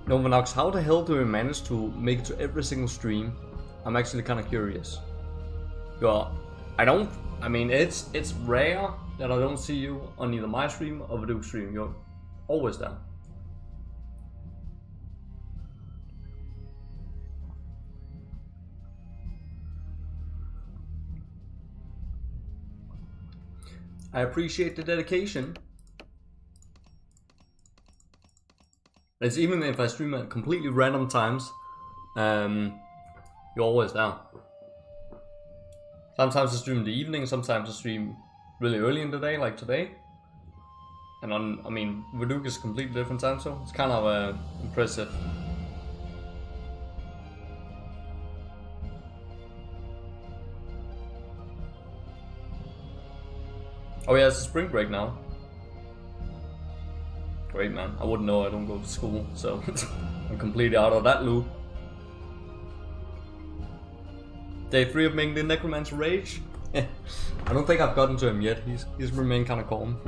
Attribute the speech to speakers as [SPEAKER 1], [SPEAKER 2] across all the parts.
[SPEAKER 1] Novanox, how the hell do you manage to make it to every single stream? I'm actually kind of curious. I mean, it's rare that I don't see you on either my stream or Viduk stream. You're always there. I appreciate the dedication. It's even if I stream at completely random times, you're always there. Sometimes I stream in the evening, sometimes I stream really early in the day, like today. And I mean, Viduk is a completely different time, so it's kind of impressive. Oh yeah, it's a spring break now. Great, man. I wouldn't know, I don't go to school, so I'm completely out of that loop. Day 3 of making the Necromancer rage? I don't think I've gotten to him yet. He's remained kind of calm.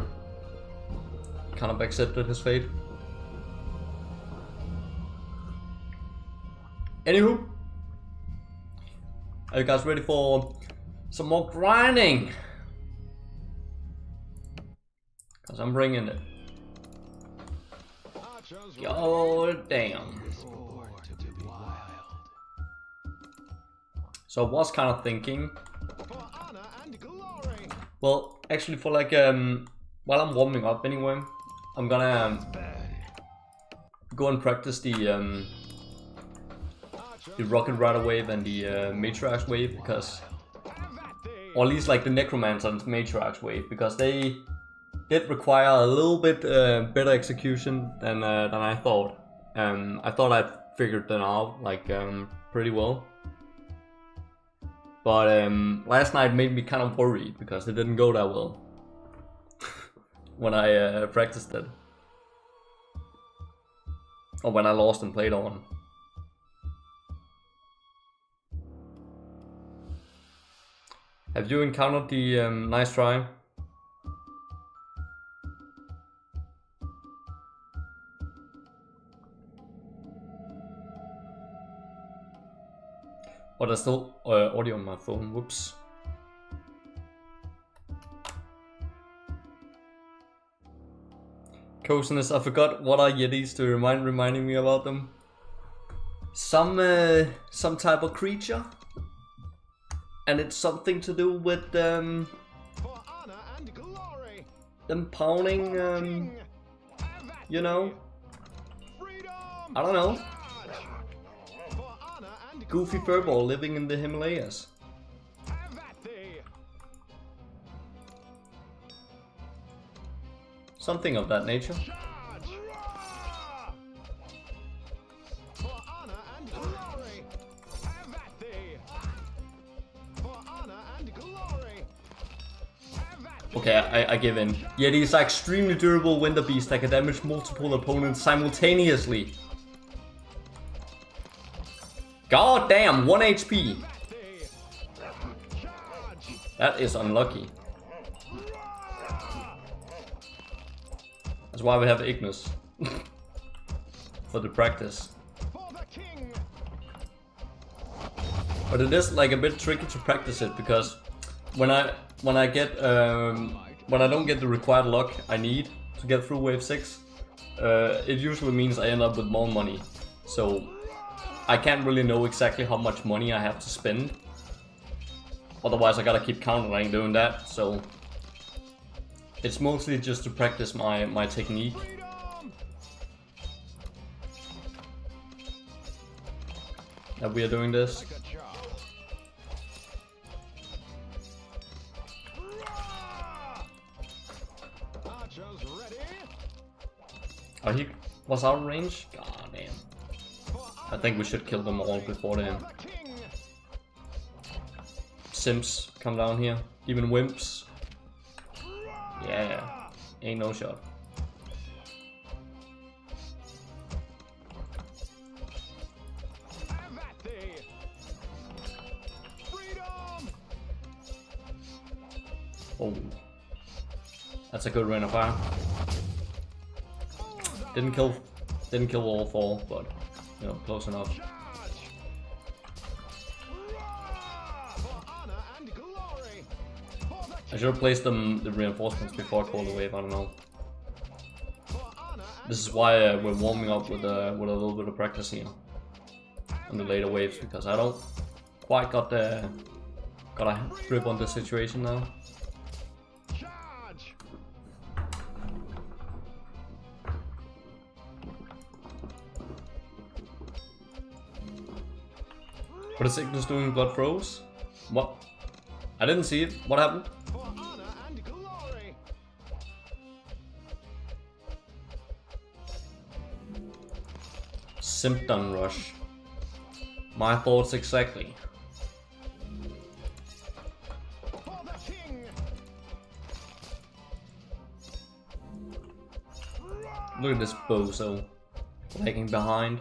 [SPEAKER 1] Kind of accepted his fate. Anywho, are you guys ready for some more grinding? Cause I'm bringing it. Oh damn. So I was kind of thinking, well, actually for like, while I'm warming up anyway, I'm gonna go and practice the Rocket Rider wave and the Matriarch wave, because, or at least like the Necromancer and Matriarch wave, because they did require a little bit better execution than I thought. I thought I'd figured them out like pretty well. But last night made me kind of worried because it didn't go that well when I practiced it. Or when I lost and played on. Have you encountered the nice try? Oh, there's still audio on my phone, whoops. Coziness, I forgot what are Yetis to reminding me about them. Some type of creature. And it's something to do with them pounding, you know? I don't know. Goofy furball living in the Himalayas. Something of that nature. Okay, I give in. Yetis are extremely durable winter beasts that can damage multiple opponents simultaneously. God damn, 1 HP. That is unlucky. That's why we have Ignis. For the practice. But it is like a bit tricky to practice it, because when I don't get the required luck I need to get through wave 6, it usually means I end up with more money. So I can't really know exactly how much money I have to spend. Otherwise I gotta keep countering doing that, so it's mostly just to practice my technique. That we are doing this. Oh, he was out of range? God damn. I think we should kill them all before the simps come down here. Even wimps. Yeah, ain't no shot. Oh, that's a good rain of fire. Didn't kill Didn't kill all 4, but you know, close enough. I should have placed the reinforcements before I called the wave. I don't know. This is why we're warming up with a little bit of practice here on the later waves, because I don't quite got a grip on the situation now. What is Cygnus doing? Blood froze? What? I didn't see it. What happened? Symptom rush. My thoughts exactly. Look at this bozo lagging behind.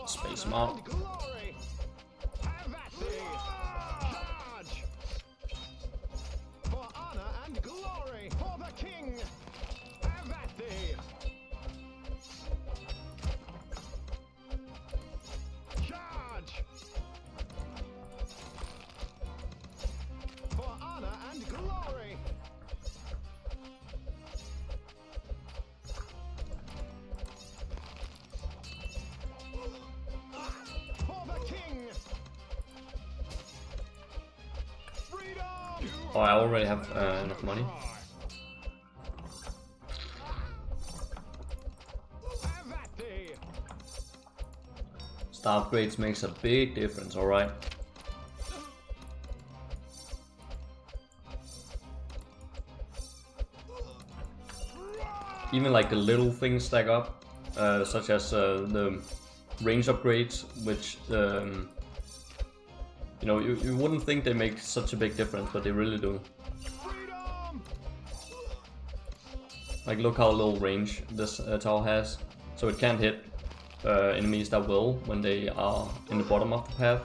[SPEAKER 1] Space him out. Oh, I already have enough money. Star upgrades makes a big difference, alright. Even like the little things stack up, such as the range upgrades, which you know, you wouldn't think they make such a big difference, but they really do. Like, look how little range this tower has. So it can't hit enemies that will when they are in the bottom of the path.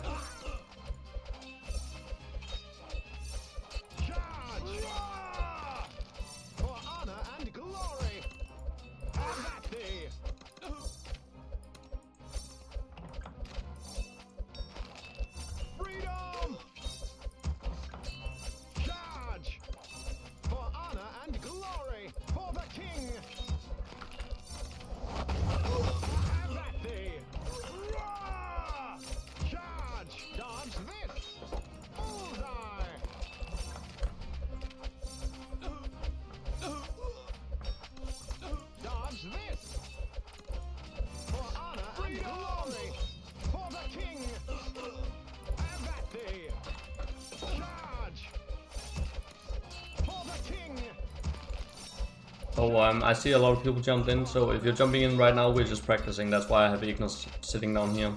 [SPEAKER 1] Oh, I see a lot of people jumped in, so if you're jumping in right now, we're just practicing. That's why I have Ignis sitting down here,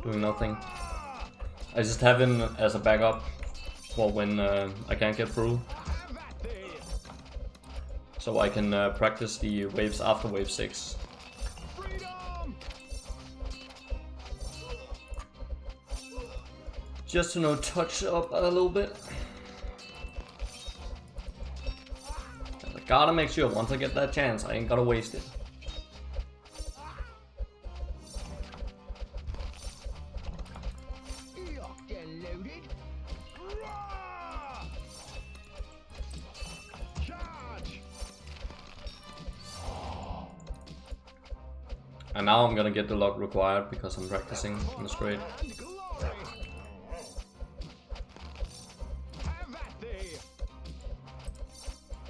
[SPEAKER 1] doing nothing. I just have him as a backup for when I can't get through. So I can practice the waves after wave 6. Just to, you know, touch up a little bit. Gotta make sure once I get that chance, I ain't gotta waste it. And now I'm gonna get the luck required because I'm practicing in the straight.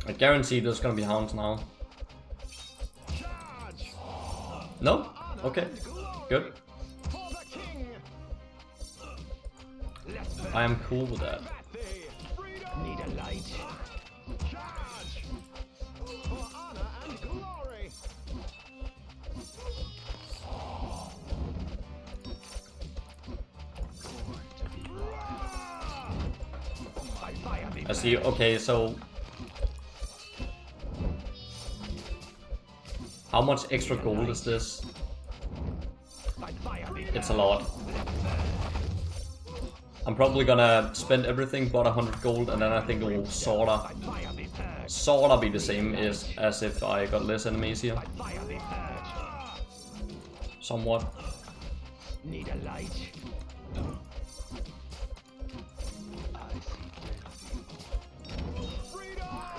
[SPEAKER 1] I guarantee there's gonna be hounds now. No? Okay. Good. I am cool with that.
[SPEAKER 2] Need a light.
[SPEAKER 1] I see. Okay, so how much extra gold is this? It's a lot. I'm probably gonna spend everything but 100 gold, and then I think it will sorta be the same as if I got less enemies here. Somewhat.
[SPEAKER 2] Need a light.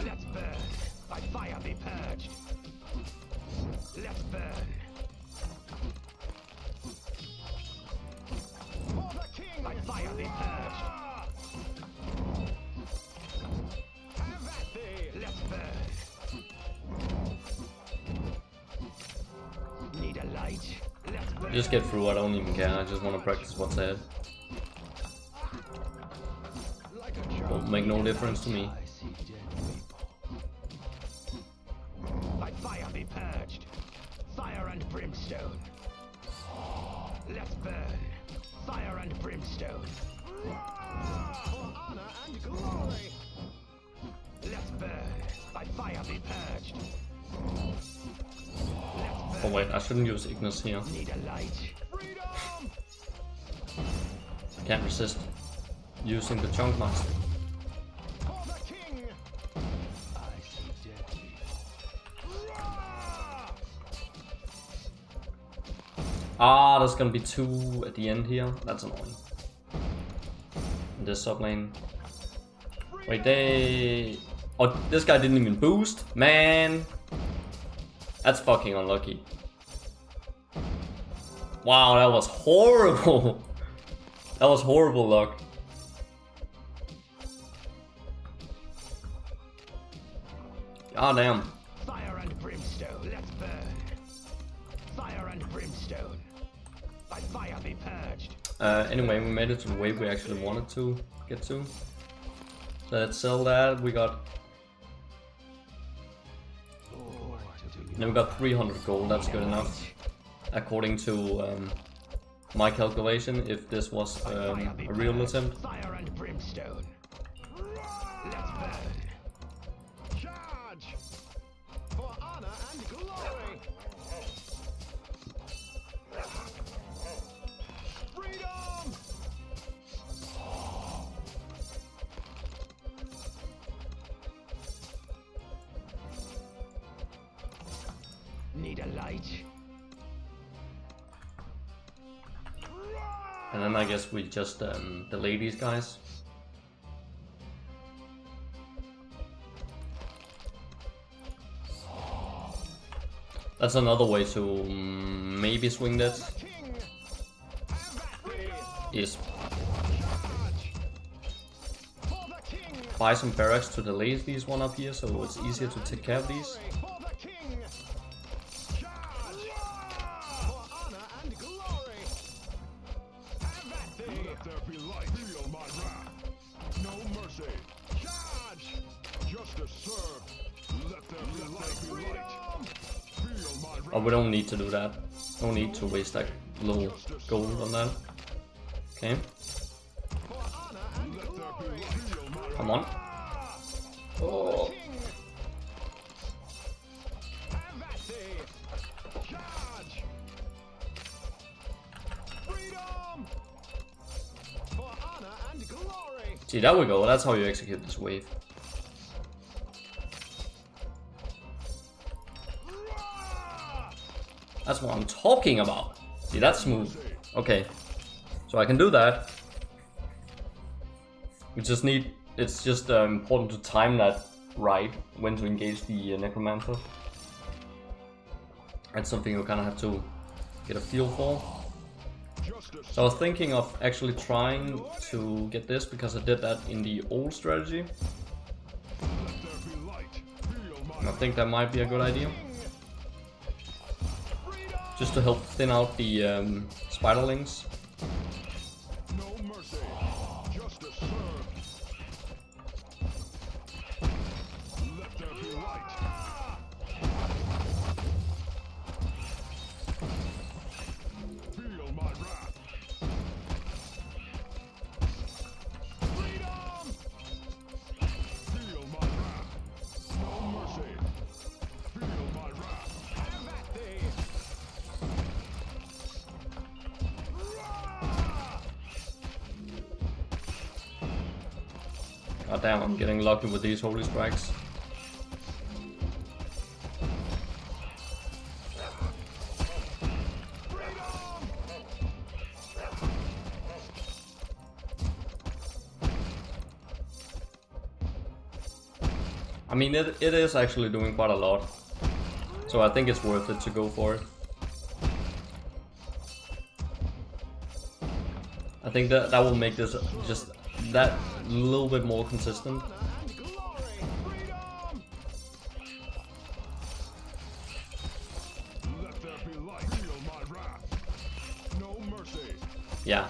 [SPEAKER 2] Let's burn. By fire be purged. Let's burn. For the king. By fire be purged. Have at thee. Let's burn. Need a light. Let's burn.
[SPEAKER 1] Just get through. I don't even care. I just want to practice what's ahead. Won't make no difference to me.
[SPEAKER 2] By fire be purged. Fire and brimstone. Let's burn. Fire and brimstone. For honor and glory. Let's burn. By fire be purged. Let's burn.
[SPEAKER 1] Oh wait, I shouldn't use Ignis here.
[SPEAKER 2] Need a light.
[SPEAKER 1] I can't resist using the Chunk Master.
[SPEAKER 2] For the king. I see death.
[SPEAKER 1] Ah, there's gonna be 2 at the end here. That's annoying. In this sub lane. Wait, they... Oh, this guy didn't even boost? Man! That's fucking unlucky. Wow, that was horrible! That was horrible luck. Ah, damn.
[SPEAKER 2] Fire and brimstone. Let's burn. Fire and brimstone. By fire be purged.
[SPEAKER 1] Anyway, we made it to the wave we actually wanted to get to. Let's sell that. We got... Then we got 300 gold. That's good enough. According to my calculation, if this was a real attempt.
[SPEAKER 2] Fire and brimstone. Let's burn. Charge. For honor and glory. Freedom. Need a light.
[SPEAKER 1] And then I guess we just delay these guys. That's another way to maybe swing this. Is buy some barracks to delay these one up here, so it's easier to take care of these. Oh, we don't need to do that. No need to waste that little gold on that. Okay. Come on. Oh. See, there we go. That's how you execute this wave. That's what I'm talking about. See, that's smooth. Okay. So I can do that. We just need... It's just important to time that right when to engage the Necromancer. That's something you kind of have to get a feel for. So I was thinking of actually trying to get this because I did that in the old strategy. And I think that might be a good idea. just to help thin out the spiderlings.
[SPEAKER 2] No mercy. Justice served. Let there be light. Feel my wrath. Freedom! Feel my wrath. No mercy. Feel my wrath. Have at thee.
[SPEAKER 1] God damn, I'm getting lucky with these holy strikes. I mean, it is actually doing quite a lot. So I think it's worth it to go for it. I think that will make this just that little bit more consistent.
[SPEAKER 2] And glory. Freedom! Let there be light. Feel my wrath. No mercy.
[SPEAKER 1] Yeah,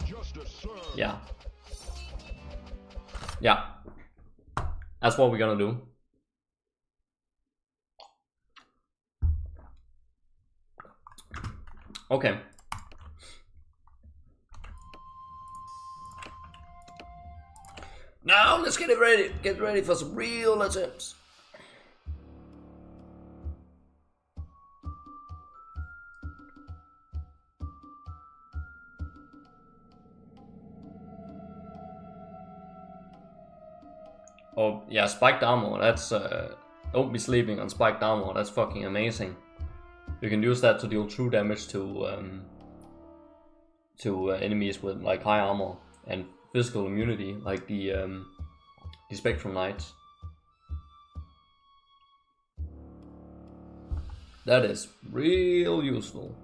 [SPEAKER 2] Justice served.
[SPEAKER 1] yeah. Yeah. That's what we're gonna do. Okay. Now let's get it ready. Get ready for some real attempts. Oh yeah, spiked armor. That's don't be sleeping on spiked armor. That's fucking amazing. You can use that to deal true damage to enemies with like high armor and physical immunity, like the Spectrum Knights. That is real useful.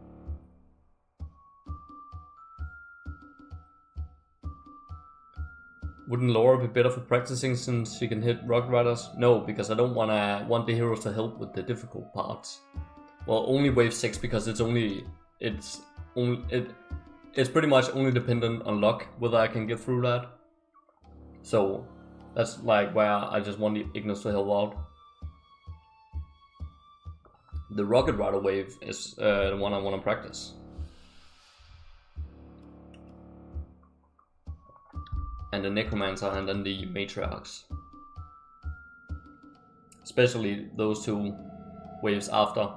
[SPEAKER 1] Wouldn't Laura be better for practicing since she can hit Rock Riders? No, because I don't want the heroes to help with the difficult parts. Well, only wave 6 because it's pretty much only dependent on luck whether I can get through that. So that's like where I just want the Ignis to help out. The Rocket Rider wave is the one I want to practice. And the Necromancer and then the Matriarchs. Especially those two waves after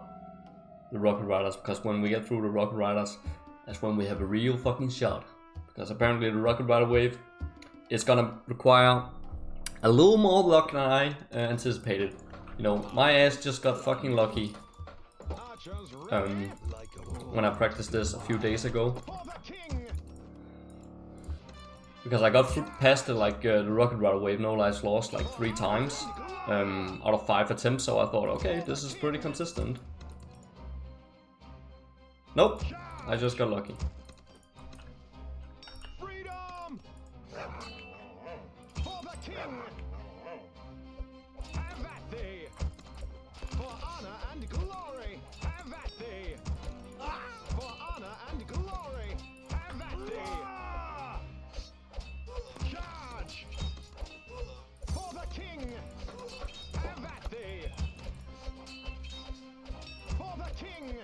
[SPEAKER 1] the Rocket Riders, because when we get through the Rocket Riders, that's when we have a real fucking shot. Because apparently the Rocket Rider wave is gonna require a little more luck than I anticipated. You know, my ass just got fucking lucky when I practiced this a few days ago. Because I got past the Rocket Rider wave, no lives lost, like 3 times out of 5 attempts, so I thought, okay, this is pretty consistent. Nope, I just got lucky.
[SPEAKER 2] Freedom! For the king! Have at thee! For honor and glory! Have at thee! For honor and glory! Have at thee! Charge! For the king! Have at thee! For the king!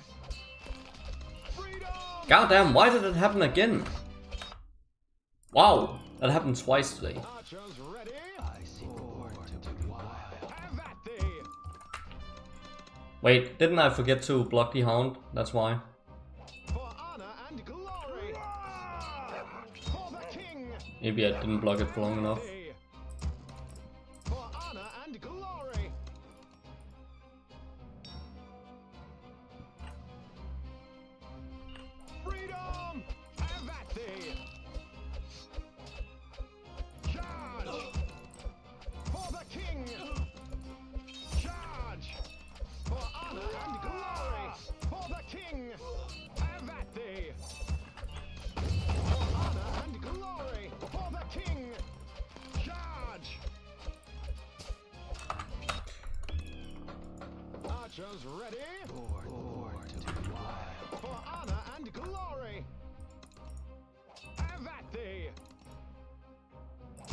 [SPEAKER 2] Freedom!
[SPEAKER 1] Goddamn, why did it happen again? Wow, that happened twice today.
[SPEAKER 2] Archers ready? I see forward to the wild. Have at thee!
[SPEAKER 1] Wait, didn't I forget to block the Hound? That's why.
[SPEAKER 2] For honor and glory! For the king!
[SPEAKER 1] Maybe I didn't block it for long enough.
[SPEAKER 2] For honor and glory! Freedom! Have at thee! Charge! For the king! Charge! For honor and glory! For the king! Have at thee! For honor and glory! For the king! Charge! Archers ready. Born to be wild. For honor and glory. Have at thee.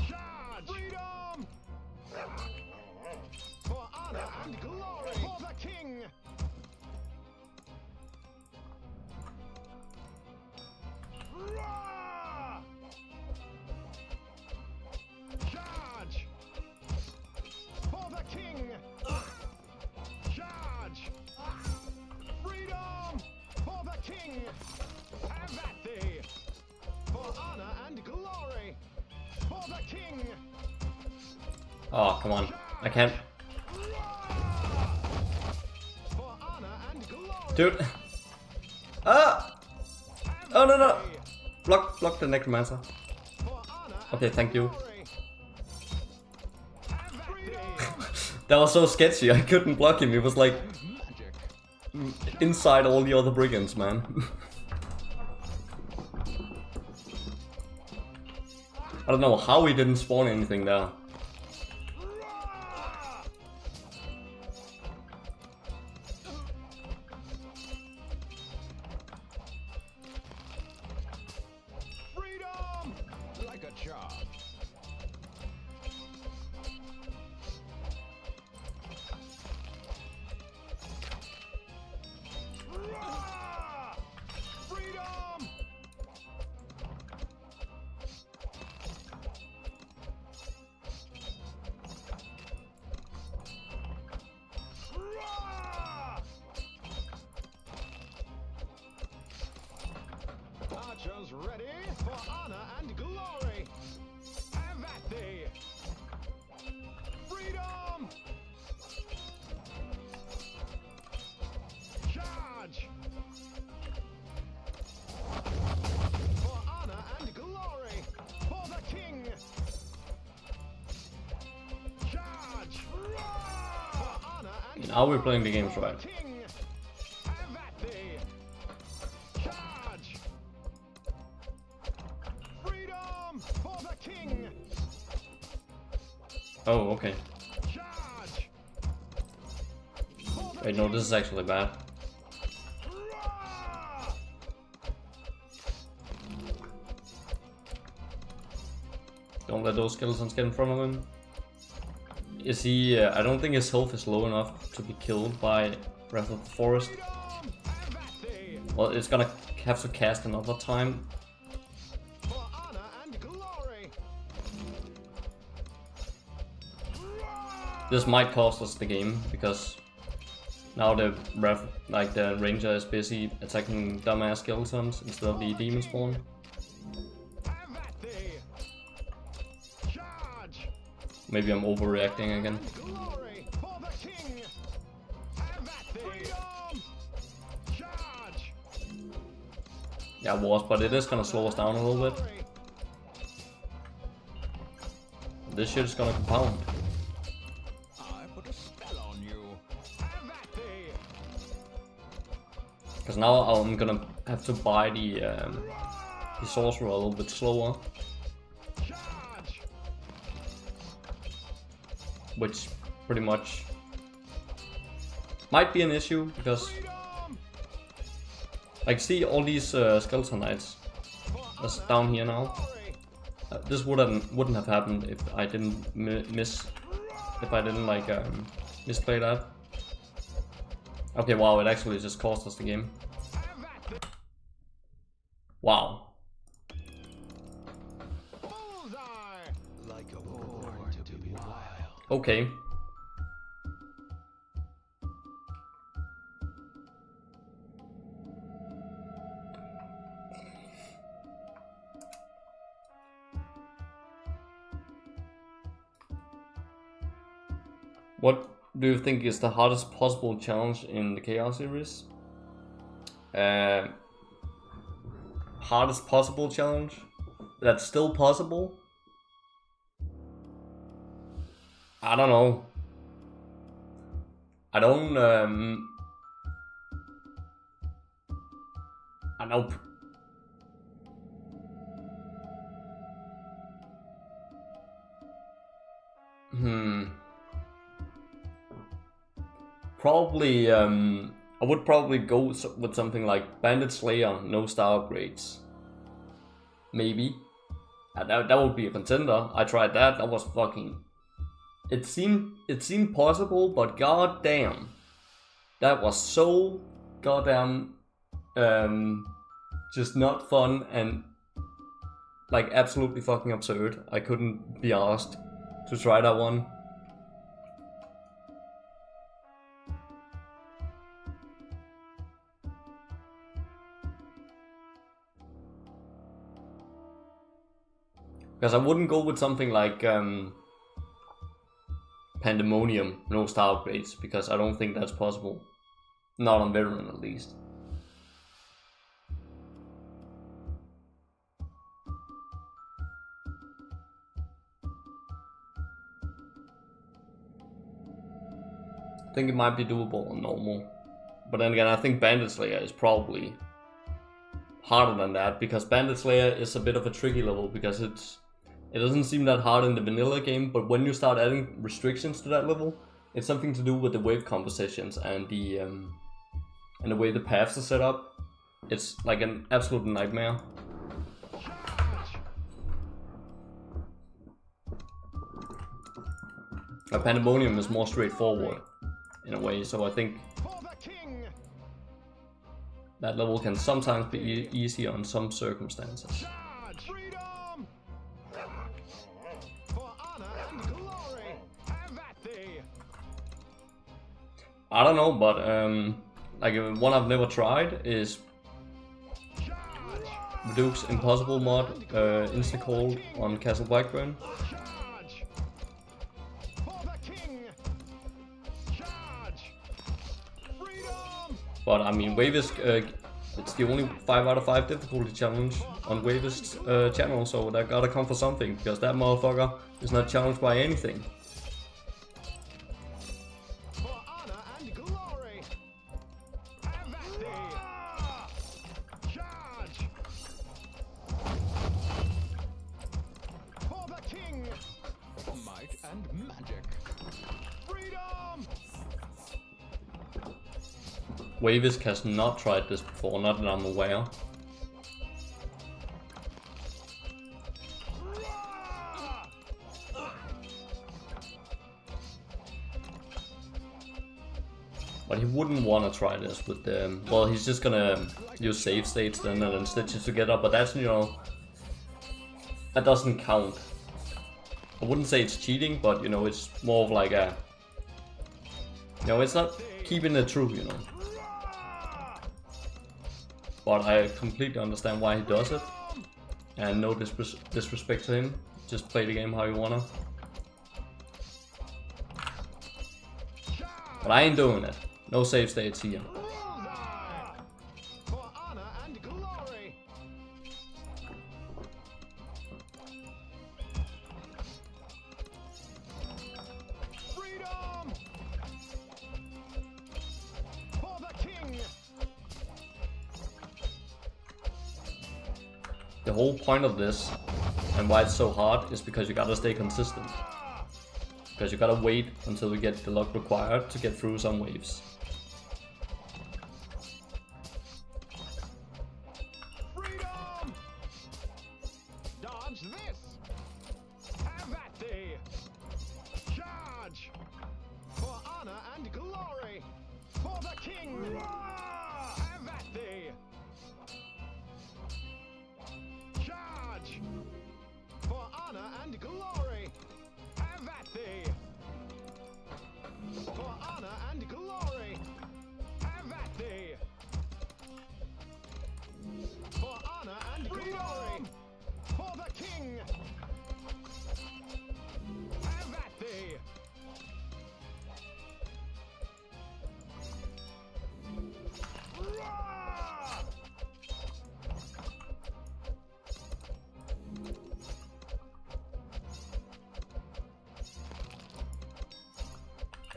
[SPEAKER 2] Charge. Freedom. For honor and glory. For the king. Roar! Charge. For the king. Charge! Freedom for the king! Have at thee! For honor and glory! For the king!
[SPEAKER 1] Oh, come on. I can't.
[SPEAKER 2] For honor and glory!
[SPEAKER 1] Dude. Ah! Oh, no, no. Block the necromancer.
[SPEAKER 2] For honor
[SPEAKER 1] Okay, thank you.
[SPEAKER 2] glory! Have at thee!
[SPEAKER 1] That was so sketchy. I couldn't block him. He was like
[SPEAKER 2] Magic!
[SPEAKER 1] inside all the other brigands, man. I don't know how he didn't spawn anything there.
[SPEAKER 2] Freedom! Like a charm. Freedom! Archers ready for honor and glory. Have at thee. Freedom! Charge! For honor and glory. For the king. Charge! For honor and
[SPEAKER 1] Now we're playing the games
[SPEAKER 2] for
[SPEAKER 1] right.
[SPEAKER 2] the king. Have at thee. Charge! Freedom for the king.
[SPEAKER 1] Oh, okay.
[SPEAKER 2] Charge! For the
[SPEAKER 1] Wait, no, this is actually bad.
[SPEAKER 2] Roar!
[SPEAKER 1] Don't let those skeletons get in front of him. Is he... I don't think his health is low enough to be killed by Breath of the Forest.
[SPEAKER 2] Freedom! Have at thee.
[SPEAKER 1] Well, it's gonna have to cast another time.
[SPEAKER 2] For honor and glory. Roar!
[SPEAKER 1] This might cost us the game, because now the the ranger is busy attacking dumbass skeletons instead of the demon spawn.
[SPEAKER 2] Have at thee. Charge!
[SPEAKER 1] Maybe I'm overreacting again.
[SPEAKER 2] Glory for the king. Have at thee. Freedom! Charge!
[SPEAKER 1] Yeah, it was, but it is gonna slow us down a little bit.
[SPEAKER 2] Glory.
[SPEAKER 1] This shit is gonna compound.
[SPEAKER 2] I put a spell on you. Have at thee.
[SPEAKER 1] Because now I'm gonna have to buy the sorcerer a little bit slower,
[SPEAKER 2] Charge!
[SPEAKER 1] which pretty much might be an issue, because
[SPEAKER 2] Freedom!
[SPEAKER 1] like, see all these skeleton knights that's down here now.
[SPEAKER 2] Glory.
[SPEAKER 1] This wouldn't have happened if I didn't if I didn't like misplay that. Okay, wow, it actually just cost us the game.
[SPEAKER 2] Have at thee.
[SPEAKER 1] Wow.
[SPEAKER 2] Bullseye! Like a born to be wild.
[SPEAKER 1] Okay. What do you think is the hardest possible challenge in the Chaos series? Hardest possible challenge? That's still possible? I don't know. I don't, I know. Probably, I would probably go with something like Bandit Slayer, no star upgrades. Maybe. That would be a contender. I tried that. That was fucking. It seemed possible, but goddamn, that was so goddamn just not fun and like absolutely fucking absurd. I couldn't be asked to try that one. Because I wouldn't go with something like Pandemonium, no star upgrades, because I don't think that's possible. Not on Veteran, at least. I think it might be doable on normal. But then again, I think Bandit Slayer is probably harder than that, because Bandit Slayer is a bit of a tricky level, because it doesn't seem that hard in the vanilla game, but when you start adding restrictions to that level, it's something to do with the wave compositions and the way the paths are set up. It's like an absolute nightmare. A Pandemonium is more straightforward in a way, so I think that level can sometimes be easier on some circumstances. I don't know, but like one I've never tried is Duke's Impossible mod, insta-called on Castle Blackburn. But I mean, Wave's it's the only 5 out of 5 difficulty challenge on Wave's channel, so that gotta come for something, because that motherfucker is not challenged by anything. Wavisk has not tried this before, not that I'm aware. But he wouldn't want to try this with the... Well, he's just gonna use save states then and then stitch it together, but that's, you know... That doesn't count. I wouldn't say it's cheating, but, you know, it's more of like a... You know, it's not keeping it true, you know. But I completely understand why he does it, and no disrespect to him. Just play the game how you wanna. But I ain't doing it. No save states here. The whole point of this, and why it's so hard, is because you gotta stay consistent. Because you gotta wait until you get the luck required to get through some waves.
[SPEAKER 2] Freedom! Dodge this! Have at thee! Charge! For honor and glory! For the king! Have at thee! Charge! For honor and glory! Have at thee! For honor and glory! Have at thee! For honor and glory! For the king! Have at thee!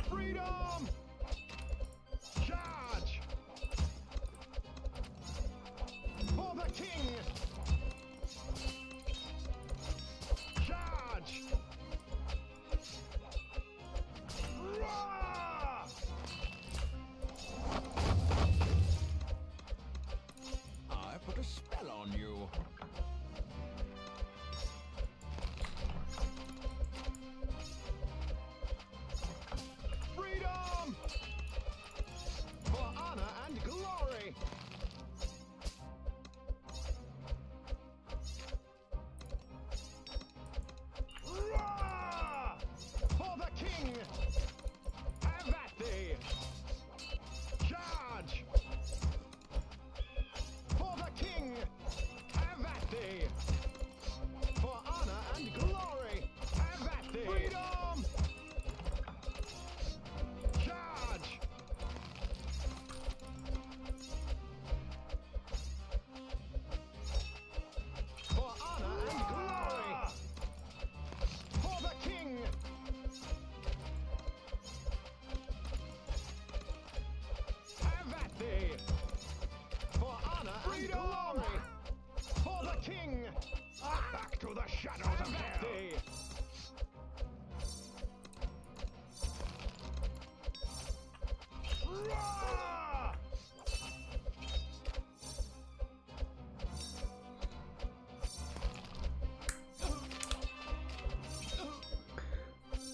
[SPEAKER 2] Freedom! Charge! For the king! Charge!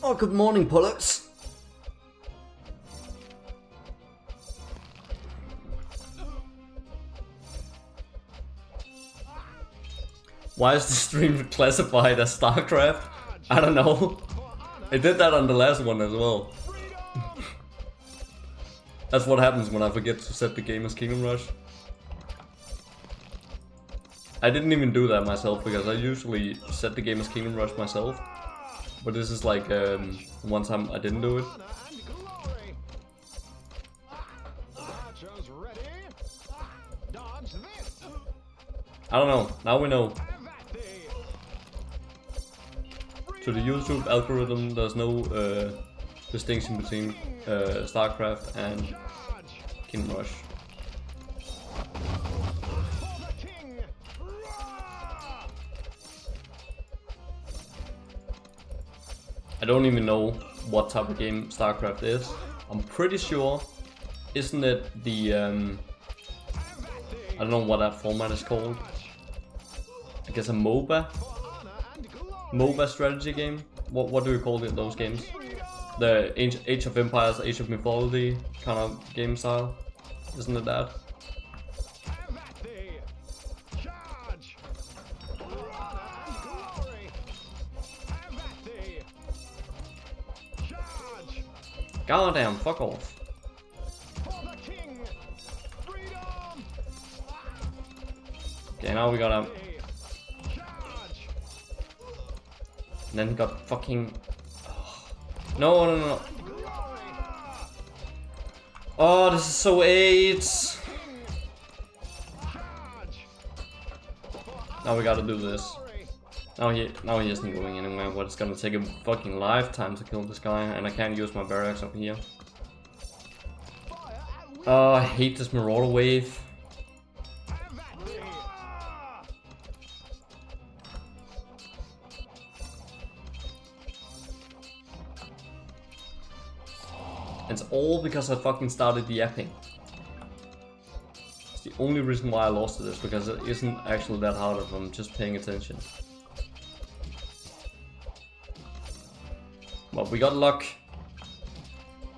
[SPEAKER 1] Oh, good morning, Pollux. Why is the stream classified as StarCraft? I don't know. I did that on the last one as well. That's what happens when I forget to set the game as Kingdom Rush. I didn't even do that myself because I usually set the game as Kingdom Rush myself. But this is like one time I didn't do it. I don't know. Now we know. To the YouTube algorithm, there's no distinction between StarCraft and Kingdom Rush. I don't even know what type of game StarCraft is. I'm pretty sure, isn't it the I don't know what that format is called. I guess a MOBA strategy game. What do we call it, those games? The Age of Empires, Age of Mythology kind of game style, isn't it that? Goddamn, fuck off. Okay, now we gotta... And then he got fucking... No. Oh, this is so AIDS. Now we gotta do this. Now he isn't going anywhere, but it's gonna take a fucking lifetime to kill this guy, and I can't use my barracks up here. Oh, I hate this Marauder wave. It's all because I fucking started yapping. It's the only reason why I lost to this, because it isn't actually that hard if I'm just paying attention. But we got luck.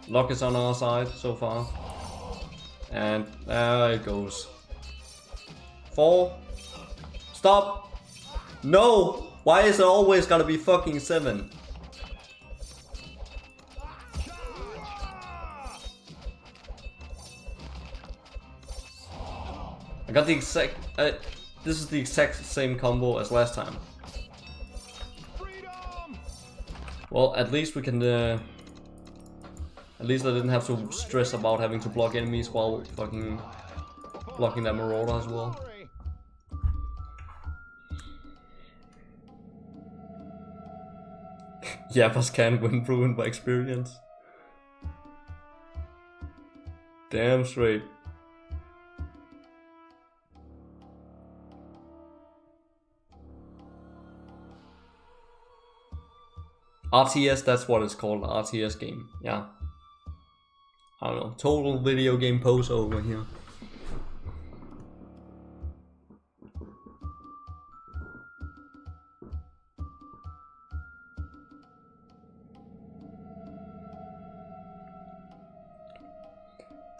[SPEAKER 1] Luck is on our side so far. And there it goes. 4. Stop! No! Why is it always gotta be fucking 7? I got the exact... this is the exact same combo as last time. Well, at least we can... at least I didn't have to stress about having to block enemies while fucking blocking that Marauder as well. Yappers can win proven by experience. Damn straight. RTS, that's what it's called, RTS game, yeah. I don't know, total video game pose over here.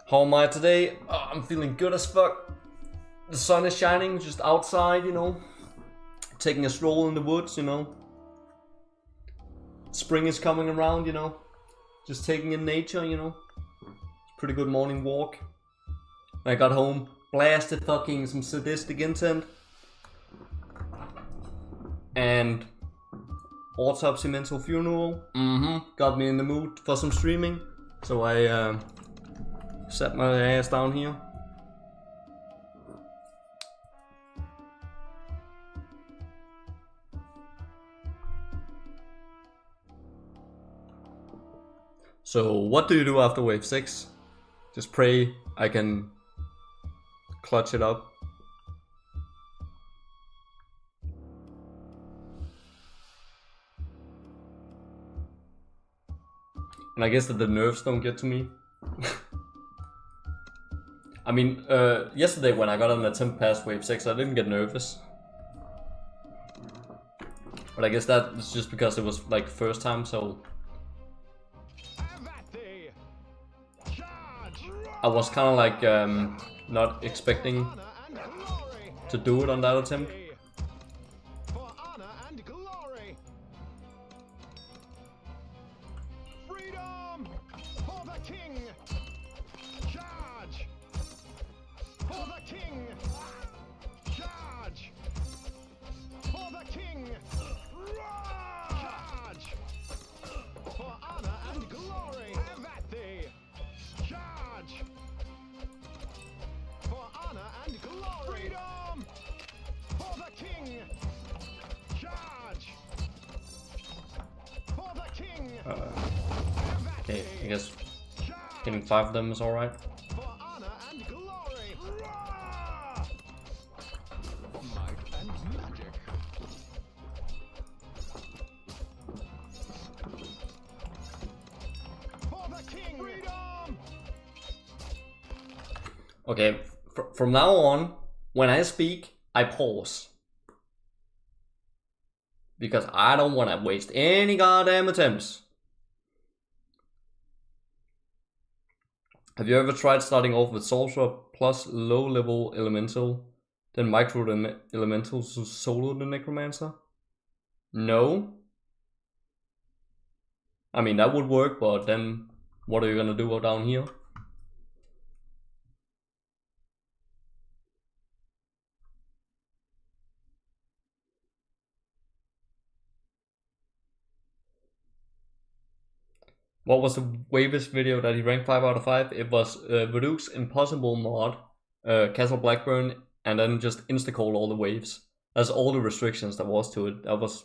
[SPEAKER 1] How am I today? Oh, I'm feeling good as fuck. The sun is shining, just outside, you know. Taking a stroll in the woods, you know. Spring is coming around, you know. Just taking in nature, you know. Pretty good morning walk. I got home, blasted fucking some sadistic intent. And Autopsy Mental Funeral. Got me in the mood for some streaming. So I sat my ass down here. So what do you do after wave 6? Just pray I can clutch it up. And I guess that the nerfs don't get to me. I mean, yesterday when I got an attempt past wave 6, I didn't get nervous. But I guess that is just because it was like first time, so... I was kind of like not expecting to do it on that attempt.
[SPEAKER 2] For honor and glory. Freedom for the king. Charge for the king. Charge for the king. Charge for honor and glory. Have at thee. Charge for honor and glory. Freedom for the king. Charge for the king.
[SPEAKER 1] Okay, I guess getting 5 of them is alright.
[SPEAKER 2] For honor and glory. Might and magic. For the king. Freedom.
[SPEAKER 1] Okay, from now on, when I speak, I pause. Because I don't want to waste any goddamn attempts. Have you ever tried starting off with Sorcerer plus low level Elemental, then micro the Elementals to solo the Necromancer? No. I mean, that would work, but then what are you gonna do down here? What was the Wavis video that he ranked 5 out of 5? It was Vaduke's Impossible mod, Castle Blackburn, and then just insta-call all the waves. That's all the restrictions there was to it. That was...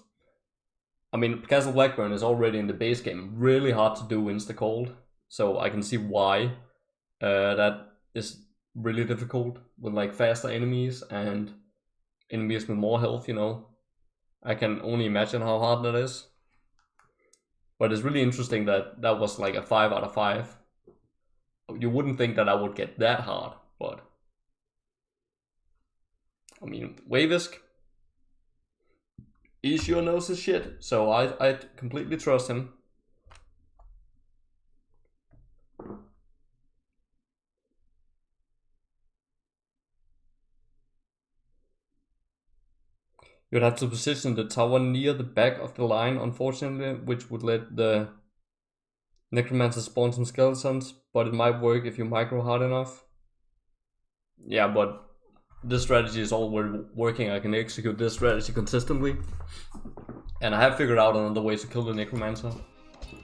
[SPEAKER 1] I mean, Castle Blackburn is already in the base game really hard to do insta-called. So I can see why that is really difficult with like faster enemies and enemies with more health, you know. I can only imagine how hard that is. But it's really interesting that that was like a 5 out of 5. You wouldn't think that I would get that hard, but... I mean, Wavisk, he sure knows his shit, so I completely trust him. You'd have to position the tower near the back of the line, unfortunately, which would let the Necromancer spawn some skeletons, but it might work if you micro hard enough. Yeah, but this strategy is already working. I can execute this strategy consistently. And I have figured out another way to kill the Necromancer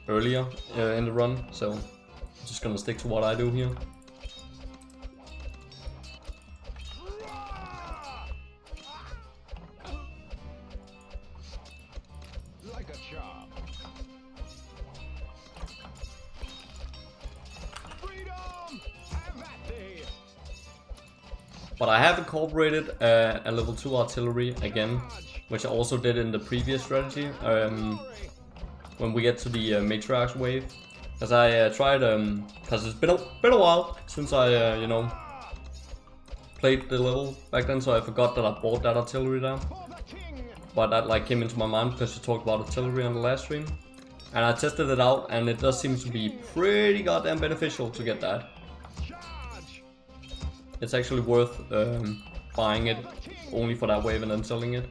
[SPEAKER 1] earlier in the run, so I'm just gonna stick to what I do here.
[SPEAKER 2] Like a charm. Freedom! Have at thee!
[SPEAKER 1] But I have incorporated a level 2 artillery again, which I also did in the previous strategy, when we get to the Matriarch wave. Because I tried, because it's been a while since I, you know, played the level back then, so I forgot that I bought that artillery down. But that like came into my mind because you talked about artillery on the last stream. And I tested it out, and it does seem to be pretty goddamn beneficial to get that. It's actually worth buying it only for that wave and then selling it.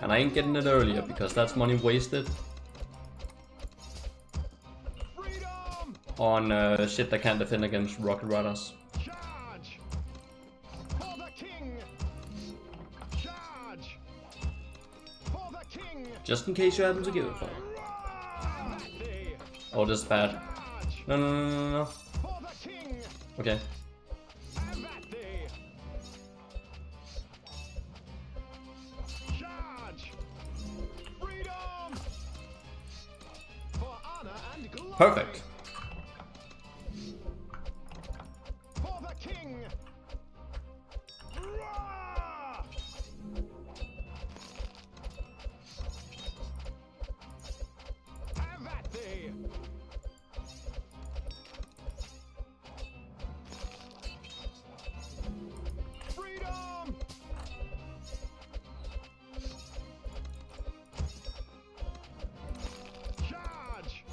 [SPEAKER 1] And I ain't getting it earlier because that's money wasted on shit that can't defend against rocket riders. Just in case you happen to give it for. Oh, this is bad. No. Okay. Perfect.
[SPEAKER 2] For the king. Roar! Have at thee. Freedom. Charge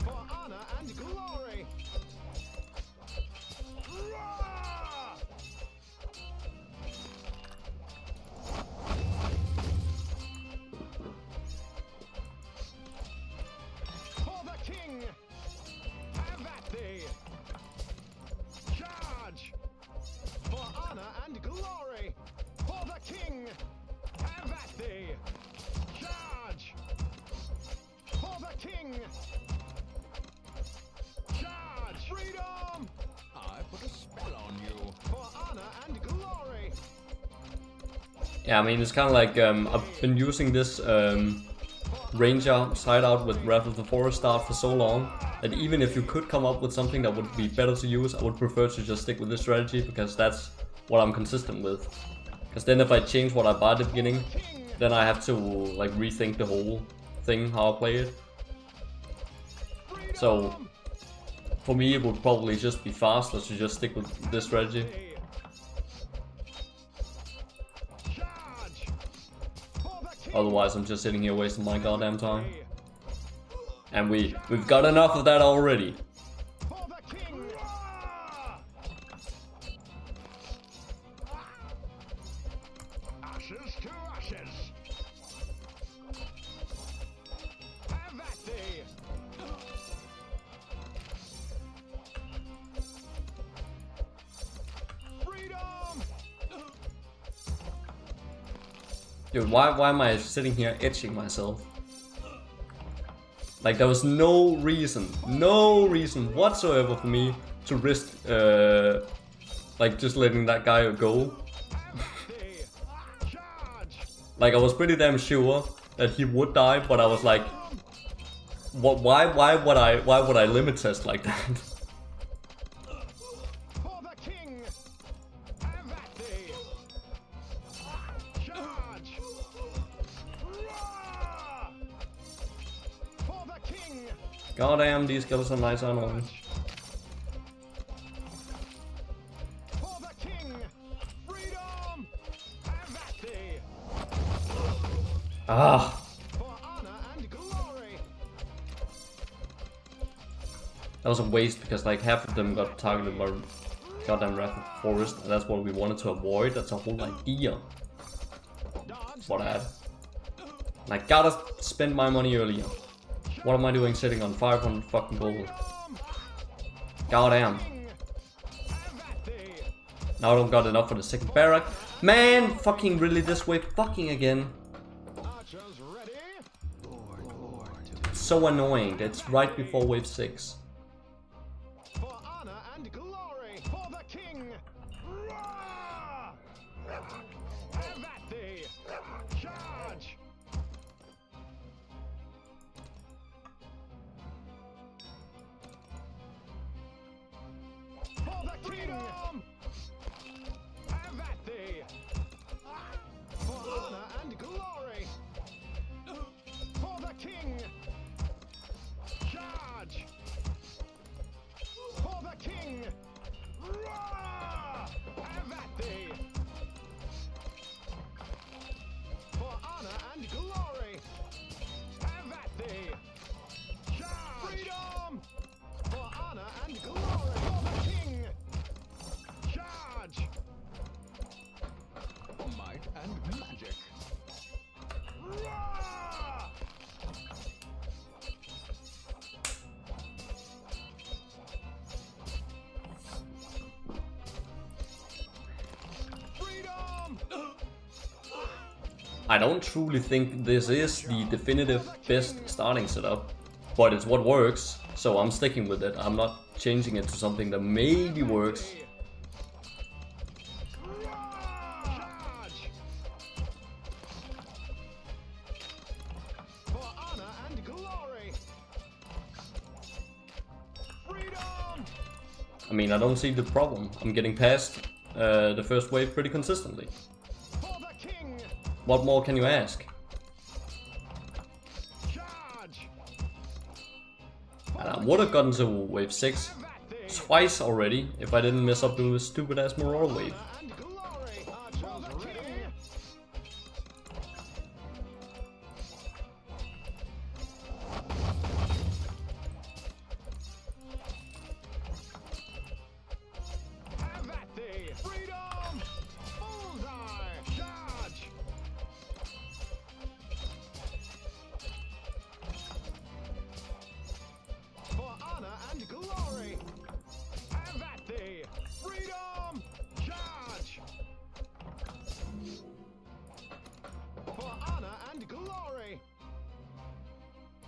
[SPEAKER 2] for honor and glory. Roar! For the king. Have at thee. Charge for honor and glory. For the king. Have at thee. Charge for the king. Charge. Freedom. I put a spell on you. For honor and glory.
[SPEAKER 1] Yeah, I mean, it's kind of like I've been using this Ranger side out with Wrath of the Forest start for so long that even if you could come up with something that would be better to use, I would prefer to just stick with this strategy because that's what I'm consistent with. Because then if I change what I buy at the beginning, then I have to like rethink the whole thing, how I play it. So for me it would probably just be faster to just stick with this strategy.
[SPEAKER 2] Charge for the king.
[SPEAKER 1] Otherwise I'm just sitting here wasting my goddamn time. And we've got enough of that already.
[SPEAKER 2] For the king. Ashes to ashes. Have at thee. Freedom.
[SPEAKER 1] Dude, why am I sitting here itching myself? Like there was no reason whatsoever for me to risk like just letting that guy go.
[SPEAKER 2] Charge.
[SPEAKER 1] Like I was pretty damn sure that he would die, but I was like, what? Why would I limit test like that?
[SPEAKER 2] For the king. Have at thee. Charge. Roar! For the king.
[SPEAKER 1] Goddamn, these skills are nice and annoying.
[SPEAKER 2] For the king. Freedom. Have at thee.
[SPEAKER 1] Ah,
[SPEAKER 2] For honor and glory.
[SPEAKER 1] that was a waste because like half of them got targeted by goddamn Wrath of the Forest, and that's what we wanted to avoid. That's a whole idea.
[SPEAKER 2] Dodge.
[SPEAKER 1] What I had. And I gotta spend my money earlier. What am I doing sitting on 500 fucking gold? Goddamn.
[SPEAKER 2] King. Have at thee.
[SPEAKER 1] Now I don't got enough for the second barrack. Man, fucking really this way fucking again.
[SPEAKER 2] Archers ready.
[SPEAKER 1] So annoying. It's right before wave 6.
[SPEAKER 2] For honor and glory. For the king. Roar! Have at thee. Charge. For the kingdom. Have at thee. For honor and glory. For the king. Charge. For the king. Roar! Have at thee. For honor and glory. Have at thee. Charge. Freedom. For honor and glory. For the king. Charge. Might and magic. Roar! Freedom.
[SPEAKER 1] I don't truly think this is the definitive best starting setup, but it's what works, so I'm sticking with it. I'm not changing it to something that maybe works.
[SPEAKER 2] Charge. For honor and glory.
[SPEAKER 1] I mean, I don't see the problem. I'm getting past the first wave pretty consistently.
[SPEAKER 2] For the king.
[SPEAKER 1] What more can you ask?
[SPEAKER 2] Charge.
[SPEAKER 1] And I would have gotten to wave 6
[SPEAKER 2] Have at thee.
[SPEAKER 1] twice already if I didn't mess up doing this stupid ass Marauder wave.
[SPEAKER 2] And glory. For the king. Have at thee. Freedom. Bullseye. Charge. For honor and glory. Have at thee. Freedom. Charge. For honor and glory.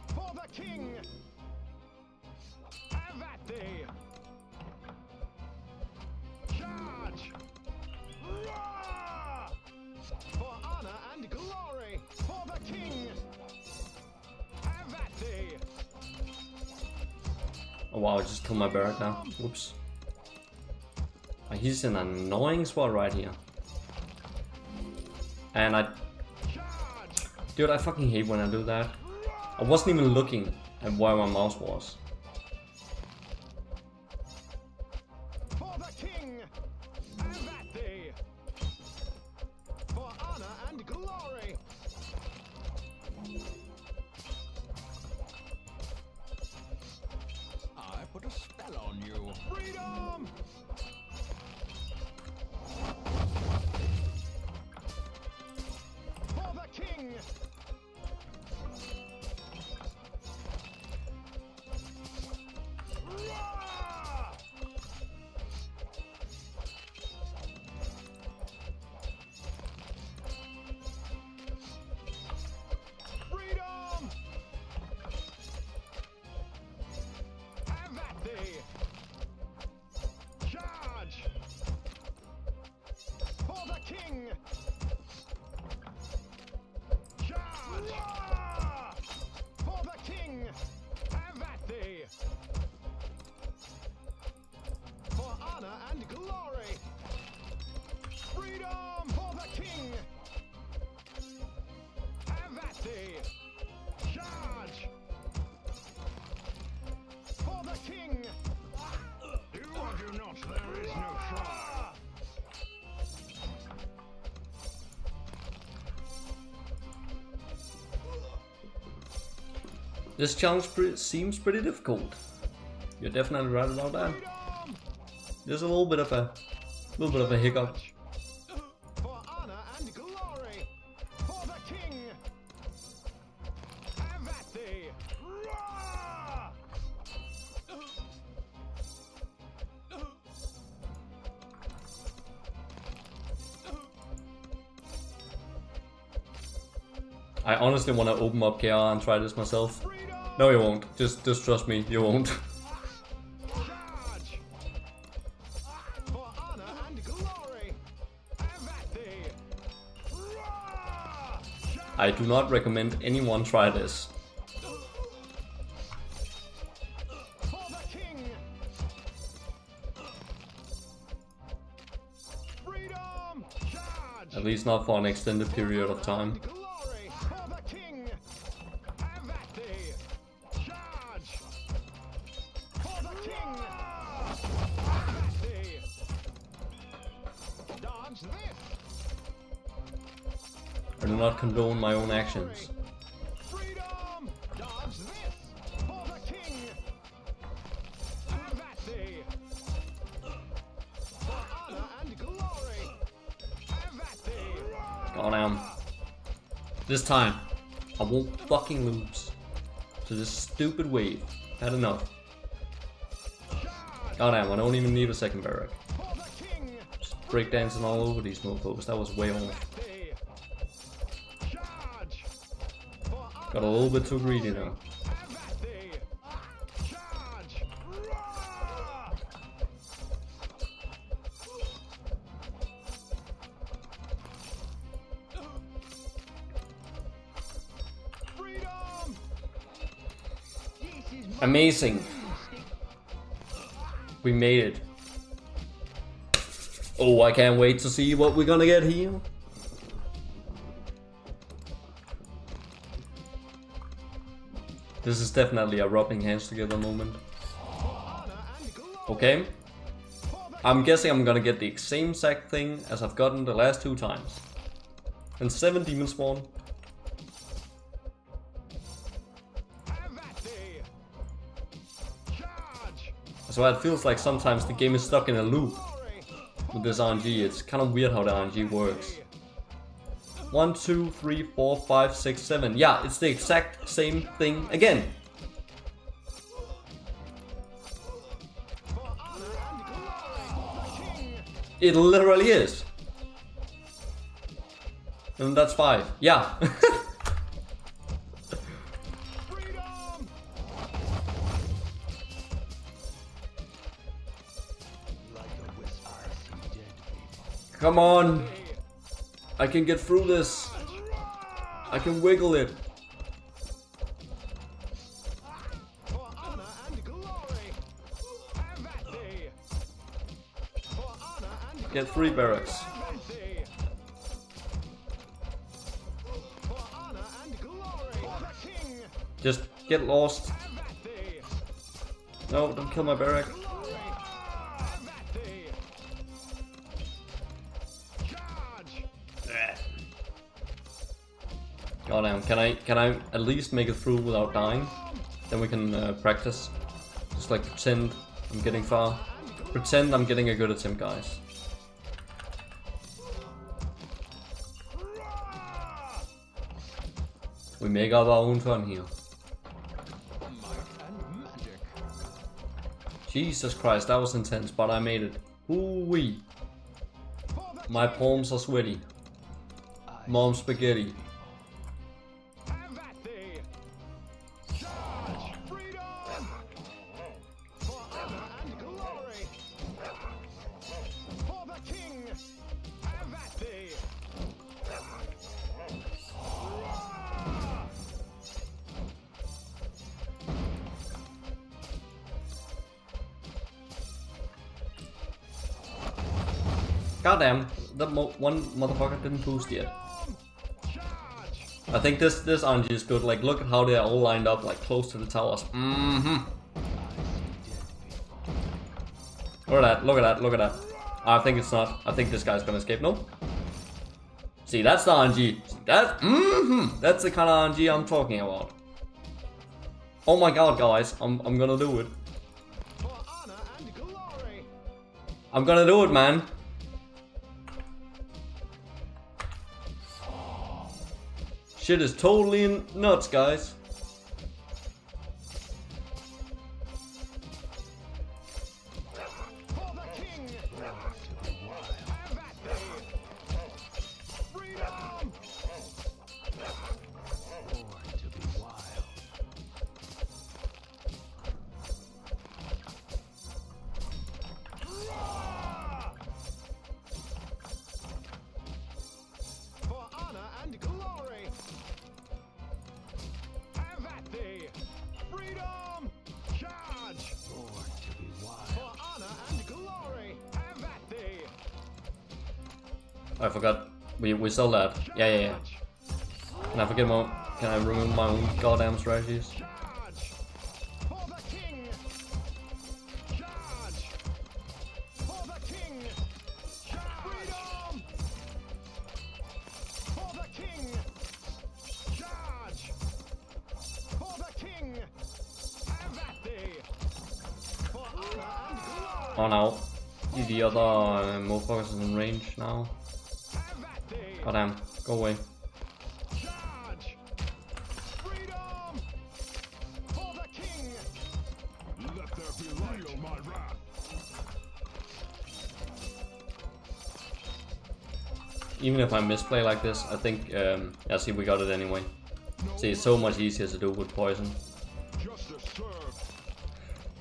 [SPEAKER 2] For the king. Have at thee. Charge. Roar! For honor and glory. For the king. Have at thee.
[SPEAKER 1] Oh wow, I just killed my barrack now. Whoops. Oh, he's in an annoying spot right here. And I...
[SPEAKER 2] Charge.
[SPEAKER 1] Dude, I fucking hate when I do that. I wasn't even looking at where my mouse was.
[SPEAKER 2] For the king. Have at thee. For honor and glory.
[SPEAKER 3] I put a spell on you.
[SPEAKER 2] Freedom. For the king. Roar! Freedom. Have at thee. Charge. For the king. Charge. For the king. Have at thee. For honor and glory. Freedom for the king. Have at thee. Charge. For the king. Do or do not, there is no trial.
[SPEAKER 1] This challenge seems pretty difficult. You're definitely right about that.
[SPEAKER 2] Freedom.
[SPEAKER 1] There's a little bit of a hiccup.
[SPEAKER 2] For honor and glory. For the king. Have at thee. Roar!
[SPEAKER 1] I honestly want to open up KR and try this myself.
[SPEAKER 2] Freedom.
[SPEAKER 1] No, you won't. Just trust me, you won't.
[SPEAKER 2] Charge. For honor and glory. Have at thee. Roar!
[SPEAKER 1] I do not recommend anyone try this.
[SPEAKER 2] For the king. Freedom. Charge.
[SPEAKER 1] At least not for an extended period of time.
[SPEAKER 2] Glory for the king. Have at thee. Charge. For the king. Have at thee. Dodge this.
[SPEAKER 1] I do not condone my own actions.
[SPEAKER 2] Freedom. Dodge this. For the king. Have at thee. For honor and glory. Have at thee.
[SPEAKER 1] Goddamn. This time, I won't fucking lose to this stupid wave. Had enough. Goddamn, I don't even need a second barrack.
[SPEAKER 2] For the king.
[SPEAKER 1] Just breakdancing all over these mofos. That was way off.
[SPEAKER 2] Thee. Charge. For honor
[SPEAKER 1] Got a little bit too greedy now.
[SPEAKER 2] Have at thee. Charge. Roar! Freedom.
[SPEAKER 1] Amazing. We made it. Oh, I can't wait to see what we're gonna get here. This is definitely a rubbing hands together moment. Okay. I'm guessing I'm gonna get the same exact thing as I've gotten the last 2 times. And 7 demon spawn. So it feels like sometimes the game is stuck in a loop with this RNG. It's kind of weird how the RNG works. 1, 2, 3, 4, 5, 6, 7. Yeah, it's the exact same thing again. It literally is. And that's 5. Yeah. Come on. I can get through this. I can wiggle it. Get 3 barracks. Just get lost. No, don't kill my barrack. Goddamn, can I at least make it through without dying? Then we can practice. Just like pretend I'm getting far. Pretend I'm getting a good attempt, guys. We make up our own fun here. Jesus Christ, that was intense, but I made it. Ooh-wee. My palms are sweaty. Mom spaghetti. Goddamn, that one motherfucker didn't boost yet. I think this RNG is good. Like, look at how they're all lined up, like close to the towers. Look at that! Look at that! Look at that! I think it's not. I think this guy's gonna escape. No. See, that's the RNG. That's the kind of RNG I'm talking about. Oh my god, guys! I'm gonna do it. I'm gonna do it, man. Shit is totally nuts, guys. I forgot. We sell that. Yeah. Can I forget my? Can I remove my own goddamn strategies? Oh no. The other motherfuckers is in range now. Oh damn, go away. Even if I misplay like this, I think, yeah, see, we got it anyway. See, it's so much easier to do with poison.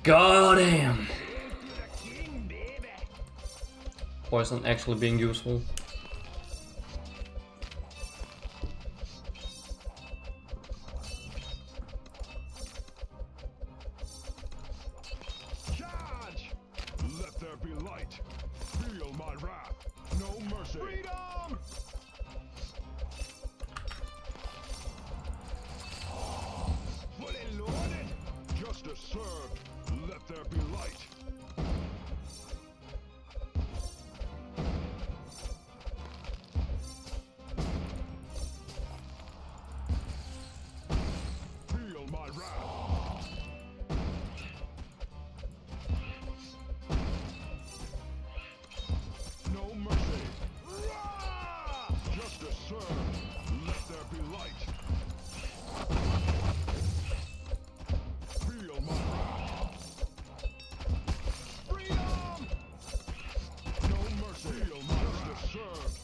[SPEAKER 1] Goddamn! Poison actually being useful.
[SPEAKER 2] Charge! Let there be light. Feel my wrath. mercy. Freedom! Fully loaded. Justice served. Let there be light. Feel my wrath. No mercy. Rah! Justice served. Let there be light. Feel my wrath. Freedom! No mercy. Feel my justice served.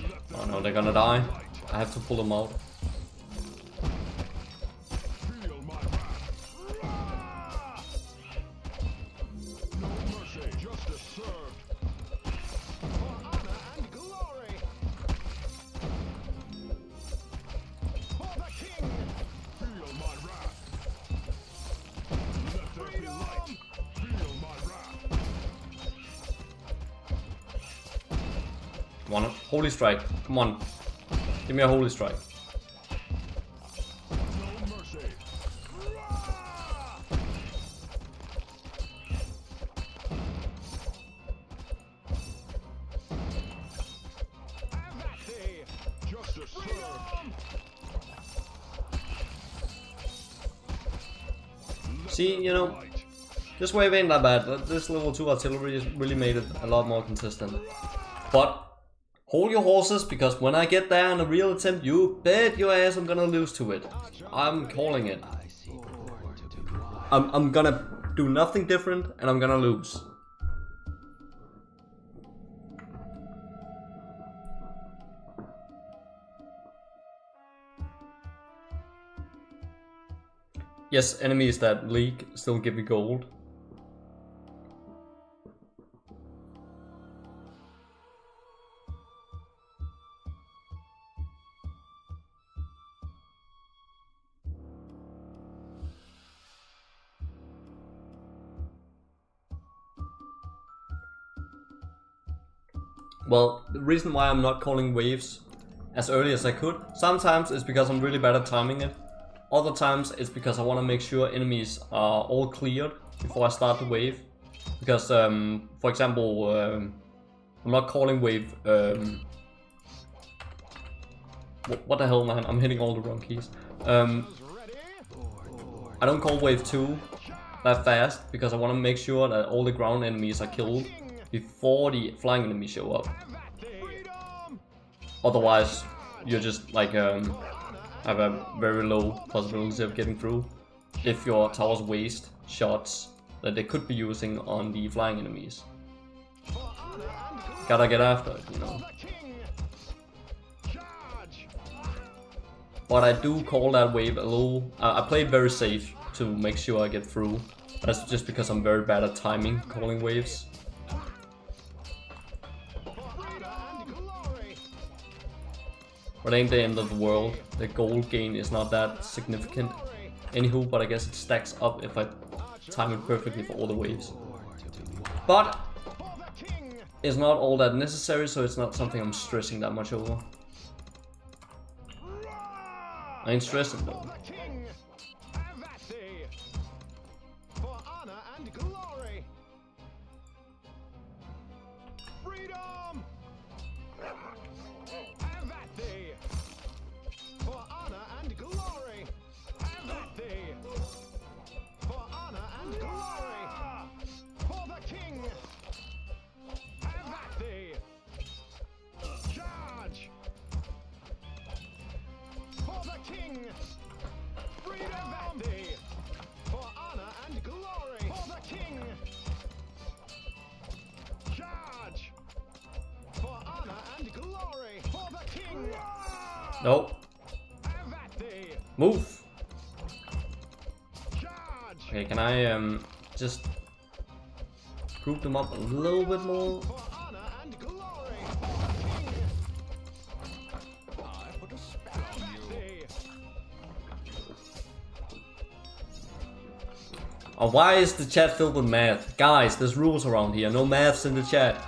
[SPEAKER 2] Let there
[SPEAKER 1] Oh no, they're gonna die. I have to pull them out.
[SPEAKER 2] feel my wrath. Rah! No mercy. Justice served. For honor and glory. For the king. Feel my wrath. Let there be light. Feel my wrath.
[SPEAKER 1] Come on, holy strike. Come on. Give me a holy strike.
[SPEAKER 2] No mercy. Rah! Have at thee. Justice served.
[SPEAKER 1] See, you know, this wave ain't that bad. But this level 2 artillery has really made it a lot more consistent. But hold your horses, because when I get there in a real attempt, you bet your ass I'm gonna lose to it. I'm calling it. I'm gonna do nothing different, and I'm gonna lose. Yes, enemies that leak still give me gold. Well, the reason why I'm not calling waves as early as I could, sometimes it's because I'm really bad at timing it. Other times it's because I want to make sure enemies are all cleared before I start the wave. Because, for example, I'm not calling wave... what the hell, man? I'm hitting all the wrong keys. I don't call wave 2 that fast, because I want to make sure that all the ground enemies are killed before the flying enemies show up. Otherwise, you're just like have a very low possibility of getting through if your towers waste shots that they could be using on the flying enemies. Gotta get after it, you know. But I do call that wave a little... I play it very safe to make sure I get through. That's just because I'm very bad at timing calling waves. But ain't the end of the world. The gold gain is not that significant. Anywho, but I guess it stacks up if I time it perfectly for all the waves. But it's not all that necessary, so it's not something I'm stressing that much over. I ain't stressing though. Nope. Move. Okay, can I just group them up a little bit more? Oh, why is the chat filled with math? Guys, there's rules around here. No maths in the chat.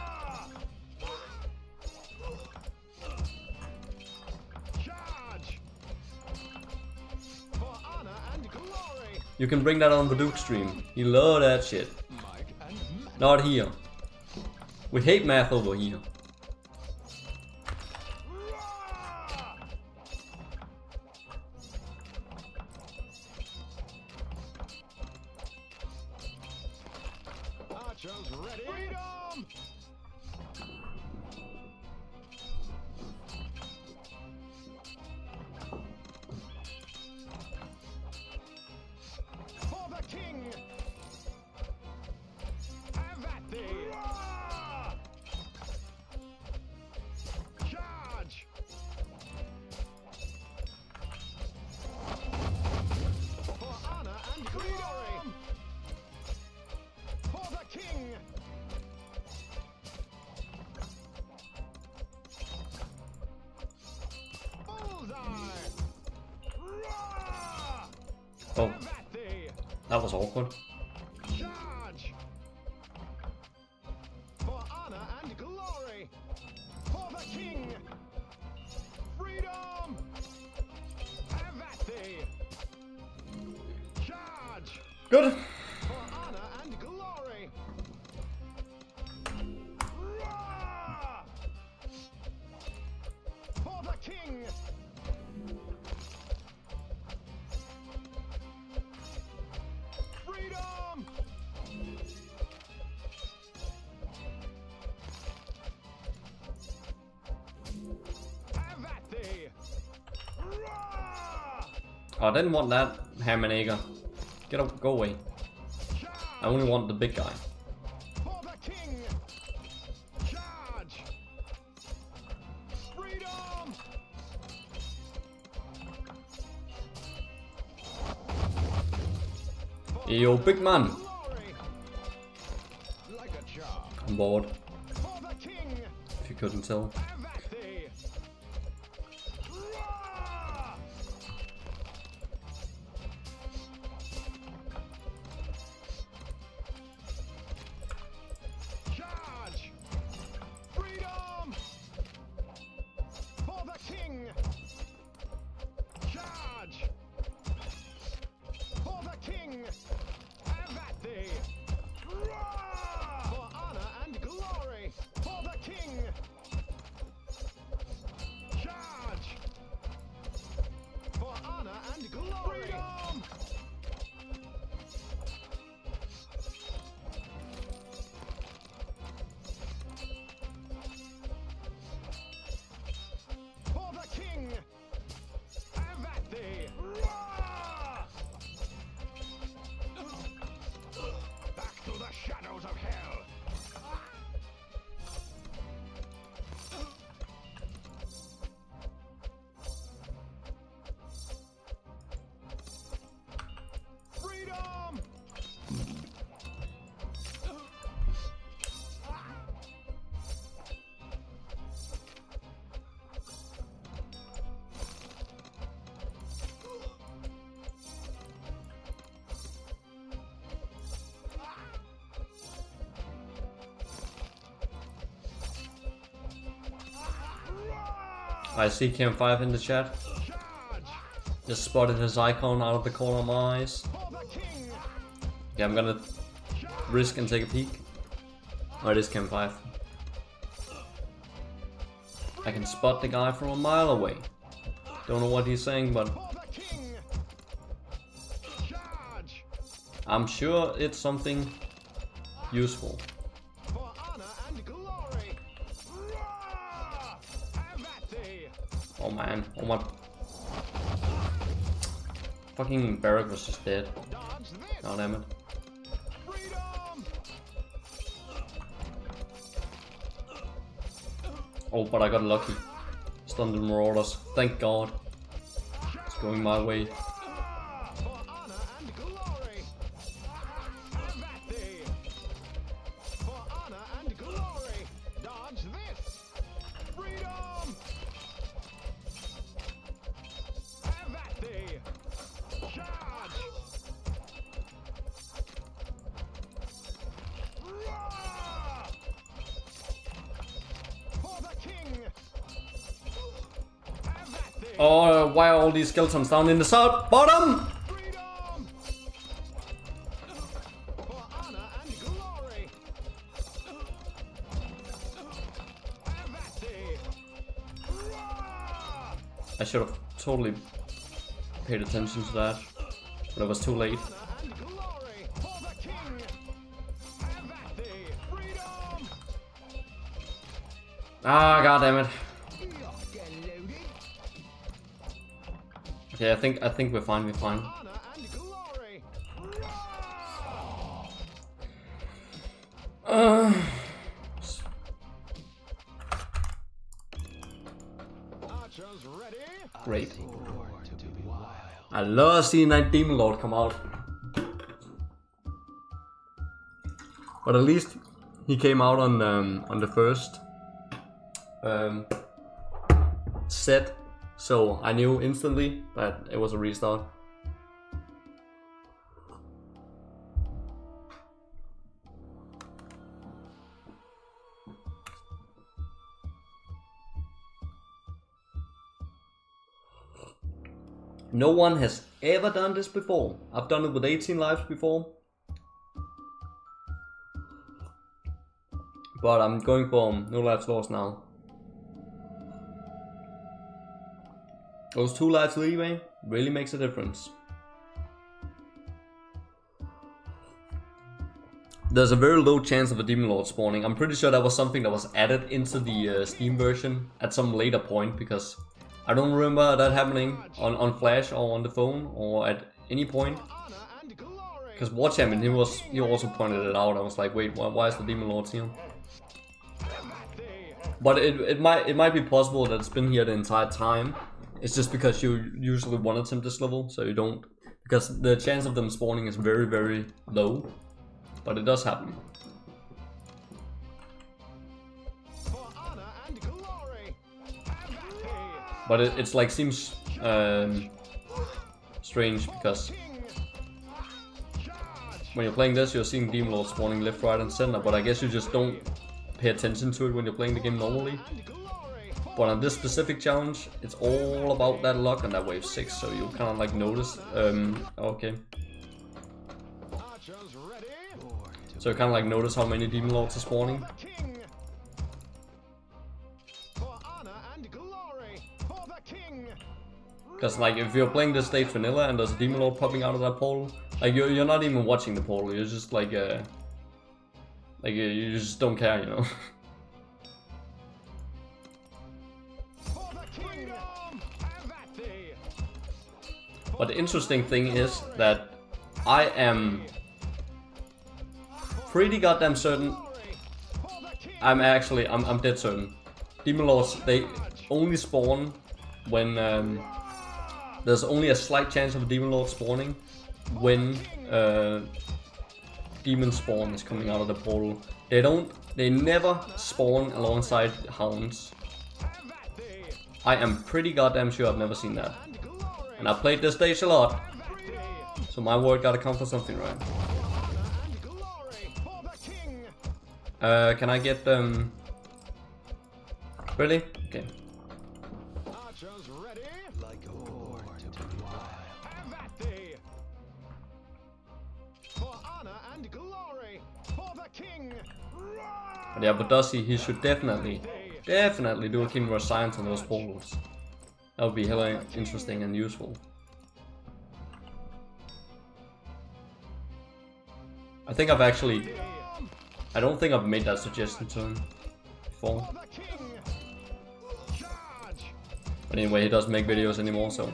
[SPEAKER 1] You can bring that on the Duke stream. He love that shit.
[SPEAKER 3] Might and magic.
[SPEAKER 1] Not here. We hate math over here.
[SPEAKER 2] Archers ready. Freedom! For the king! Have at thee! Charge! For honor and glory! For the king! Bullseye!
[SPEAKER 1] Oh,
[SPEAKER 2] Have at thee!
[SPEAKER 1] that was awkward.
[SPEAKER 2] Charge! For honor and glory! For the king! Freedom! Have at thee! Charge!
[SPEAKER 1] Good.
[SPEAKER 2] For honor and glory! For the king! Freedom! Have at thee!
[SPEAKER 1] Oh, I didn't want that Hammenager. Get up, go away. I only want the big guy.
[SPEAKER 2] For the king! Charge! Freedom!
[SPEAKER 1] Hey, yo, big man.
[SPEAKER 2] Glory!
[SPEAKER 3] Like a charm.
[SPEAKER 1] I'm bored,
[SPEAKER 2] For the king!
[SPEAKER 1] if you couldn't tell.
[SPEAKER 2] Have at thee! Charge! Freedom! For the king! Charge! For the king! Have at thee! For honor and glory! For the king! Charge! For honor and glory! Freedom! For the king! Have at thee! Back to the shadows of hell! Freedom!
[SPEAKER 1] I see Cam5 in the chat.
[SPEAKER 2] Charge!
[SPEAKER 1] Just spotted his icon out of the corner of my eyes.
[SPEAKER 2] For the king!
[SPEAKER 1] Yeah, I'm gonna risk and take a peek. Oh, it is Cam5. I can spot the guy from a mile away. Don't know what he's saying, but
[SPEAKER 2] For the king! Charge!
[SPEAKER 1] I'm sure it's something useful.
[SPEAKER 2] For honor and glory! Have at thee!
[SPEAKER 1] Oh man, oh my... Fucking Barrack was just dead.
[SPEAKER 2] Dodge this!
[SPEAKER 1] God damn it.
[SPEAKER 2] Freedom!
[SPEAKER 1] Oh, but I got lucky. Stunned the Marauders. Thank God. It's going my way.
[SPEAKER 2] For honor and glory! Have at thee! For honor and glory! Dodge this! Freedom! Have at thee! Charge! For the king! Have at thee!
[SPEAKER 1] Oh, why are all these skeletons down in the south bottom?
[SPEAKER 2] Freedom!
[SPEAKER 1] I should have totally paid attention to that, but it was too late.
[SPEAKER 2] And glory for the king. Have at thee. Freedom.
[SPEAKER 1] Ah, god damn it.
[SPEAKER 2] Locked and loaded.
[SPEAKER 1] Okay, I think we're fine. We're fine.
[SPEAKER 2] Honor and glory. Archers ready.
[SPEAKER 1] Great. I love seeing that Demon Lord come out. But at least he came out on the first set, so I knew instantly that it was a restart. No one has ever done this before. I've done it with 18 lives before. But I'm going for no lives lost now. Those 2 lives leeway really makes a difference. There's a very low chance of a Demon Lord spawning. I'm pretty sure that was something that was added into the Steam version at some later point, because I don't remember that happening on Flash or on the phone or at any point.
[SPEAKER 2] Honor and glory.
[SPEAKER 1] Because War Champion, he also pointed it out. I was like, wait, why is the Demon Lord here?
[SPEAKER 2] Have at thee.
[SPEAKER 1] But it might be possible that it's been here the entire time. It's just because you usually wanted him this level, so you don't. Because the chance of them spawning is very, very low. But it does happen.
[SPEAKER 2] For honor and glory. Have at thee.
[SPEAKER 1] But it's like seems strange because
[SPEAKER 2] King. Charge.
[SPEAKER 1] when you're playing this, you're seeing Demon Lord spawning left, right, and center. But I guess you just don't pay attention to it when you're playing the game normally.
[SPEAKER 2] And glory.
[SPEAKER 1] But on this specific challenge, it's all about that luck and that wave 6, so you kind of like notice. Okay.
[SPEAKER 2] Archers ready.
[SPEAKER 1] So you kind of like notice how many Demon Lords are spawning.
[SPEAKER 2] The king. For honor and glory. For the king.
[SPEAKER 1] Because like if you're playing this stage vanilla and there's a Demon Lord popping out of that portal, like you're not even watching the portal. You're just like you just don't care, you know.
[SPEAKER 2] For the kingdom. Have at thee.
[SPEAKER 1] But the interesting thing is that I am pretty goddamn certain.
[SPEAKER 2] For the king.
[SPEAKER 1] I'm dead certain. Demon Lords, they only spawn when there's only a slight chance of a Demon Lord spawning when Demon Spawn is coming out of the portal. They never spawn alongside hounds.
[SPEAKER 2] Have at thee.
[SPEAKER 1] I am pretty goddamn sure I've never seen that.
[SPEAKER 2] And glory.
[SPEAKER 1] And I played this stage a lot,
[SPEAKER 2] Freedom.
[SPEAKER 1] so my word gotta come for something, right?
[SPEAKER 2] Honor and glory. For the king.
[SPEAKER 1] Can I get Really? Okay.
[SPEAKER 2] Archers ready.
[SPEAKER 3] Like a boar to be wild.
[SPEAKER 2] Have at thee. For honor and glory. For the king.
[SPEAKER 1] But yeah, but does he should definitely do a King Rush Science on those portals. That would be hella interesting and useful. I think I've actually... I don't think I've made that suggestion to him before.
[SPEAKER 2] For the king. Charge.
[SPEAKER 1] But anyway, he doesn't make videos anymore, so...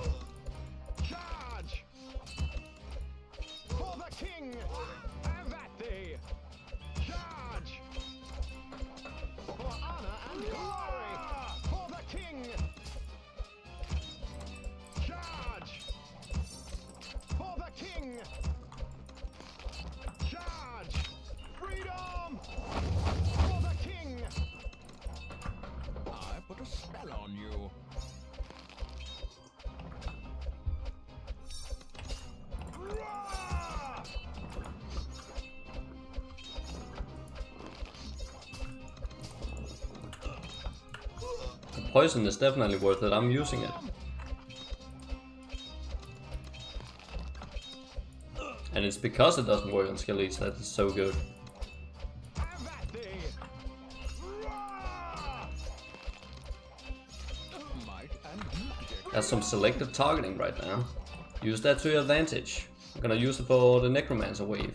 [SPEAKER 2] Charge. For the king. Have at thee. Charge. For honor and glory. For the king. Charge. For the king. Charge. Freedom. For the king.
[SPEAKER 3] I put a spell on you.
[SPEAKER 1] The poison is definitely worth it, I'm using it. And it's because it doesn't work on Skellies that it's so good.
[SPEAKER 2] Have at thee.
[SPEAKER 3] Might and magic.
[SPEAKER 1] That's some selective targeting right now. Use that to your advantage. I'm gonna use it for the Necromancer wave.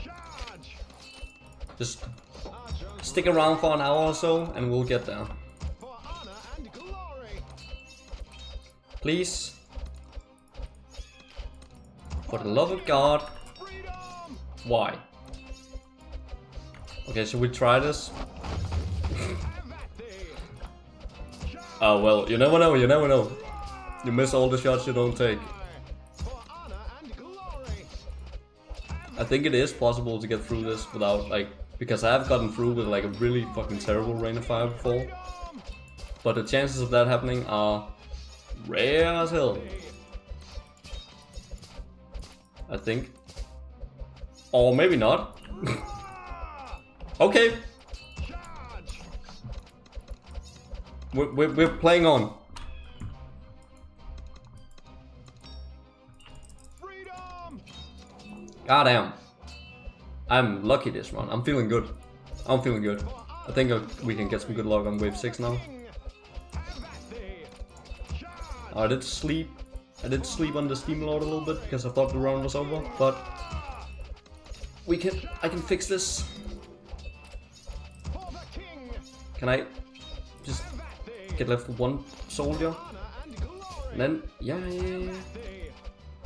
[SPEAKER 2] Charge.
[SPEAKER 1] Just
[SPEAKER 2] Archers
[SPEAKER 1] stick around for an hour or so and we'll get there.
[SPEAKER 2] for honor and glory.
[SPEAKER 1] Please. For the love of God.
[SPEAKER 2] Freedom.
[SPEAKER 1] Why? Okay, should we try this?
[SPEAKER 2] Have at thee.
[SPEAKER 1] Oh well, you never know, you never know. You miss all the shots you don't take.
[SPEAKER 2] For honor and glory.
[SPEAKER 1] I think it is possible to get through this without, like, because I have gotten through with like a really fucking terrible rain of fire before.
[SPEAKER 2] Freedom.
[SPEAKER 1] But the chances of that happening are rare as hell. I think. Or maybe not. Okay,
[SPEAKER 2] Charge.
[SPEAKER 1] we're playing on.
[SPEAKER 2] Freedom.
[SPEAKER 1] Goddamn. I'm lucky this run. I'm feeling good. I'm feeling good. I think we can get some good luck on wave 6 now.
[SPEAKER 2] King. Have at thee. Charge.
[SPEAKER 1] I did sleep. I did sleep on the Steam Lord a little bit because I thought the round was over, but I can fix this.
[SPEAKER 2] For the king.
[SPEAKER 1] Can I just
[SPEAKER 2] Have at thee.
[SPEAKER 1] get left with one soldier?
[SPEAKER 2] Honor and glory.
[SPEAKER 1] And then, yeah.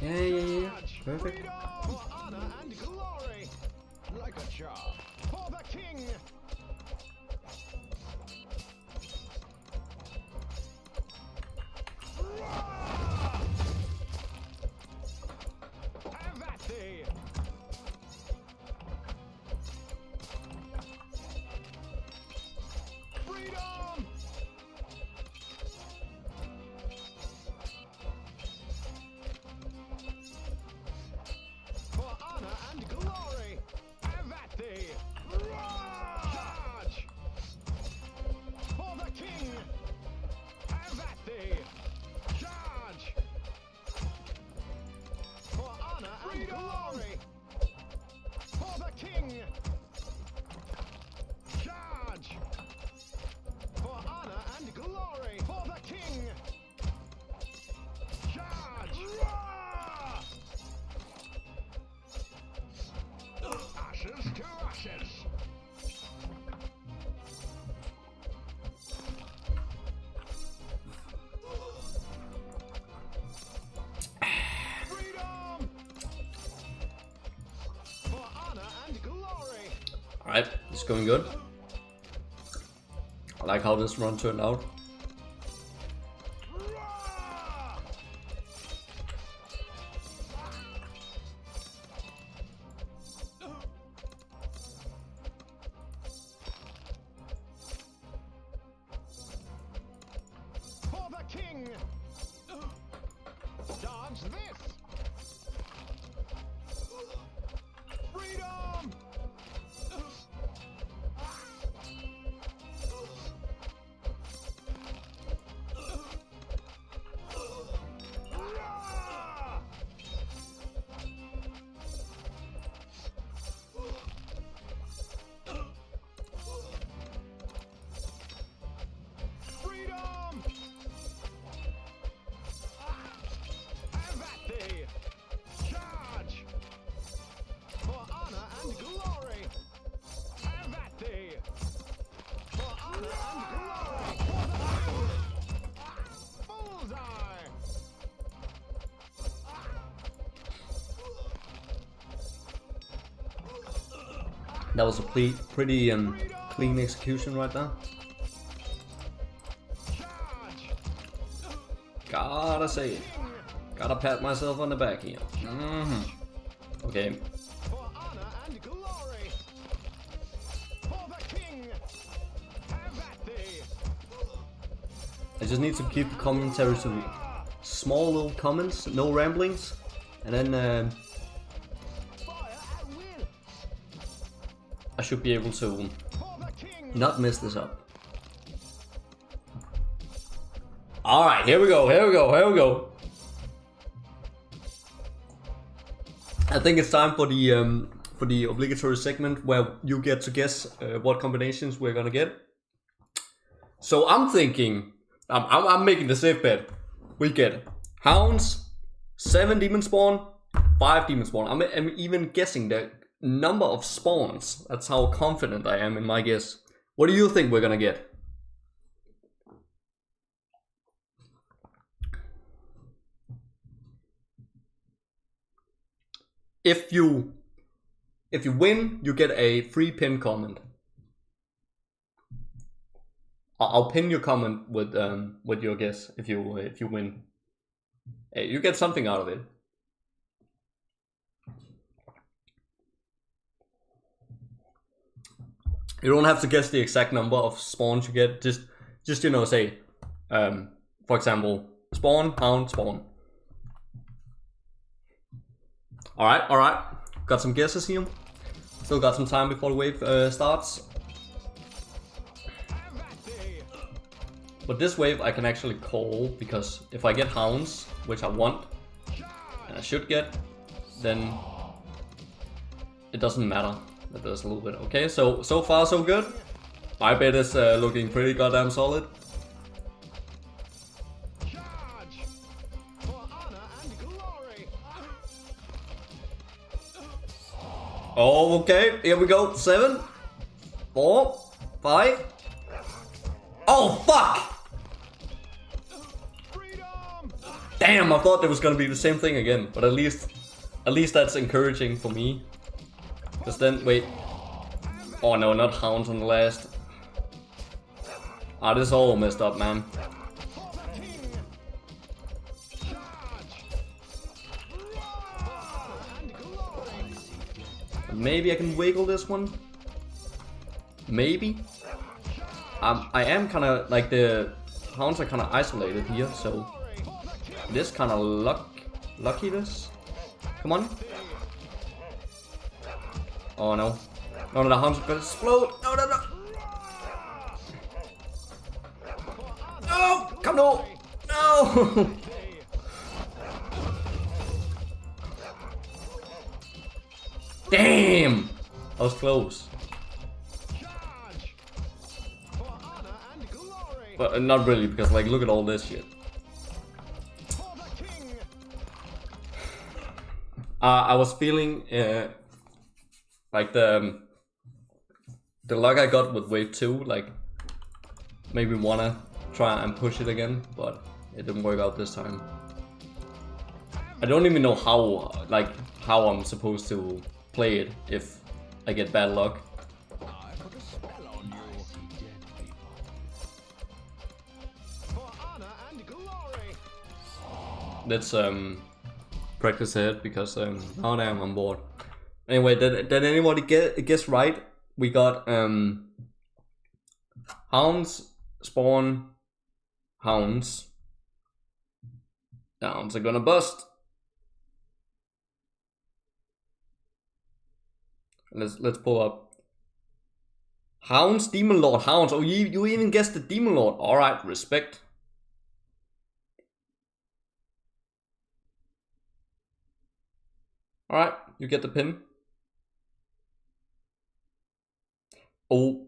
[SPEAKER 2] Thee.
[SPEAKER 1] Perfect.
[SPEAKER 2] Freedom. For honor and glory. Like a charm. For the king. Have at thee. Freedom. For honor and glory. Have at thee. Charge. For the king. Have at thee. Charge. For honor and glory. For the king. Charge. For honor and glory. For the king. Charge. Ashes to ashes. Freedom. For honor and glory.
[SPEAKER 1] Alright, it's going good. I like how this run turned out.
[SPEAKER 2] For the king. Dodge this. Freedom. Freedom. Have at thee. Charge. For honor and glory. Have at thee. For honor and glory. For the king. Bullseye.
[SPEAKER 1] That was a pretty clean execution right there.
[SPEAKER 2] Charge.
[SPEAKER 1] Gotta say it. Gotta pat myself on the back here. Okay,
[SPEAKER 2] For honor and glory. For the king. Have at thee.
[SPEAKER 1] I just need to keep the commentary to small little comments, no ramblings, and then
[SPEAKER 2] Fire at will.
[SPEAKER 1] I should be able to
[SPEAKER 2] For the king.
[SPEAKER 1] not mess this up. Alright, here we go. I think it's time for the obligatory segment where you get to guess what combinations we're gonna get. So I'm thinking I'm making the safe bet. We get hounds, 7 demon spawn, 5 demon spawn. I'm even guessing the number of spawns. That's how confident I am in my guess. What do you think we're gonna get? If you win, you get a free pin comment. I'll pin your comment with your guess if you win. Hey, you get something out of it. You don't have to guess the exact number of spawns you get. Just you know, say, for example, spawn, hound, spawn. All right. Got some guesses here. Still got some time before the wave starts. But this wave I can actually call, because if I get hounds, which I want, and I should get, then it doesn't matter. That does a little bit. Okay, so far so good. My bet is looking pretty goddamn solid. Oh, okay, here we go. 7, 4, 5. Oh, fuck! Damn, I thought there was gonna be the same thing again, but at least that's encouraging for me. Cause then, wait. Oh no, not hounds on the last. Ah, this is all messed up, man. Maybe I can wiggle this one. Maybe. I am kind of like the hounds are kind of isolated here, so this kind of lucky this. Come on. Oh no. No, the hounds are gonna explode. No. No, come no. No. Damn. That was close. But not really, because like look at all this shit. I was feeling like the luck I got with wave 2, like made me wanna try and push it again, but it didn't work out this time. I don't even know how I'm supposed to play it if I get bad luck. Let's practice it, because now I am on board. Anyway, did anybody guess right? We got hounds, spawn, hounds. Hounds are gonna bust. Let's pull up. Hounds, Demon Lord, hounds. Oh, you even guessed the Demon Lord. All right, respect. All right, you get the pin. Oh,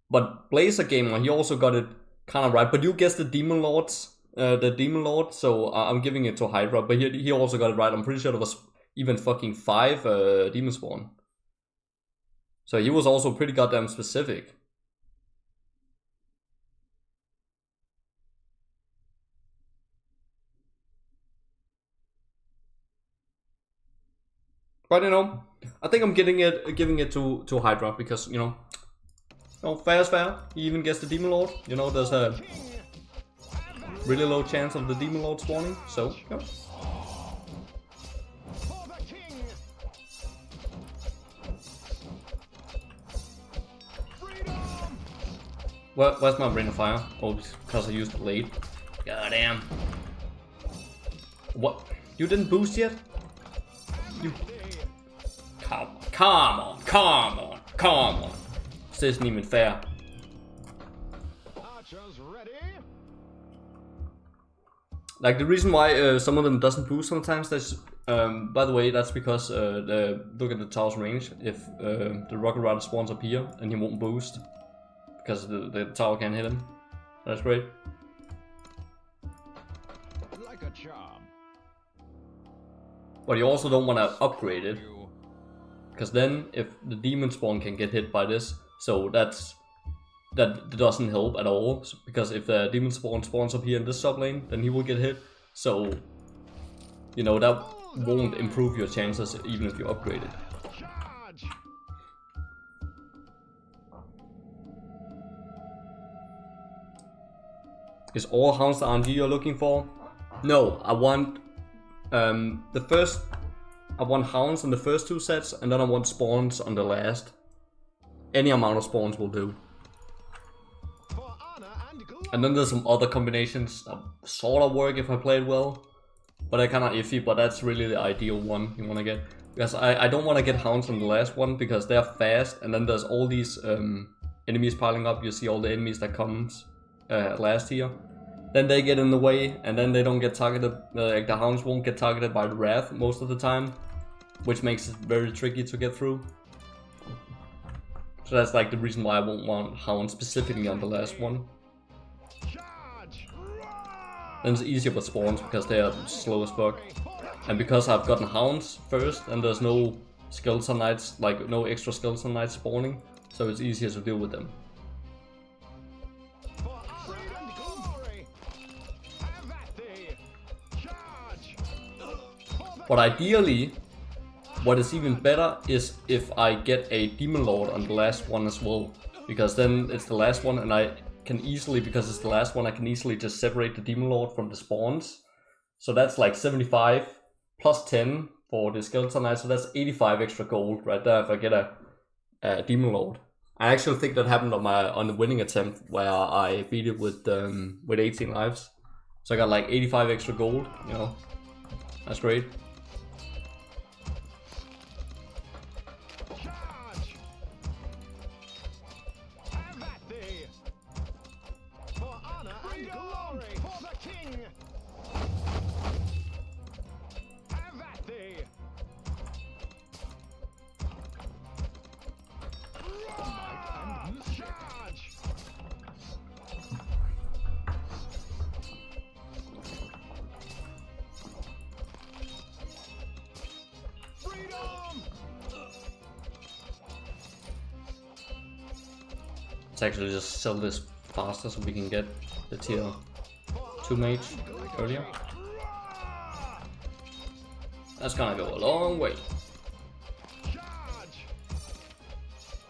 [SPEAKER 1] but Blazer Gamer, he also got it kind of right. But you guessed the Demon Lords, the Demon Lord. So I'm giving it to Hydra. But he also got it right. I'm pretty sure there was even fucking 5 Demon Spawn. So he was also pretty goddamn specific. But you know, I think I'm giving it to Hydra, because you know, fair is fair. He even gets the Demon Lord. You know, there's a really low chance of the Demon Lord spawning. So yeah. Where's my Ring of Fire? Oh, because I used it late. Goddamn. What? You didn't boost yet? You... Come on. This isn't even fair. Like, the reason why some of them doesn't boost sometimes, that's by the way, that's because look at the tower's range. If the Rocket Rider spawns up here, and he won't boost because the tower can't hit him. That's great. But you also don't want to upgrade it,
[SPEAKER 3] You.
[SPEAKER 1] because then if the demon spawn can get hit by this, so that doesn't help at all. Because if the demon spawn spawns up here in this sub lane, then he will get hit. So you know that won't improve your chances even if you upgrade it.
[SPEAKER 2] Charge!
[SPEAKER 1] Is all hounds the RNG you're looking for? No, I want I want hounds on the first 2 sets, and then I want spawns on the last. Any amount of spawns will do.
[SPEAKER 2] For honor and glory!
[SPEAKER 1] And then there's some other combinations that sort of work if I play it well, but they're kind of iffy. But that's really the ideal one you want to get, because I don't want to get hounds on the last one because they're fast, and then there's all these enemies piling up. You see all the enemies that comes last here. Then they get in the way, and then they don't get targeted. Like the hounds won't get targeted by the wrath most of the time, which makes it very tricky to get through. So that's like the reason why I won't want hounds specifically on the last one.
[SPEAKER 2] Charge!
[SPEAKER 1] Then it's easier with spawns because they are slow as fuck. And because I've gotten hounds first, and there's no skeleton knights, like no extra skeleton knights spawning, so it's easier to deal with them.
[SPEAKER 2] For honor and glory! Have at thee! Charge!
[SPEAKER 1] But ideally, what is even better is if I get a Demon Lord on the last one as well. Because then it's the last one, and I can easily, because it's the last one, I can easily just separate the Demon Lord from the spawns. So that's like 75 plus 10 for the Skeleton Knight, so that's 85 extra gold right there if I get a Demon Lord. I actually think that happened on the winning attempt where I beat it with 18 lives. So I got like 85 extra gold, you know. That's great.
[SPEAKER 2] Charge! Have at thee! For honor and glory! For the king! Have at thee! Charge! Freedom!
[SPEAKER 1] Let's actually just sell this faster so we can get the tier 2 mage like earlier. That's gonna go a long way.
[SPEAKER 2] Charge!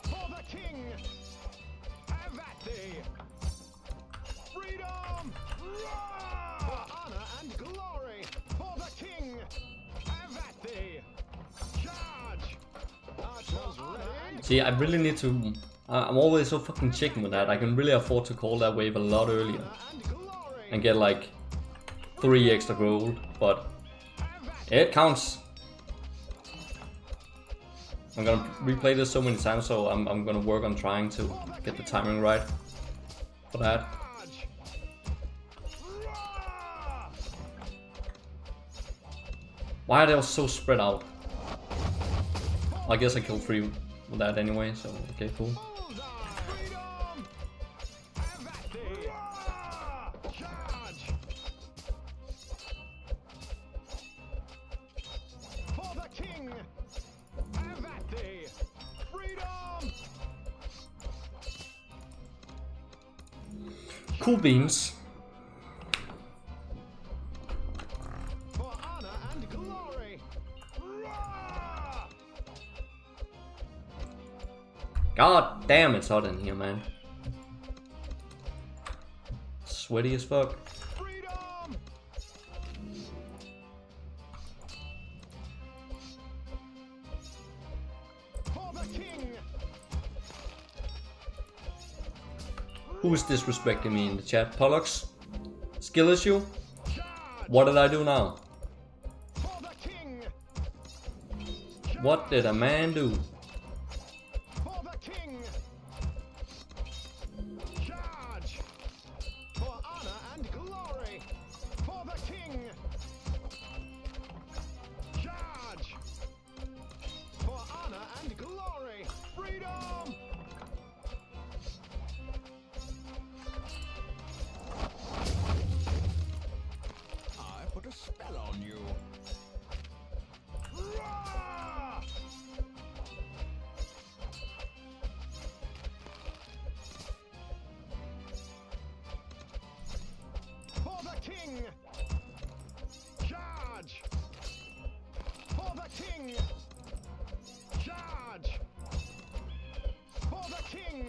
[SPEAKER 2] For the king! Have at thee! Freedom! For honor and glory! For the king! Have at thee! Charge! Archers ready!
[SPEAKER 1] See, I really need to... I'm always so fucking chicken with that. I can really afford to call that wave a lot earlier
[SPEAKER 2] And glory!
[SPEAKER 1] and get like 3 extra gold, but it counts. I'm gonna replay this so many times, so I'm gonna work on trying to get the timing right for that.
[SPEAKER 2] Charge!
[SPEAKER 1] Why are they all so spread out? I guess I killed 3 with that anyway, so okay, cool.
[SPEAKER 2] Bullseye! Freedom! Have at thee! Charge! For the king! Have at thee! Freedom!
[SPEAKER 1] Cool beans.
[SPEAKER 2] For honor and glory!
[SPEAKER 1] God damn, it's hot in here, man. Sweaty as fuck.
[SPEAKER 2] Freedom! For the king!
[SPEAKER 1] Who is disrespecting me in the chat? Pollux? Skill issue?
[SPEAKER 2] Charge!
[SPEAKER 1] What did I do now?
[SPEAKER 2] For the king!
[SPEAKER 1] What did a man do?
[SPEAKER 2] For the king! Charge! For honor and glory! For the king! Charge! For honor and glory! Freedom!
[SPEAKER 3] I put a spell on you.
[SPEAKER 2] king! Charge! For the king!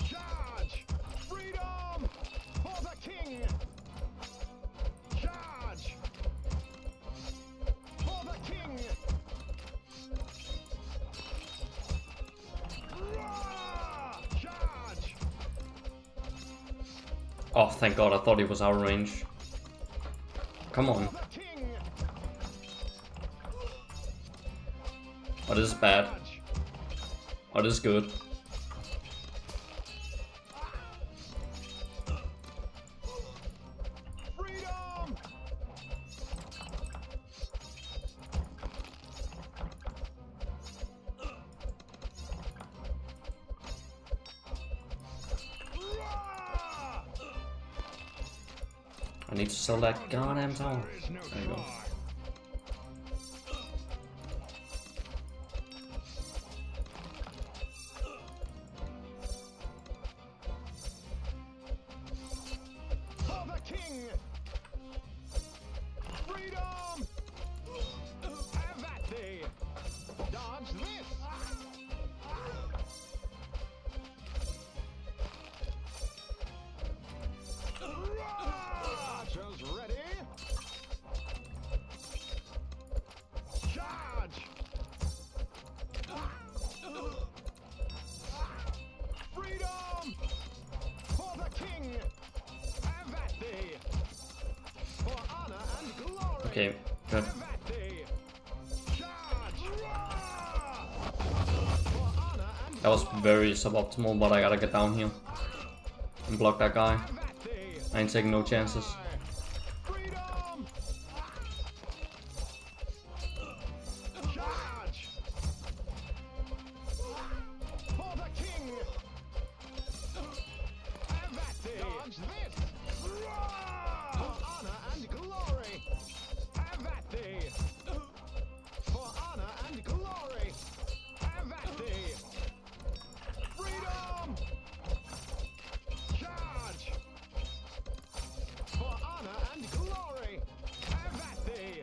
[SPEAKER 2] Charge! Freedom! For the king! Charge! For the king! Roar! Charge!
[SPEAKER 1] Oh, thank God, I thought he was out of range. Come on.
[SPEAKER 2] For the king!
[SPEAKER 1] Oh, this is bad.
[SPEAKER 2] Charge!
[SPEAKER 1] Oh, this is good.
[SPEAKER 2] Freedom! Roar!
[SPEAKER 1] I need to sell that goddamn tower.
[SPEAKER 2] There is no
[SPEAKER 1] There you go.
[SPEAKER 2] try. For the king! Freedom! Have at thee! Dodge this! Archers ready! Charge! Freedom! For the king! Have at thee! For honor and glory!
[SPEAKER 1] Okay, good.
[SPEAKER 2] Have at thee! Charge! For honor and
[SPEAKER 1] That was
[SPEAKER 2] glory!
[SPEAKER 1] very suboptimal, but I gotta get down here and block that guy.
[SPEAKER 2] Have at thee!
[SPEAKER 1] I ain't taking no chances.
[SPEAKER 2] Freedom! Charge! For the king! Have at thee! Dodge this! For honor and glory! Have at thee! For honor and glory! Have at thee! Freedom! Charge! For honor and glory! Have at thee!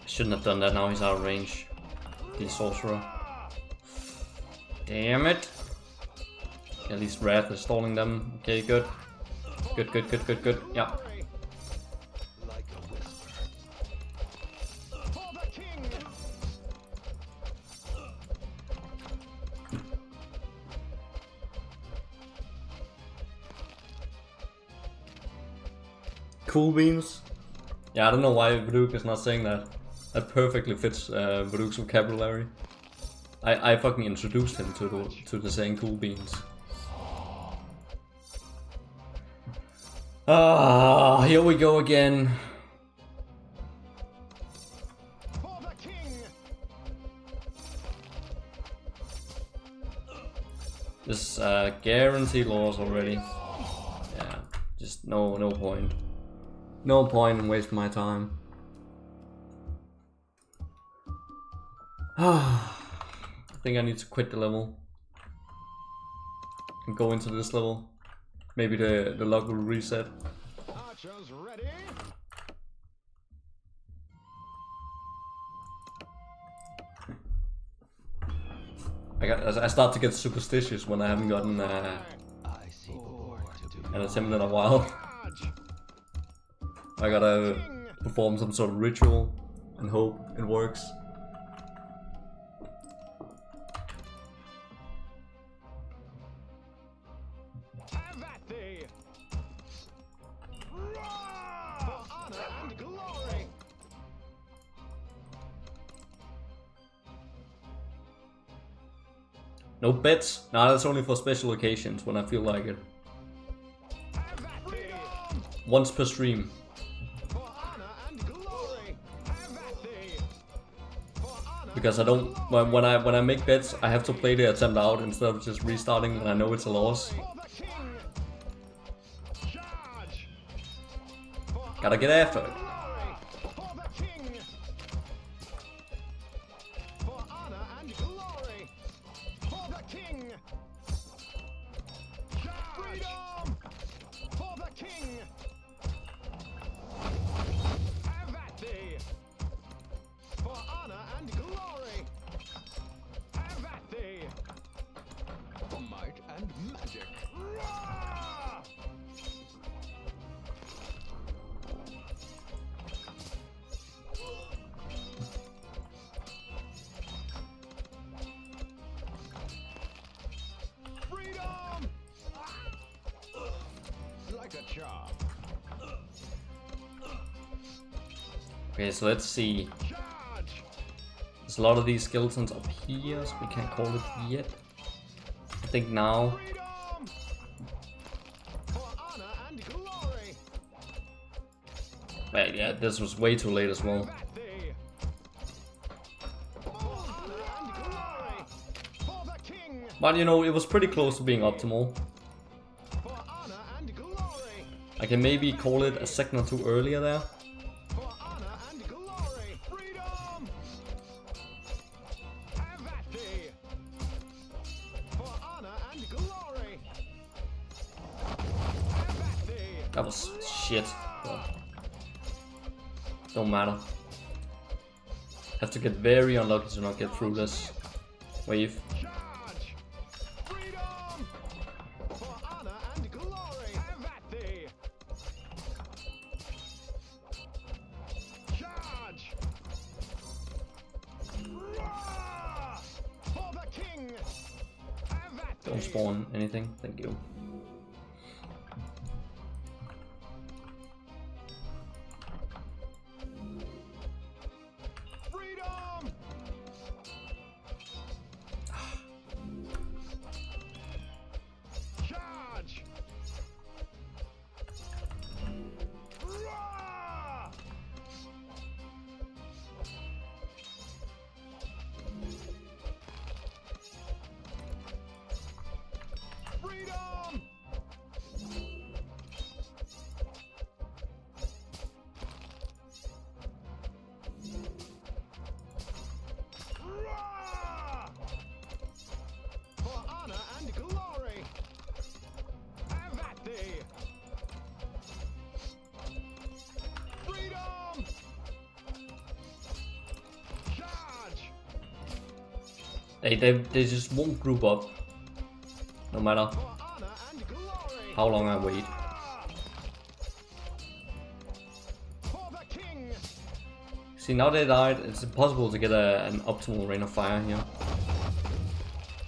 [SPEAKER 1] Shouldn't have done that, now he's out of range. The sorcerer. Damn it. At least Wrath is stalling them. Okay, good. Good, good, good, good, good. Yeah.
[SPEAKER 2] Glory!
[SPEAKER 3] Like a whisper.
[SPEAKER 2] For the king!
[SPEAKER 1] Cool beans. Yeah, I don't know why Varuk is not saying that. That perfectly fits Varuk's vocabulary. I fucking introduced him to the saying cool beans. Ah, here we go again.
[SPEAKER 2] For the king!
[SPEAKER 1] This guaranteed loss already. Yeah, just no point. No point in wasting my time. I think I need to quit the level and go into this level. Maybe the luck will reset.
[SPEAKER 2] Archers ready!
[SPEAKER 1] I start to get superstitious when I haven't gotten
[SPEAKER 3] I see more to do.
[SPEAKER 1] an attempt in a while.
[SPEAKER 2] Charge!
[SPEAKER 1] I gotta perform some sort of ritual and hope it works.
[SPEAKER 2] Have at thee! Roar! For honor and glory!
[SPEAKER 1] No bets? Nah, that's only for special occasions when I feel like it.
[SPEAKER 2] Have at thee!
[SPEAKER 1] Once per stream.
[SPEAKER 2] For honor and glory! Have at thee! For honor
[SPEAKER 1] Because I don't when I make bets I have to play the attempt out instead of just restarting when I know it's a loss.
[SPEAKER 2] for the king! Charge! For
[SPEAKER 1] Gotta get after it.
[SPEAKER 2] glory! For the king! For honor and glory! For the king! Charge! Freedom! For the king! Have at thee! For and magic. Rah! Freedom! Like a charm.
[SPEAKER 1] Okay, so let's see.
[SPEAKER 2] Charge!
[SPEAKER 1] There's a lot of these skeletons up here, so we can't call it yet. I think now.
[SPEAKER 2] Freedom! For honor and glory.
[SPEAKER 1] Wait, yeah, this was way too late as well.
[SPEAKER 2] That thee. For honor and glory. For the king.
[SPEAKER 1] But you know, it was pretty close to being optimal.
[SPEAKER 2] For honor and glory.
[SPEAKER 1] I can maybe call it a second or two earlier there.
[SPEAKER 2] For honor and glory. Freedom. Have at thee. For honor and glory. Have at thee.
[SPEAKER 1] That was shit. But don't matter. Have to get very unlucky to not get through this wave.
[SPEAKER 2] Charge! Freedom! For honor and glory! Have at thee! Charge! Roar! For the king! Have at thee!
[SPEAKER 1] Don't spawn anything. Thank you.
[SPEAKER 2] Freedom! Charge! Roar! Freedom! Roar! For honor and glory! Have at thee! Freedom! Charge!
[SPEAKER 1] They just won't group up. No matter
[SPEAKER 2] For honor and glory!
[SPEAKER 1] how long I wait.
[SPEAKER 2] For the king!
[SPEAKER 1] See, now they died, it's impossible to get an optimal rain of fire here.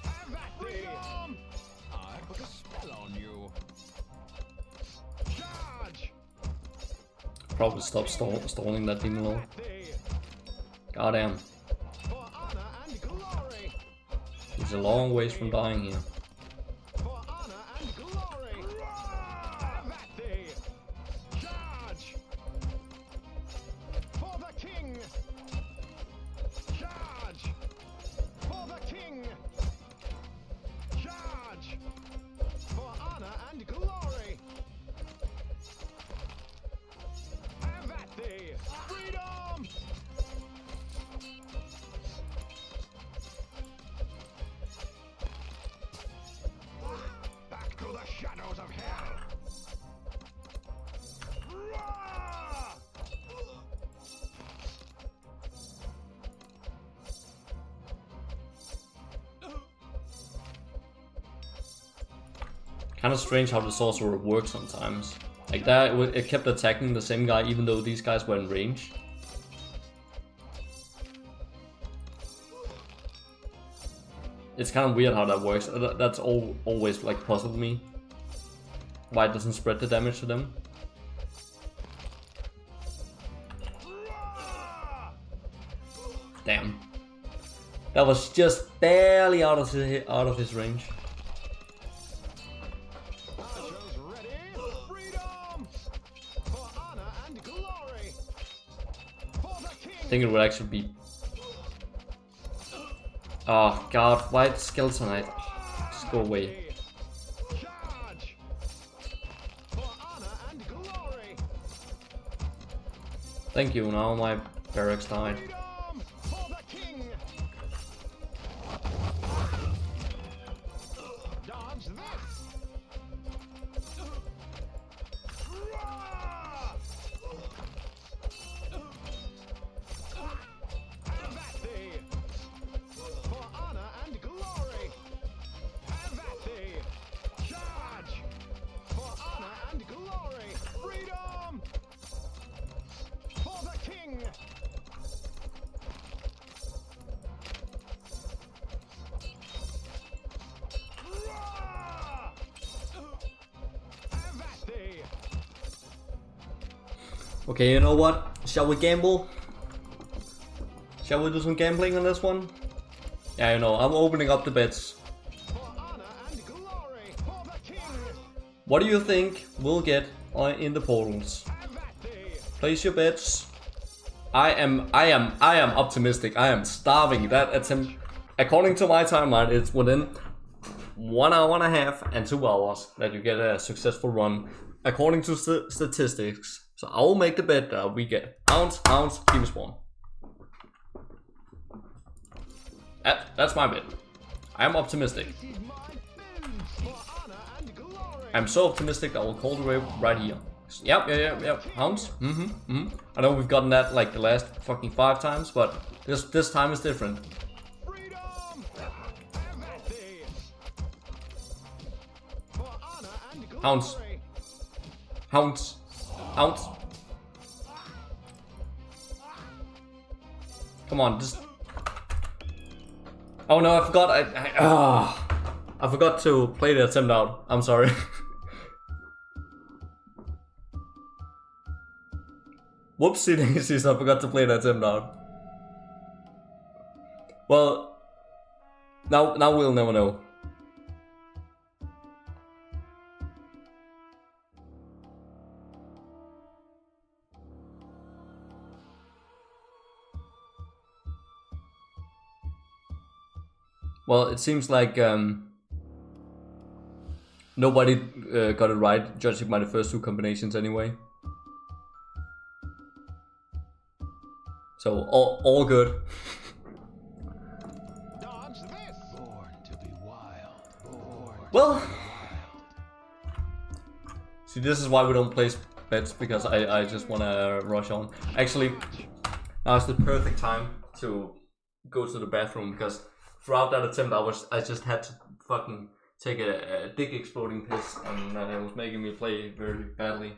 [SPEAKER 2] Have at thee! Freedom! I put a spell on you. Charge!
[SPEAKER 1] Probably stop stalling that demon lord.
[SPEAKER 2] At thee!
[SPEAKER 1] Goddamn.
[SPEAKER 2] For honor and glory!
[SPEAKER 1] He's a long ways from dying here.
[SPEAKER 2] For honor and glory! Have at thee! Charge! For the king! Charge! For the king! Charge! For honor and glory! Have at thee! Freedom! Back to the shadows of hell! Roar!
[SPEAKER 1] Kind of strange how the sorcerer works sometimes. Like that, it kept attacking the same guy even though these guys were in range. It's kind of weird how that works. That's always like puzzled me. Why it doesn't spread the damage to them.
[SPEAKER 2] Roar!
[SPEAKER 1] Damn. That was just barely out of his range.
[SPEAKER 2] Archers ready! Freedom! For honor and glory! For the king!
[SPEAKER 1] I think it would actually be. Oh god, why Skeletonite? Just go away.
[SPEAKER 2] Charge! For honor and glory!
[SPEAKER 1] Thank you, now my barracks died.
[SPEAKER 2] Freedom! For the king! Dodge this! Roar! Have at thee! For honor and glory! Have at thee!
[SPEAKER 1] Okay, you know what? Shall we gamble? Shall we do some gambling on this one? Yeah, you know, I'm opening up the bets.
[SPEAKER 2] For honor and glory, for the king.
[SPEAKER 1] What do you think we'll get in the portals?
[SPEAKER 2] Have at thee.
[SPEAKER 1] Place your bets. I am optimistic. I am starving. That attempt, according to my timeline, it's within 1 hour and a half and 2 hours that you get a successful run, according to statistics. So I will make the bet that we get ounce, keep spawn. That's my bet. I am optimistic.
[SPEAKER 2] This is my bin. For honor and glory.
[SPEAKER 1] I'm so optimistic that I will call the wave right here. Yep. Hounds. I know we've gotten that like the last fucking 5 times, but this time is different.
[SPEAKER 2] Freedom. Have at thee. For honor and glory.
[SPEAKER 1] Hounds. Hounds. Come on, just. Oh no, I forgot. I forgot to play the attempt out. I'm sorry. Whoopsie daisies, I forgot to play that attempt out. Well, now we'll never know. Well, it seems like nobody got it right, judging by the first 2 combinations anyway. So all good.
[SPEAKER 2] Dodge this.
[SPEAKER 3] Born to be wild.
[SPEAKER 1] Well, see, this is why we don't place bets, because I just want to rush on. Actually, now is the perfect time to go to the bathroom, because throughout that attempt I just had to fucking take a dick exploding piss, and it was making me play very badly.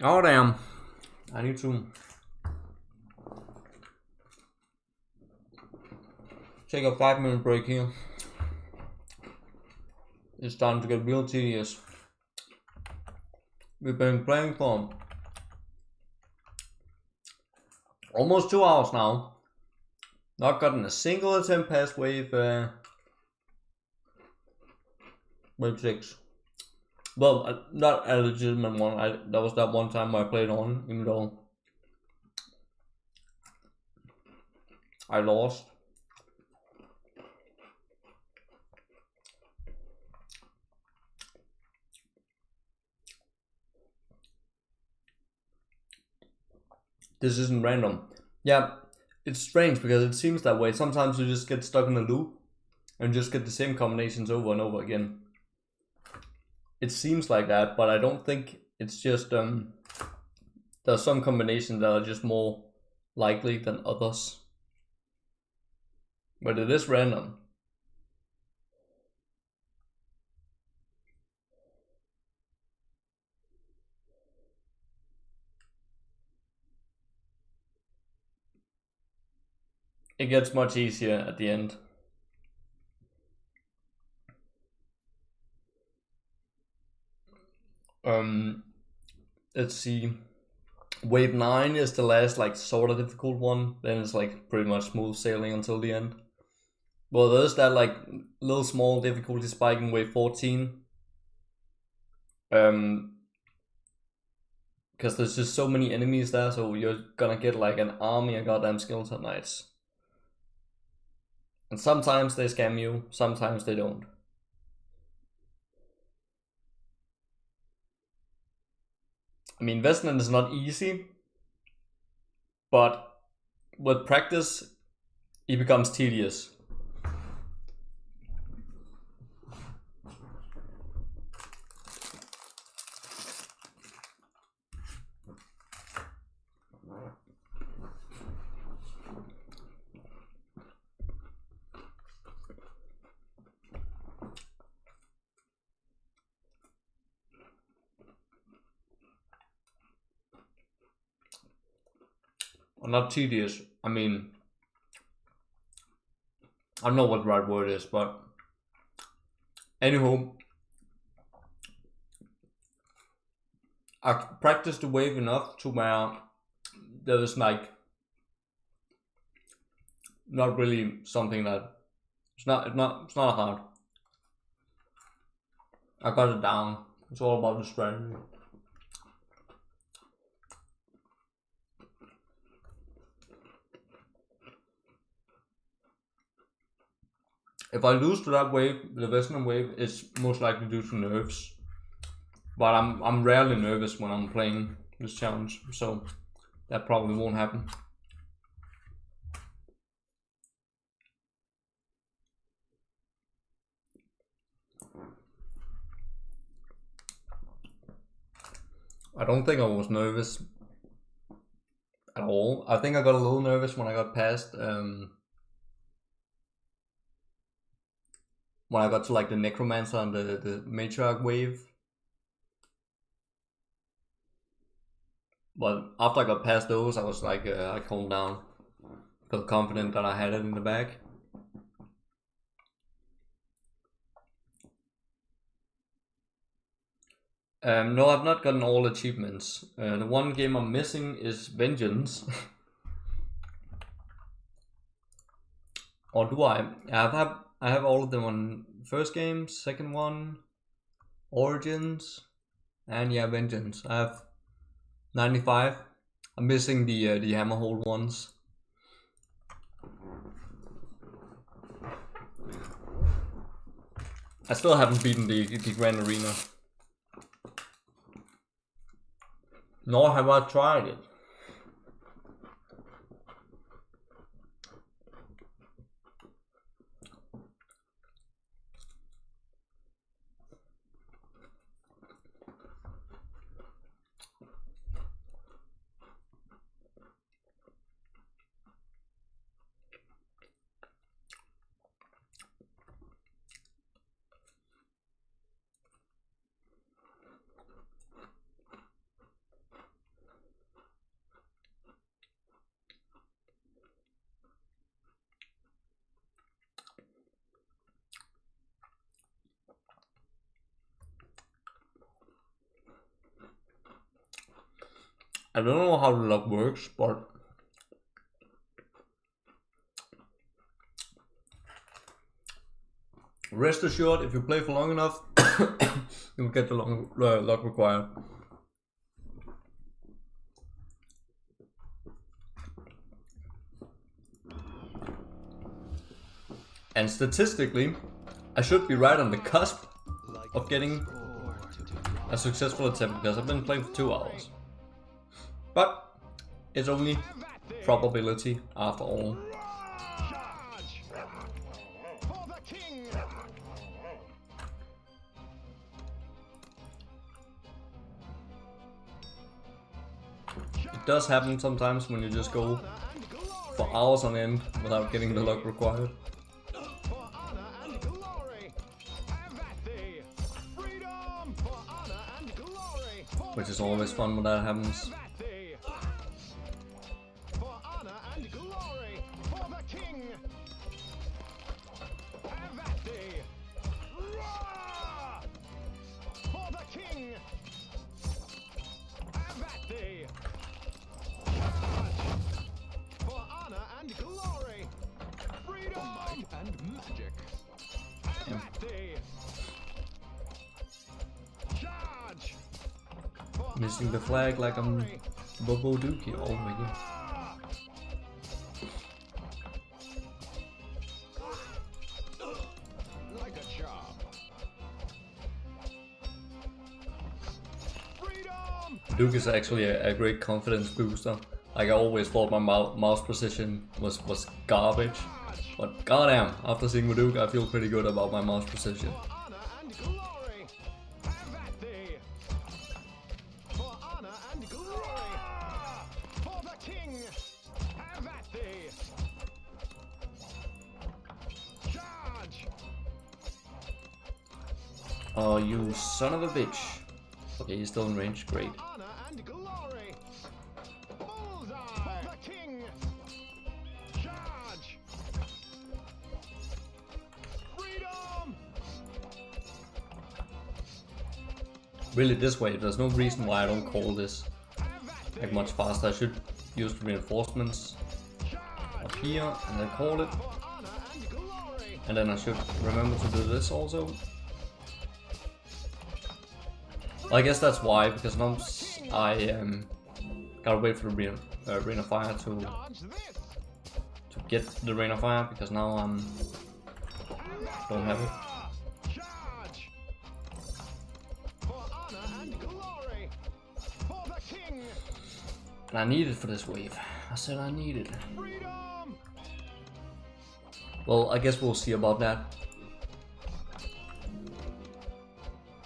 [SPEAKER 1] Oh damn, I need to take a 5-minute break here. It's starting to get real tedious. We've been playing for Almost 2 hours now. Not gotten a single attempt past wave 6. Well, not a legitimate one. That was that one time where I played on, even though I lost. This isn't random. Yeah, it's strange because it seems that way. Sometimes you just get stuck in a loop and just get the same combinations over and over again. It seems like that, but I don't think it's just there's some combinations that are just more likely than others. But it is random. It gets much easier at the end. Let's see. Wave 9 is the last like sort of difficult one. Then it's like pretty much smooth sailing until the end. Well, there's that like little small difficulty spike in wave 14. Because there's just so many enemies there, so you're gonna get like an army of goddamn skeleton knights. And sometimes they scam you, sometimes they don't. I mean, Westland is not easy, but with practice, it becomes tedious. Not tedious. I mean, I don't know what the right word is, but anywho, I practiced the wave enough to where there was like not really something that it's not hard. I got it down. It's all about the strategy. If I lose to that wave, the Western wave, it's most likely due to nerves. But I'm rarely nervous when I'm playing this challenge, so that probably won't happen. I don't think I was nervous at all. I think I got a little nervous when I got past when I got to like the Necromancer and the Matriarch wave. But after I got past those, I was like, I calmed down. Felt confident that I had it in the bag. No, I've not gotten all achievements. The one game I'm missing is Vengeance. Or do I? I have all of them on first game, second one, Origins, and yeah, Vengeance. I have 95. I'm missing the Hammerhold ones. I still haven't beaten the Grand Arena. Nor have I tried it. I don't know how the luck works, but Rest assured, if you play for long enough, you'll get the luck required. And statistically, I should be right on the cusp of getting a successful attempt because I've been playing for 2 hours. But it's only probability after all. It does happen sometimes when you just go for hours on end without getting the luck required. Which is always fun when that happens. Missing the flag like I'm Bobo Dookie. Oh my god.
[SPEAKER 2] Like a charm.
[SPEAKER 1] Duke is actually a great confidence booster. Like I always thought my mouse precision was garbage. But goddamn, after seeing Duke, I feel pretty good about my mouse precision. Oh, you son of a bitch. Okay, he's still in range, great. Really, this way, there's no reason why I don't call this like much faster. I should use the reinforcements up here and then call it. And then I should remember to do this also. Well, I guess that's why, because now I gotta wait for the Rain of Fire to get the Rain of Fire, because now don't have it. And I need it for this wave. I said I need it. Well, I guess we'll see about that.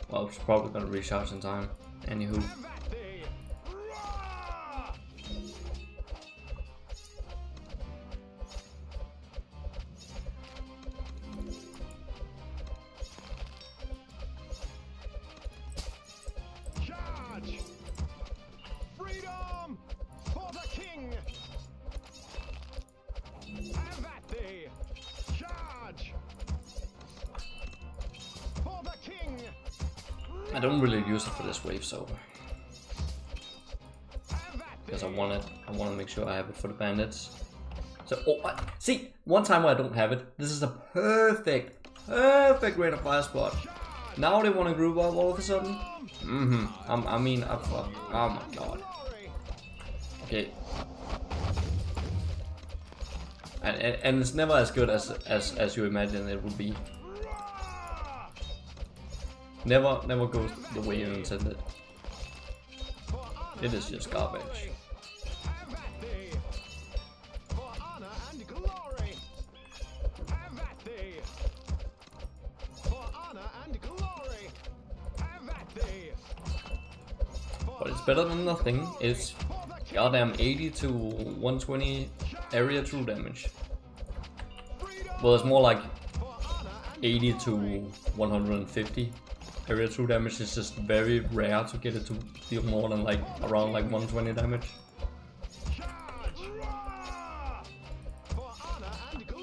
[SPEAKER 1] Well, it's probably gonna recharge in time. Anywho.
[SPEAKER 2] Charge! Freedom for the king! Have at thee! Charge! For the king!
[SPEAKER 1] I don't really use it for this wave, so because I want to make sure I have it for the bandits. So, see, one time where I don't have it, this is a perfect Rain of Fire spot. Now they want to group up all of a sudden. I mean, oh my god. Okay. And it's never as good as you imagine it would be. Never goes the way you intended. It is just garbage. But it's better than nothing. It's goddamn 80 to 120 area true damage. Well, it's more like 80 to 150. Area true damage is just very rare to get it to deal more than like around like 120 damage.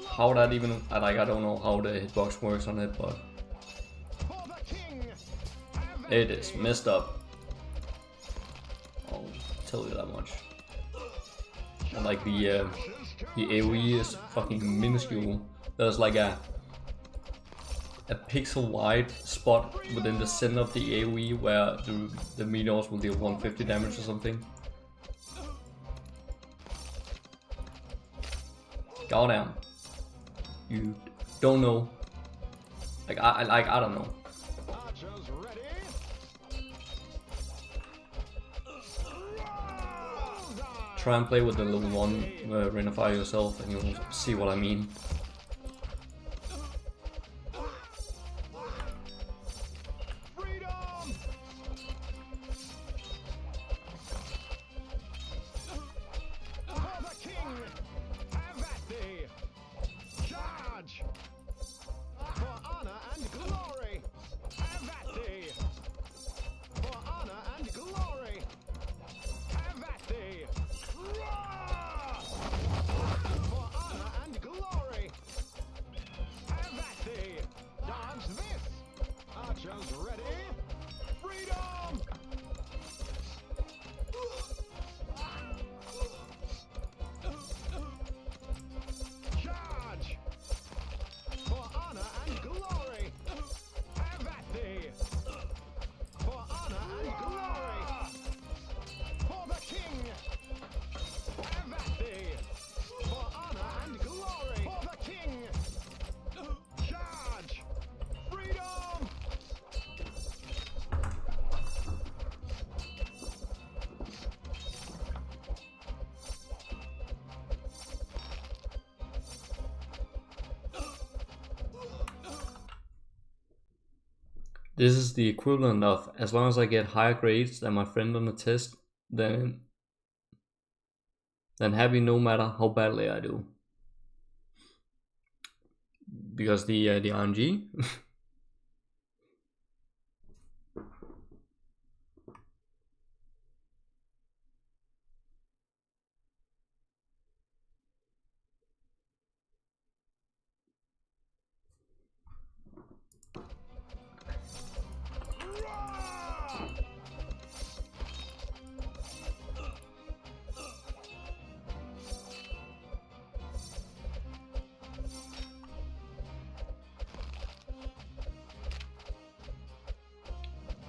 [SPEAKER 1] How that even, like, I don't know how the hitbox works on it, but it is messed up. I'll tell you that much. And like the AoE is fucking minuscule. There's like a a pixel wide spot within the center of the AoE where the meteors will deal 150 damage or something. Goddamn. You don't know. Like I don't know.
[SPEAKER 2] Archers ready.
[SPEAKER 1] Try and play with the level 1 Renify yourself and you'll see what I mean.
[SPEAKER 2] Freedom. For the king. Have at thee. Charge. For honor and glory. Have at thee. For honor and glory. Have at thee. Roar! For honor and glory. Have at thee. Dodge this. Archers ready. Freedom. Charge. For honor and glory. Have at thee. For honor and glory. For the king. Have at thee. For honor and glory. For the king. Charge. Freedom.
[SPEAKER 1] This is the equivalent of, as long as I get higher grades than my friend on the test, then happy no matter how badly I do. Because the RNG.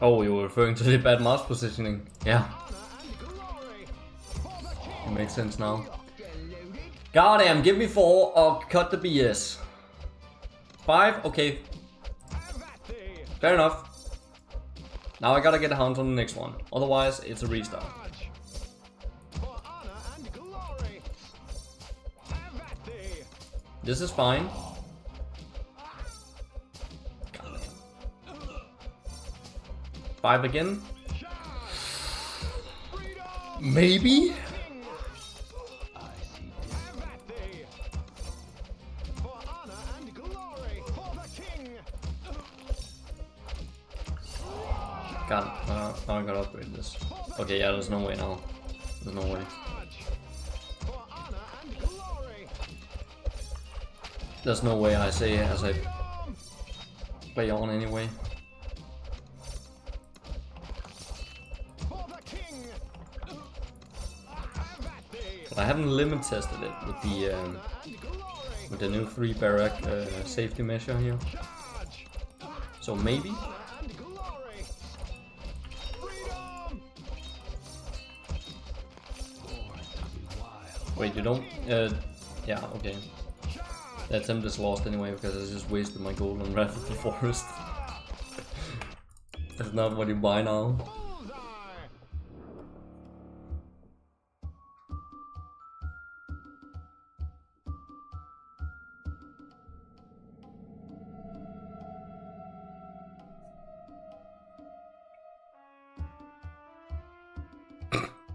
[SPEAKER 1] Oh, you were referring to the bad mouse positioning. Yeah,
[SPEAKER 2] Honor and glory. For the king.
[SPEAKER 1] it makes sense now. Goddamn, give me 4 or cut the BS. 5? Okay,
[SPEAKER 2] Have at thee.
[SPEAKER 1] fair enough. Now I gotta get a hunt on the next one. Otherwise, it's a restart.
[SPEAKER 2] Charge. For honor and glory. Have at thee.
[SPEAKER 1] This is fine. Goddamn. 5 again?
[SPEAKER 2] Freedom.
[SPEAKER 1] Maybe?
[SPEAKER 2] King. Have at thee. For honor and glory. For the king.
[SPEAKER 1] God, now I gotta upgrade this. Okay, yeah, there's no way now. There's no way.
[SPEAKER 2] Charge. For honor and glory.
[SPEAKER 1] There's no way I say as I
[SPEAKER 2] Freedom.
[SPEAKER 1] play on anyway.
[SPEAKER 2] For the king. Have at thee.
[SPEAKER 1] But I haven't limit tested it with
[SPEAKER 2] And glory.
[SPEAKER 1] the new 3 barrack safety measure here.
[SPEAKER 2] Charge.
[SPEAKER 1] So maybe.
[SPEAKER 2] And glory. Freedom.
[SPEAKER 1] Wait, you don't? Yeah, okay.
[SPEAKER 2] Charge.
[SPEAKER 1] The attempt is lost anyway because I just wasted my gold on Wrath of the Forest. That's not what you buy now.
[SPEAKER 2] Bullseye.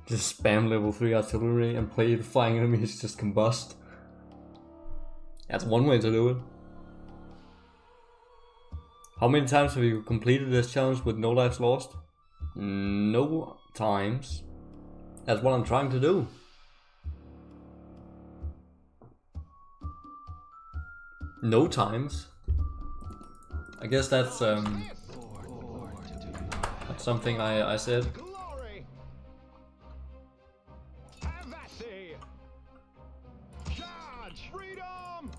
[SPEAKER 1] Just spam level 3 artillery and play the flying enemies just combust. That's one way to do it. How many times have you completed this challenge with no lives lost? No times. That's what I'm trying to do. No times. I guess that's something I said.
[SPEAKER 2] Glory. Have at thee. Charge. Freedom.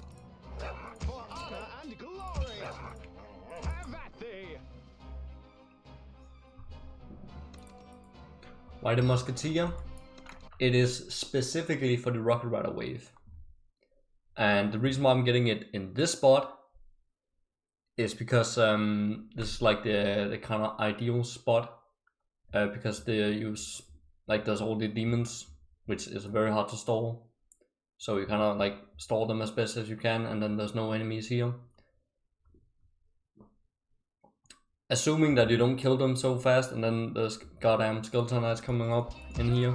[SPEAKER 2] For honor and glory.
[SPEAKER 1] Why the Musketeer? It is specifically for the Rocket Rider wave. And the reason why I'm getting it in this spot is because this is like the kind of ideal spot. Because they use, like, there's all the demons, which is very hard to stall. So you kind of like stall them as best as you can, and then there's no enemies here. Assuming that you don't kill them so fast, and then there's goddamn skeleton knights coming up in here,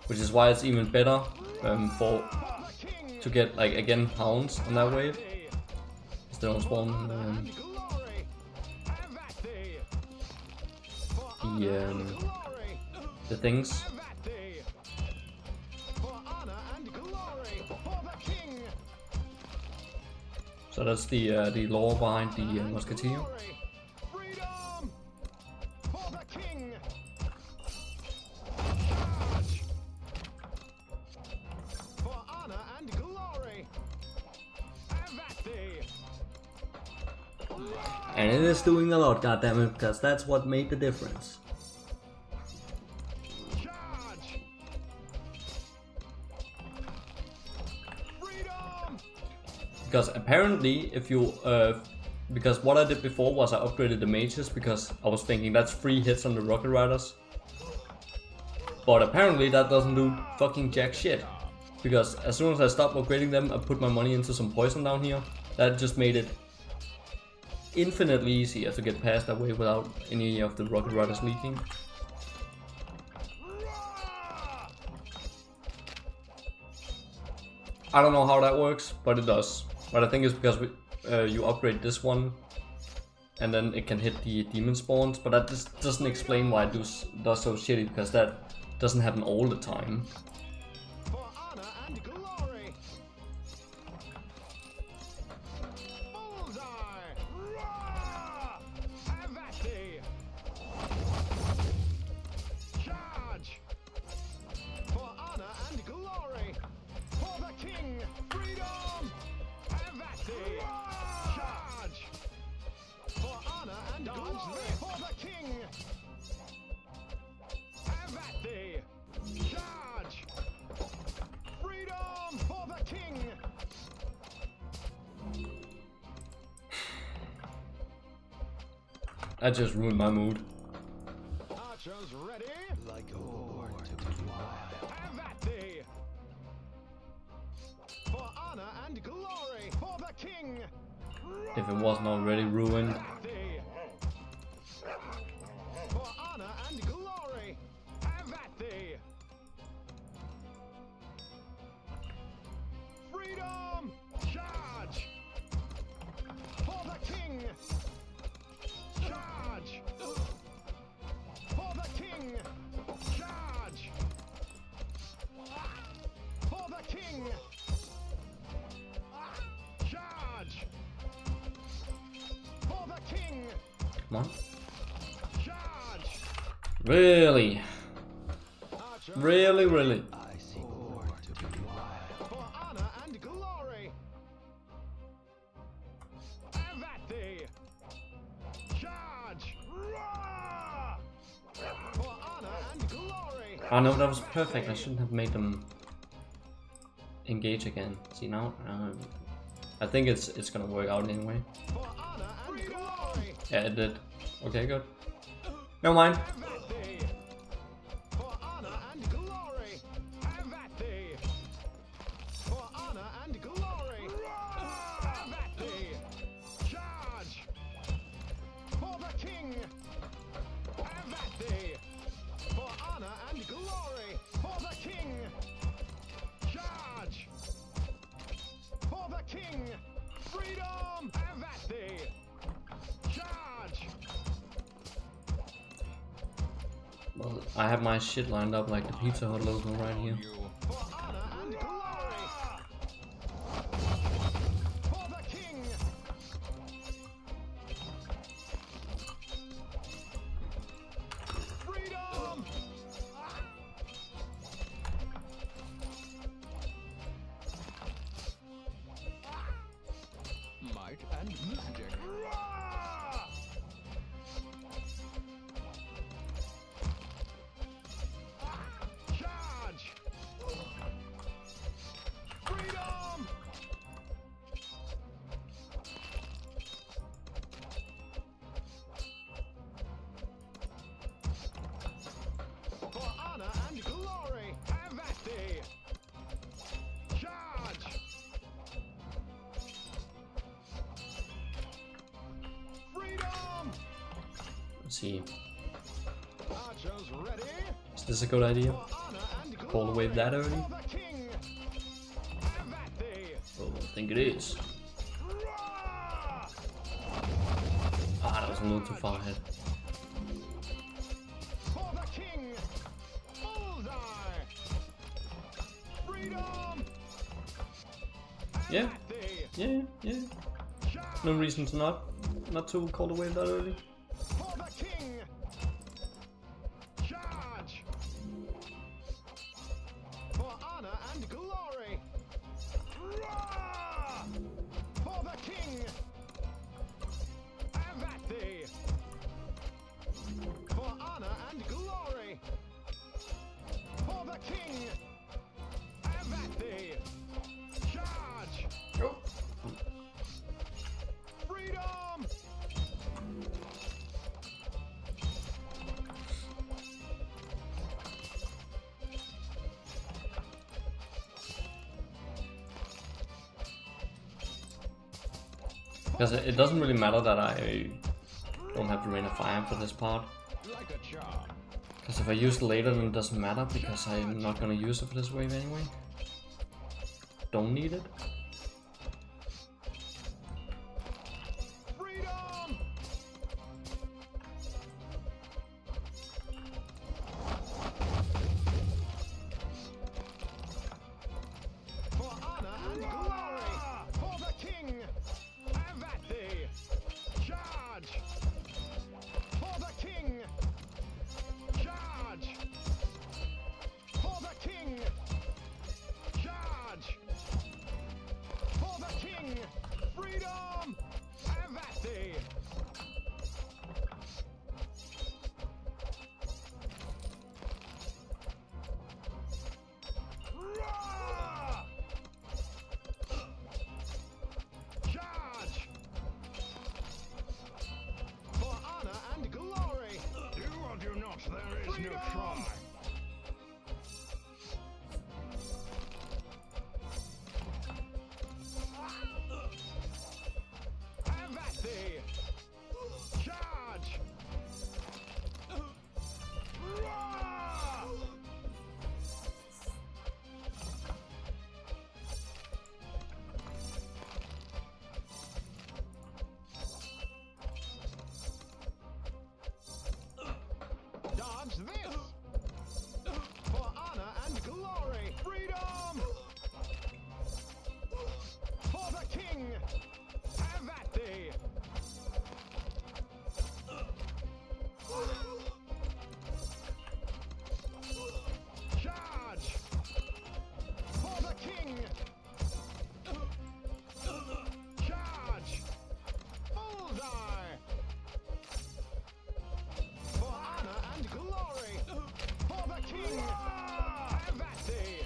[SPEAKER 1] which is why it's even better to get, like, again, hounds on that wave. They don't spawn the things. So that's the lore behind the Musketeer. And it is doing a lot, goddammit, because that's what made the difference. Because apparently, if you, because what I did before was I upgraded the mages because I was thinking that's free hits on the Rocket Riders. But apparently that doesn't do fucking jack shit. Because as soon as I stopped upgrading them, I put my money into some poison down here. That just made it infinitely easier to get past that way without any of the Rocket Riders leaking. I don't know how that works, but it does. But I think it's because you upgrade this one, and then it can hit the demon spawns. But that just doesn't explain why it does so shitty, because that doesn't happen all the time. That just ruined my mood.
[SPEAKER 2] Archers ready?
[SPEAKER 3] Like a born to be wild.
[SPEAKER 2] Have that thee! For honor and glory, for the king!
[SPEAKER 1] If it wasn't already ruined.
[SPEAKER 2] Thee. For honor and glory, have that thee! Freedom! Charge! For the king! Charge! For the king! Charge! For the king! Charge! For the king!
[SPEAKER 1] Come on.
[SPEAKER 2] Charge!
[SPEAKER 1] Really?
[SPEAKER 2] Archer,
[SPEAKER 1] Really?
[SPEAKER 3] I see born to be wild.
[SPEAKER 2] for honor and glory! Have that thee! Charge! Roar! For honor and glory!
[SPEAKER 1] Oh no, that was perfect. I shouldn't have made them engage again. See now? I think it's gonna work out anyway.
[SPEAKER 2] For honor and glory!
[SPEAKER 1] Yeah, it did. Okay, good. Never mind.
[SPEAKER 2] Have that thee! For honor and glory! Have that thee! For honor and glory! Have that thee! Charge! For the king! Have that thee! For honor and glory! For the king! Charge! For the king! Freedom! Have that thee! Charge!
[SPEAKER 1] Well, I have my shit lined up like the Pizza Hut logo right here.
[SPEAKER 2] For honor and glory! For the king! Freedom!
[SPEAKER 3] Might and magic.
[SPEAKER 1] Let's see.
[SPEAKER 2] Archers ready.
[SPEAKER 1] Is this a good idea?
[SPEAKER 2] For honor and
[SPEAKER 1] Call the wave that early?
[SPEAKER 2] For the king. Have at thee.
[SPEAKER 1] Oh, I think it is. Ah, that was a little too far ahead.
[SPEAKER 2] For the king. Bullseye. Freedom.
[SPEAKER 1] Yeah,
[SPEAKER 2] At thee.
[SPEAKER 1] yeah. No reason to not to call the wave that early.
[SPEAKER 2] For the king. Charge. For honor and glory. For the king. Have at thee. For honor and glory. For the king. Have at thee. Charge. Freedom.
[SPEAKER 1] Because it doesn't really matter that I don't have the Rain of Fire for this part.
[SPEAKER 2] Like a charm.
[SPEAKER 1] Because if I use it later, then it doesn't matter because I'm not gonna use it for this wave anyway. Don't need it.
[SPEAKER 2] Freedom. For honor and glory. For the king. Have at thee. Charge. For the king. Charge. For the king. Charge. For the king. Freedom. Have at thee. Charge. For honor and glory. Do or do not, there is no try. Have at thee. Charge. Dodge this. For honor and glory. Freedom. For the king. Have at thee. Charge. For the king. Charge. Bullseye. For honor and glory. For the king. Have at thee.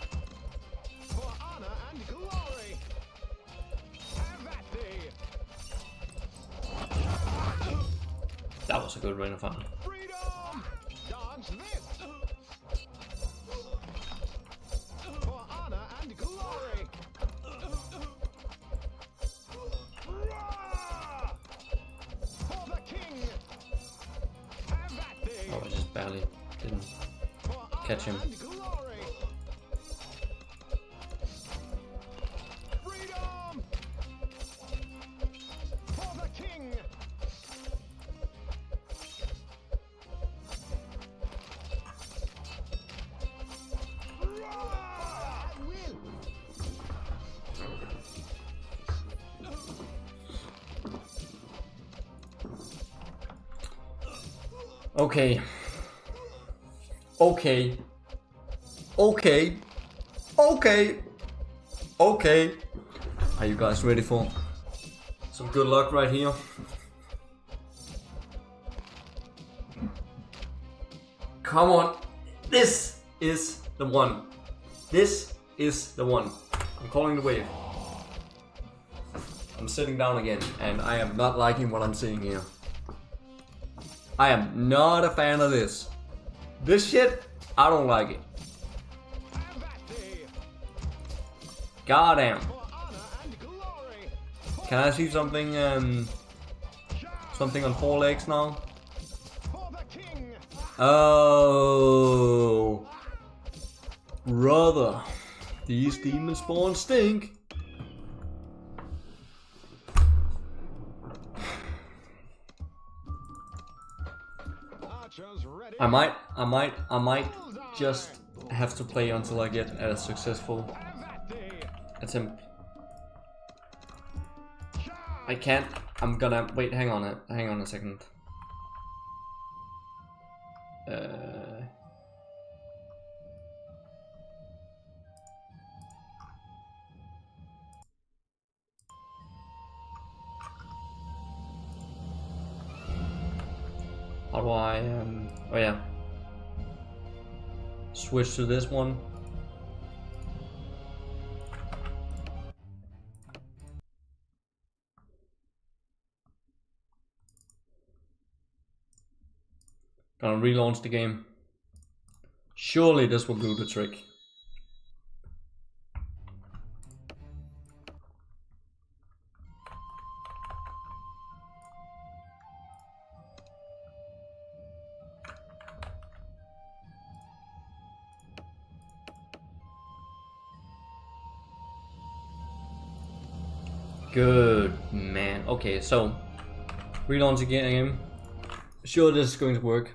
[SPEAKER 2] For honor and glory. Have at thee.
[SPEAKER 1] That was a good Rain of Fire.
[SPEAKER 2] Freedom. Dodge this. For honor and glory. For the king. Have at thee.
[SPEAKER 1] Oh, I just barely didn't
[SPEAKER 2] For
[SPEAKER 1] catch him.
[SPEAKER 2] honor and glory. Freedom. For the king. I will.
[SPEAKER 1] Okay. Okay. Okay. Okay. Okay. Are you guys ready for some good luck right here? Come on. This is the one. This is the one. I'm calling the wave. I'm sitting down again and I am not liking what I'm seeing here. I am not a fan of this. This shit, I don't like it.
[SPEAKER 2] Have at thee.
[SPEAKER 1] Goddamn.
[SPEAKER 2] For honor and glory.
[SPEAKER 1] Can I see something something on 4 legs now?
[SPEAKER 2] For
[SPEAKER 1] Oh, brother, these demon spawns stink.
[SPEAKER 2] Archers ready.
[SPEAKER 1] I might just have to play until I get a successful
[SPEAKER 2] Have at thee.
[SPEAKER 1] attempt. I can't. I'm gonna wait. Hang on a second. How do I oh yeah. Switch to this one. Gonna relaunch the game. Surely this will do the trick. Good man. Okay, so relaunch the game. Sure, this is going to work.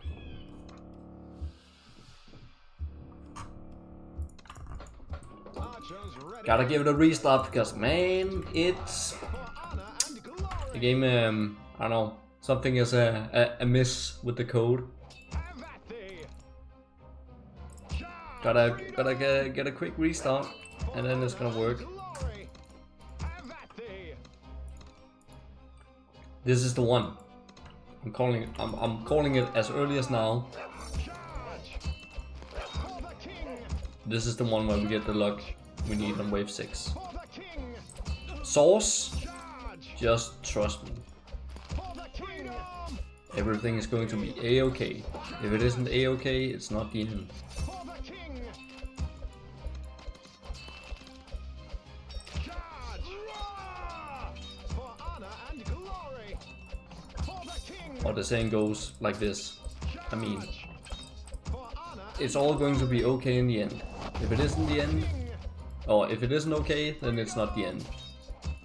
[SPEAKER 2] Archers ready.
[SPEAKER 1] Gotta give it a restart because, man, it's
[SPEAKER 2] For honor and glory.
[SPEAKER 1] the game. I don't know. Something is amiss with the code.
[SPEAKER 2] Have at thee.
[SPEAKER 1] Gotta get a quick restart, and then it's gonna work.
[SPEAKER 2] Glory. Have at thee.
[SPEAKER 1] This is the one. I'm calling it as early as now.
[SPEAKER 2] Charge. For the king.
[SPEAKER 1] This is the one where we get the luck we need on wave 6.
[SPEAKER 2] For the king.
[SPEAKER 1] Source,
[SPEAKER 2] Charge.
[SPEAKER 1] just trust me.
[SPEAKER 2] For the king.
[SPEAKER 1] Everything is going to be a-okay. If it isn't a-okay, it's not the end.
[SPEAKER 2] For the king. Charge. For honor and glory. For the king.
[SPEAKER 1] Or the saying goes like this. I mean,
[SPEAKER 2] For honor
[SPEAKER 1] it's all going to be okay in the end. If it isn't the end, or if it isn't okay, then it's not the end.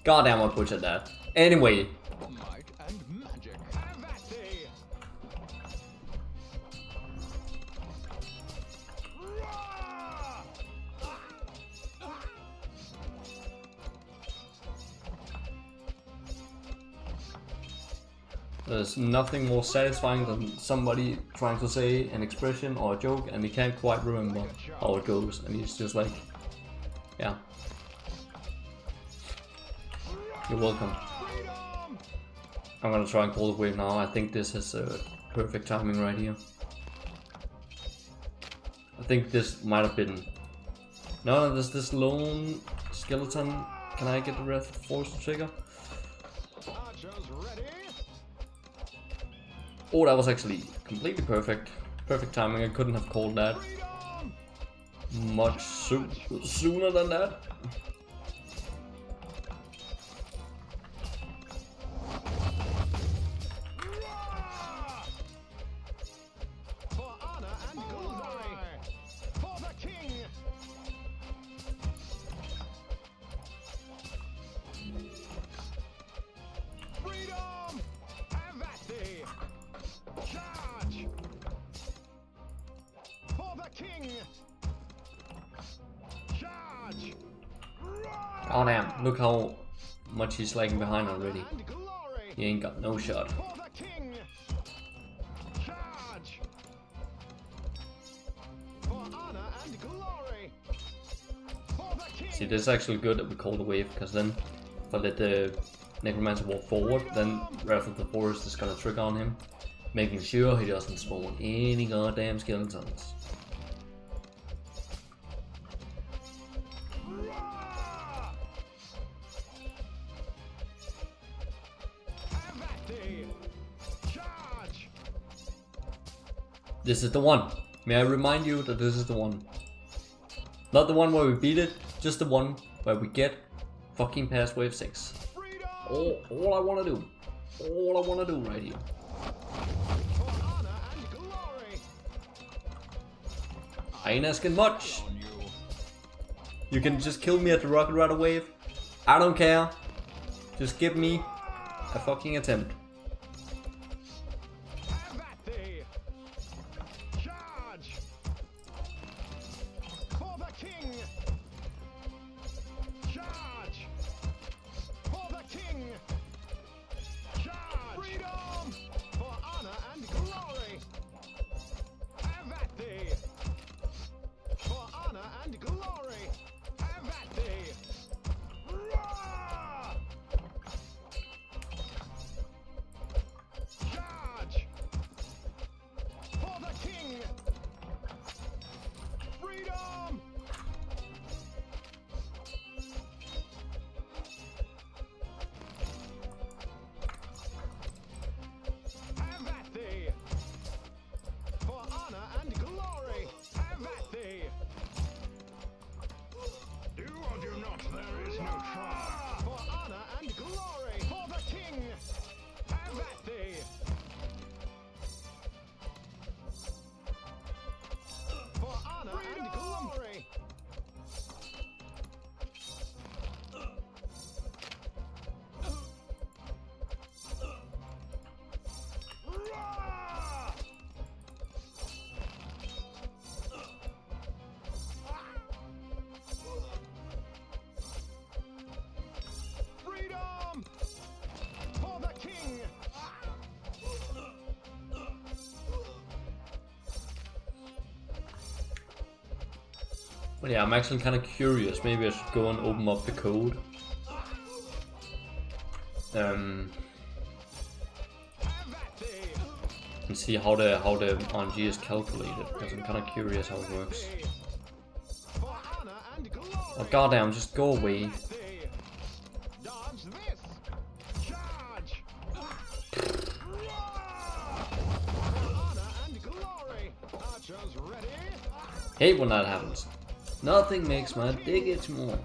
[SPEAKER 1] Goddamn, I butchered that. Anyway,
[SPEAKER 3] Might and magic.
[SPEAKER 2] have at thee.
[SPEAKER 1] there's nothing more satisfying than somebody trying to say an expression or a joke and he can't quite remember how it goes, and he's just like, yeah. You're welcome.
[SPEAKER 2] Freedom.
[SPEAKER 1] I'm gonna try and call the wave now. I think this is perfect timing right here. I think this might have been... No, there's this lone skeleton. Can I get the Wrath of Force to trigger?
[SPEAKER 2] Archers ready.
[SPEAKER 1] Oh, that was actually completely perfect. Perfect timing. I couldn't have called that
[SPEAKER 2] Freedom.
[SPEAKER 1] much sooner than that.
[SPEAKER 2] For honor and glory. For the king. Freedom. Have at thee. Charge. For the king. Charge.
[SPEAKER 1] Oh damn, look how much he's lagging behind already.
[SPEAKER 2] And glory.
[SPEAKER 1] He ain't got no shot.
[SPEAKER 2] For the king. Charge. For honor and glory. For the king.
[SPEAKER 1] See, this is actually good that we call the wave, because then if I let the Necromancer walk forward, then Wrath of the Forest is gonna trigger on him, making sure he doesn't spawn any goddamn skeletons.
[SPEAKER 2] Have at thee. Charge.
[SPEAKER 1] This is the one. May I remind you that this is the one. Not the one where we beat it, just the one where we get fucking past wave 6.
[SPEAKER 2] Freedom.
[SPEAKER 1] All I wanna do right here.
[SPEAKER 2] For honor and glory.
[SPEAKER 1] I ain't asking much. You can just kill me at the Rocket Rider wave. I don't care. Just give me a fucking attempt.
[SPEAKER 2] Have at thee. Charge. For the king. Charge. For the king. Charge. Freedom. For honor and glory. Have at thee. For honor and glory. Have at thee. Roar! Charge! For the king! Freedom! Have at thee! For honor and glory! Have at thee! Do or do not, there is no trial. For honor and glory! For the king! Have at thee! For honor and glory! Roar! Freedom! For the king!
[SPEAKER 1] But yeah, I'm actually kind of curious. Maybe I should go and open up the code.
[SPEAKER 2] Have at thee!
[SPEAKER 1] And see how the RNG is calculated, because I'm kind of curious how it works.
[SPEAKER 2] For honor and glory!
[SPEAKER 1] Oh goddamn, just go away.
[SPEAKER 2] Thee. Dodge this! Charge! Roar! For honor and glory! Archers ready!
[SPEAKER 1] Hate when that happens. Nothing makes my dick itch more.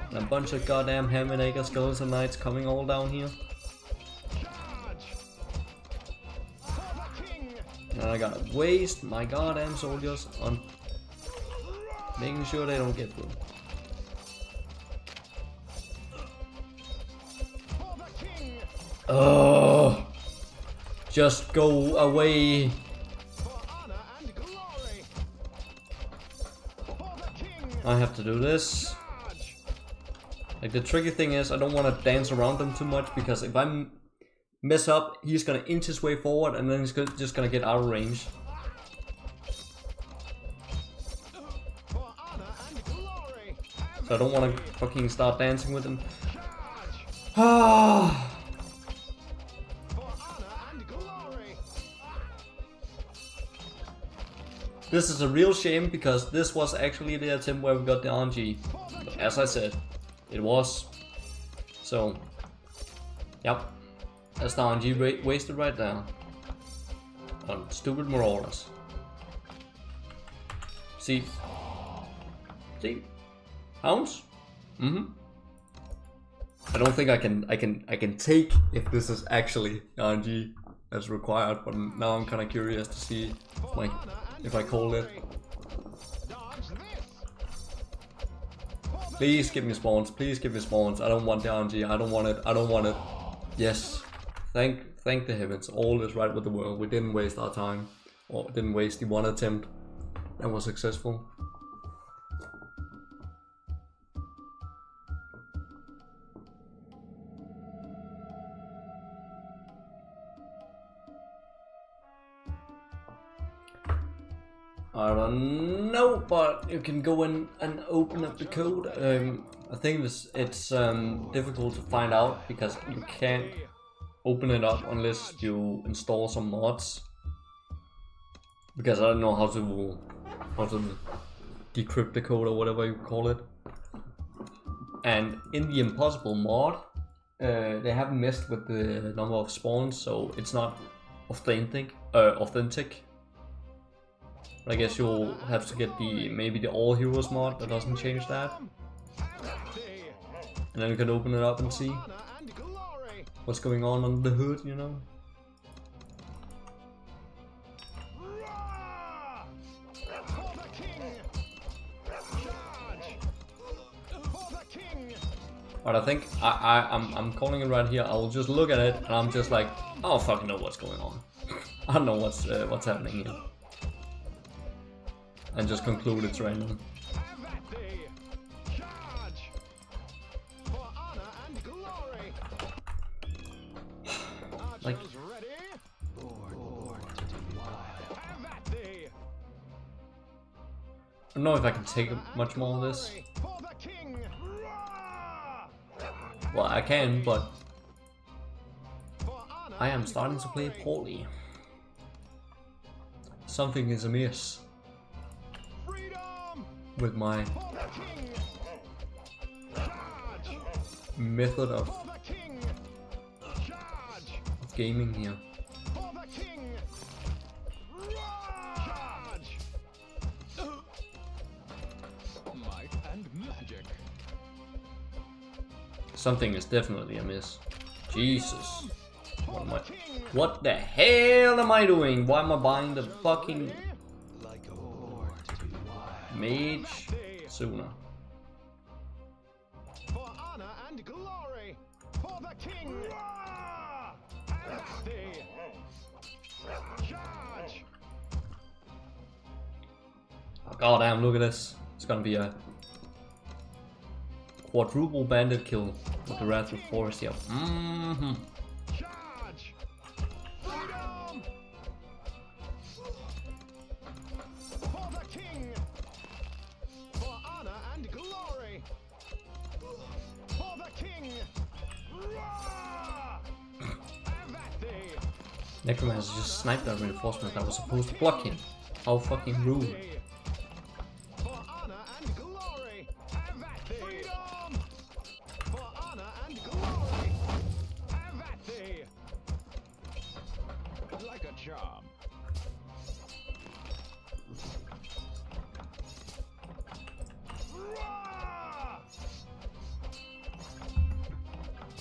[SPEAKER 1] And a bunch of goddamn ham and egg skeleton knights coming all down here.
[SPEAKER 2] Charge! For the king!
[SPEAKER 1] And I gotta waste my goddamn soldiers on making sure they don't get through.
[SPEAKER 2] For the king!
[SPEAKER 1] Oh, just go away.
[SPEAKER 2] For honor and glory! For the king!
[SPEAKER 1] I have to do this.
[SPEAKER 2] Charge!
[SPEAKER 1] Like, the tricky thing is I don't want to dance around them too much, because if I mess up, he's gonna inch his way forward and then he's just gonna get out of range.
[SPEAKER 2] For honor and glory!
[SPEAKER 1] So I don't want to fucking start dancing with him.
[SPEAKER 2] Charge!
[SPEAKER 1] Ah.
[SPEAKER 2] For honor and glory!
[SPEAKER 1] This is a real shame, because this was actually the attempt where we got the RNG. But as I said, it was. So, yep. That's the RNG wasted right there. On stupid marauders. See? See? Hounds? I don't think I can take if this is actually RNG as required, but now I'm kinda curious to see like if I call it.
[SPEAKER 2] Dodge this!
[SPEAKER 1] Please give me spawns, please give me spawns. I don't want the RNG, I don't want it, I don't want it. Yes. Thank the heavens. All is right with the world. We didn't waste our time. Or didn't waste the one attempt. That was successful. I don't know, but you can go in and open up the code. I think it's difficult to find out because you can't open it up unless you install some mods. Because I don't know how to decrypt the code or whatever you call it. And in the Impossible mod, they haven't messed with the number of spawns, so it's not authentic. I guess you'll have to get maybe the All Heroes mod that doesn't change that. And then you can open it up and see what's going on under the hood, you know?
[SPEAKER 2] For the king!
[SPEAKER 1] But I think I'm calling it right here. I will just look at it and I'm just like, I don't fucking know what's going on. I don't know what's happening here. And just conclude it's random.
[SPEAKER 2] Have at thee! Charge! For honor and glory!
[SPEAKER 1] Like,
[SPEAKER 2] Archers ready? Have at thee!
[SPEAKER 1] I don't know if I can take much more of this.
[SPEAKER 2] For the king!
[SPEAKER 1] Well, I can, but
[SPEAKER 2] For honor
[SPEAKER 1] I am starting to play poorly. Something is amiss
[SPEAKER 2] freedom!
[SPEAKER 1] with my
[SPEAKER 2] For the king! Charge!
[SPEAKER 1] method of
[SPEAKER 2] For the king! Charge!
[SPEAKER 1] gaming here.
[SPEAKER 2] For the king! Charge!
[SPEAKER 3] Might and magic.
[SPEAKER 1] Something is definitely amiss. Jesus.
[SPEAKER 2] For the king!
[SPEAKER 1] What the hell am I doing? Why am I buying the fucking mage sooner?
[SPEAKER 2] For honor and glory! For the king! Have at thee! Charge!
[SPEAKER 1] Oh, God damn, look at this. It's gonna be a quadruple bandit kill with the Wrath of Forest here.
[SPEAKER 2] Charge! Freedom! For the king! For honor and glory! For the king! Have at thee!
[SPEAKER 1] Necromancer just sniped that reinforcement that was supposed to block him. How fucking rude.
[SPEAKER 2] For honor and glory! Have at thee! Freedom! For honor and glory! Have at thee!
[SPEAKER 3] Like a charm.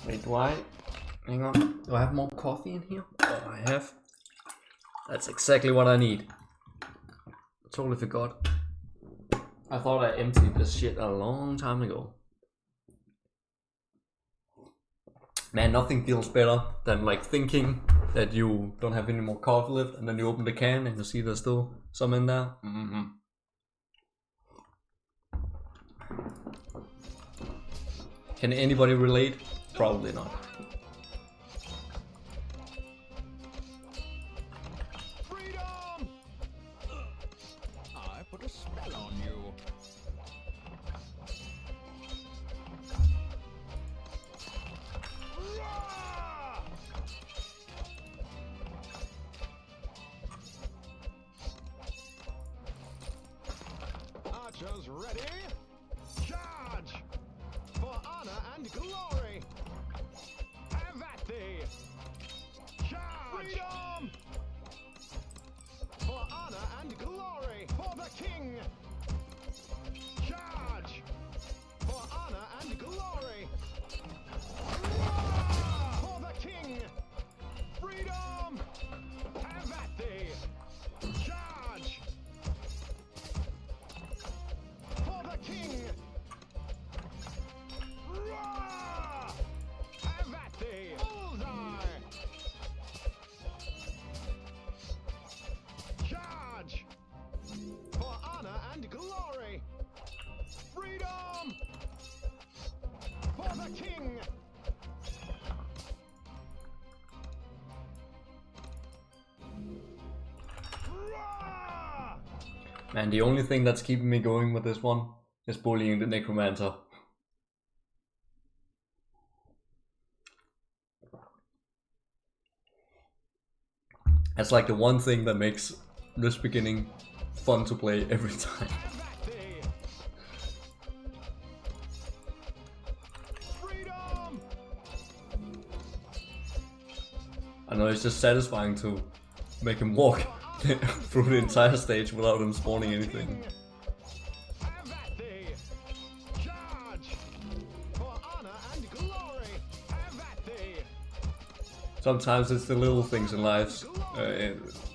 [SPEAKER 1] Wait, do I? Hang on. Do I have more coffee in here? Oh, I have. That's exactly what I need. Totally forgot. I thought I emptied this shit a long time ago. Man, nothing feels better than like thinking that you don't have any more coffee left and then you open the can and you see there's still some in there. Can anybody relate? Probably not.
[SPEAKER 2] Freedom!
[SPEAKER 3] I put a spell on you.
[SPEAKER 2] Archers ready? Charge! For honor and glory! Have at thee! Charge! Freedom! For honor and glory! For the king! Charge! For honor and glory! For the king! Freedom! Have at thee! Charge! For the king! Have at thee! Bullseye! Charge! For honor and glory! Freedom! For the king!
[SPEAKER 1] Man, the only thing that's keeping me going with this one is bullying the Necromancer. That's like the one thing that makes this beginning fun to play every time.
[SPEAKER 2] Have at thee! Freedom!
[SPEAKER 1] I know it's just satisfying to make him walk through the entire stage without him spawning anything.
[SPEAKER 2] Have at thee! Charge! For honor and glory! Have at thee!
[SPEAKER 1] Sometimes it's the little things in life,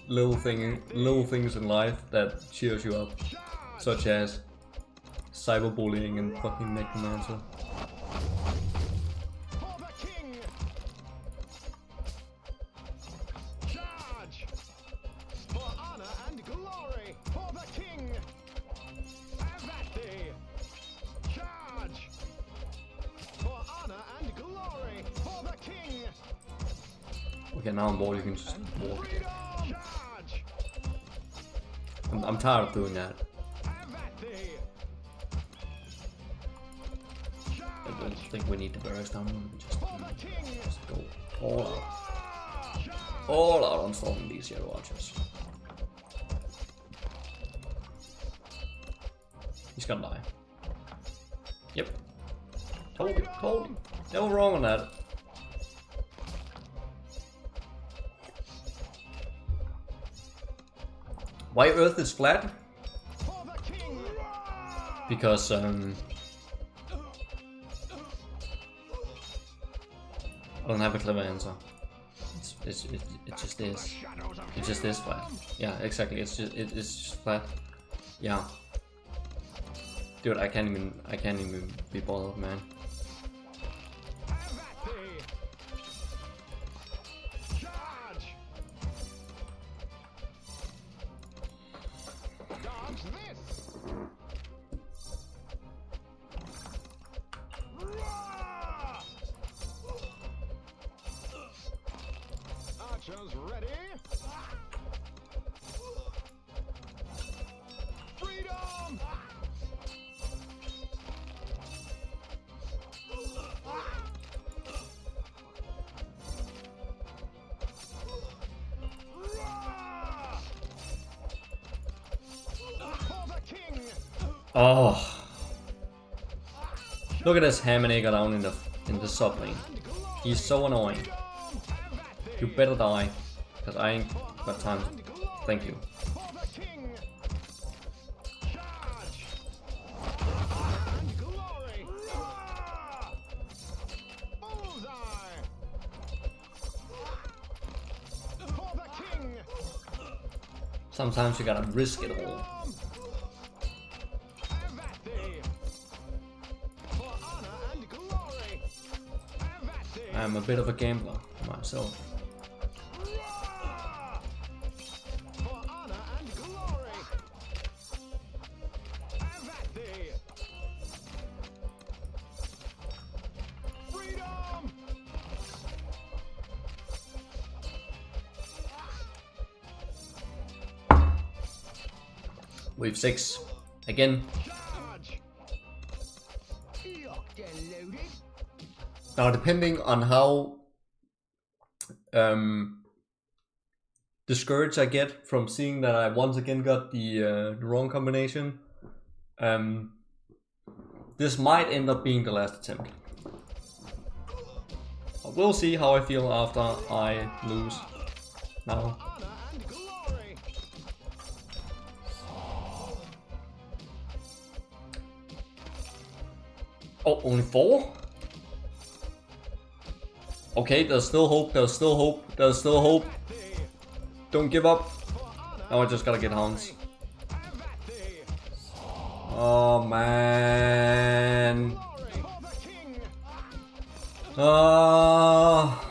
[SPEAKER 1] little things in life that cheers you up, such as cyberbullying and fucking Necromancer. Okay, now I'm bored, you can just walk.
[SPEAKER 2] Charge!
[SPEAKER 1] I'm tired of doing that.
[SPEAKER 2] Have at thee!
[SPEAKER 1] I don't think we need to burst down. We just
[SPEAKER 2] For the king!
[SPEAKER 1] go all out. All out on storming these Shadow Archers. He's gonna die. Yep. Told you. Never wrong on that. Why Earth is flat?
[SPEAKER 2] For the king!
[SPEAKER 1] Because I don't have a clever answer. It just is. It just is flat. Yeah, exactly. It's just flat. Yeah. Dude, I can't even be bothered, man.
[SPEAKER 2] Have at thee! Charge! Dodge this! Roar! Archers ready? Freedom! Roar! For the king!
[SPEAKER 1] Oh, look at this ham and egg down in the sub lane. He's so annoying. You better die, cause I ain't got time. Thank you.
[SPEAKER 2] For the king! Charge! And glory! Roar! Bullseye! For the king!
[SPEAKER 1] Sometimes you gotta risk it all.
[SPEAKER 2] Have at thee! For honor and glory! Have at thee!
[SPEAKER 1] I'm a bit of a gambler myself.
[SPEAKER 2] Roar! For honor and glory! Have at thee! Freedom!
[SPEAKER 1] Wave 6. Again.
[SPEAKER 2] Charge! Locked and loaded.
[SPEAKER 1] Now depending on how discouraged I get from seeing that I once again got the wrong combination, this might end up being the last attempt. We'll see how I feel after I lose. Now.
[SPEAKER 2] Honor and glory!
[SPEAKER 1] Oh, only 4? Okay, there's still hope, there's still hope, there's still hope.
[SPEAKER 2] At thee!
[SPEAKER 1] Don't give up.
[SPEAKER 2] For honor
[SPEAKER 1] Now I just gotta get hounds.
[SPEAKER 2] have at thee!
[SPEAKER 1] Oh man.
[SPEAKER 2] Glory! For the king!
[SPEAKER 1] Ah.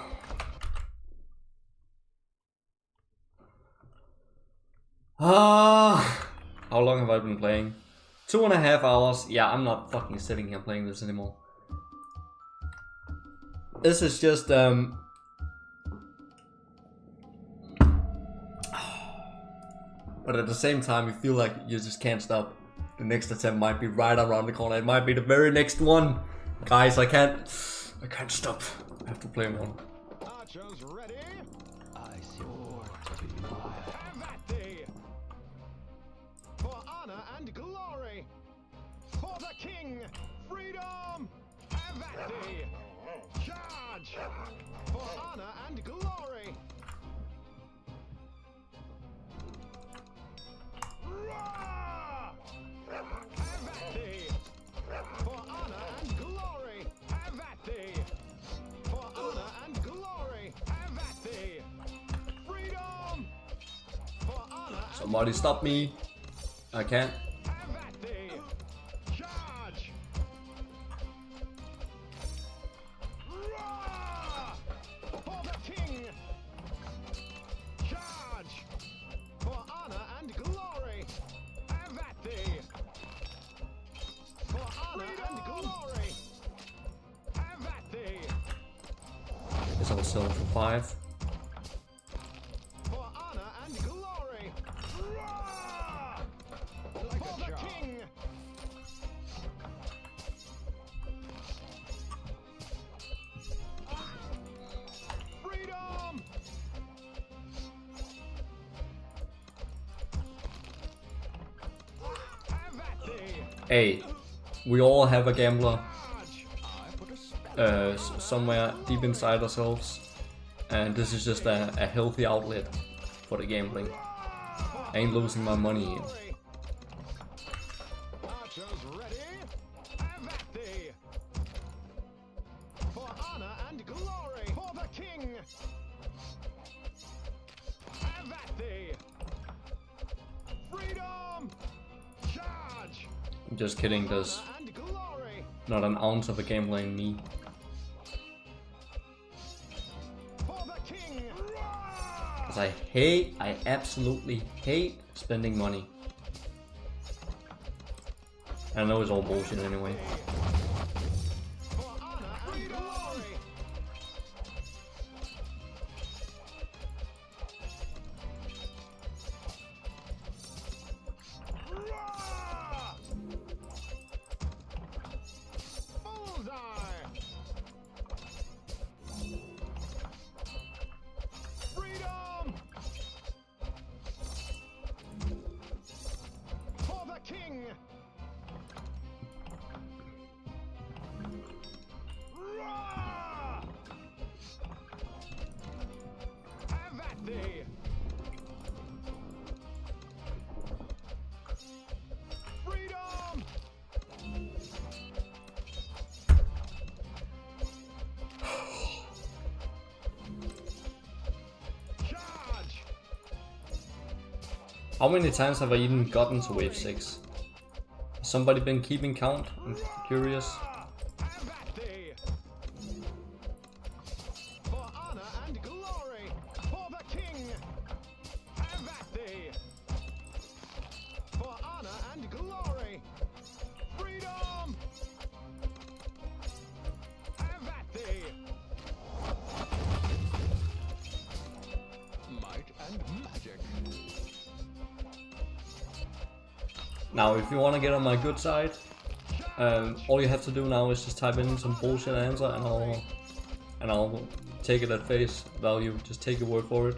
[SPEAKER 1] How long have I been playing? 2.5 hours. Yeah, I'm not fucking sitting here playing this anymore. This is just but at the same time you feel like you just can't stop. The next attempt might be right around the corner. It might be the very next one. Guys, I can't stop. I have to play more.
[SPEAKER 2] Archers ready?
[SPEAKER 3] I swore
[SPEAKER 2] Have at thee! For honor and glory! For the king! Freedom! Have at thee! Charge! For honor and glory! Roar! Have at thee! For honor and glory! Have at thee! For honor and glory! Have at thee! Freedom! For honor and
[SPEAKER 1] Somebody stop me. I can't.
[SPEAKER 2] have at thee! Charge! Roar! For the king! Charge! For honor and glory! Have at thee! For honor and glory! Have at thee!
[SPEAKER 1] Guess I'll sell for 5. Hey, we all have a gambler
[SPEAKER 2] I put a spell.
[SPEAKER 1] somewhere deep inside ourselves, and this is just a healthy outlet for the gambling. I ain't losing my money here.
[SPEAKER 2] Archers ready. Have at thee. For honor and glory. For the king. Have at thee. Freedom. Charge.
[SPEAKER 1] I'm just kidding, there's
[SPEAKER 2] Honor and glory.
[SPEAKER 1] not an ounce of a gambler in me.
[SPEAKER 2] For the king.
[SPEAKER 1] Because I absolutely hate spending money. I know it's all bullshit anyway.
[SPEAKER 2] For honor and glory. Bullseye. Freedom. For the king. Roar! Have at thee. Freedom. Charge.
[SPEAKER 1] How many times have I even gotten to wave 6? Has somebody been keeping count? I'm curious.
[SPEAKER 2] Have at thee. For honor and glory. For the king. Have at thee. For honor and glory. Freedom. Have at thee. Might and magic.
[SPEAKER 1] Now, if you want to get on my good side, all you have to do now is just type in some bullshit answer, and I'll take it at face value. Just take your word for it.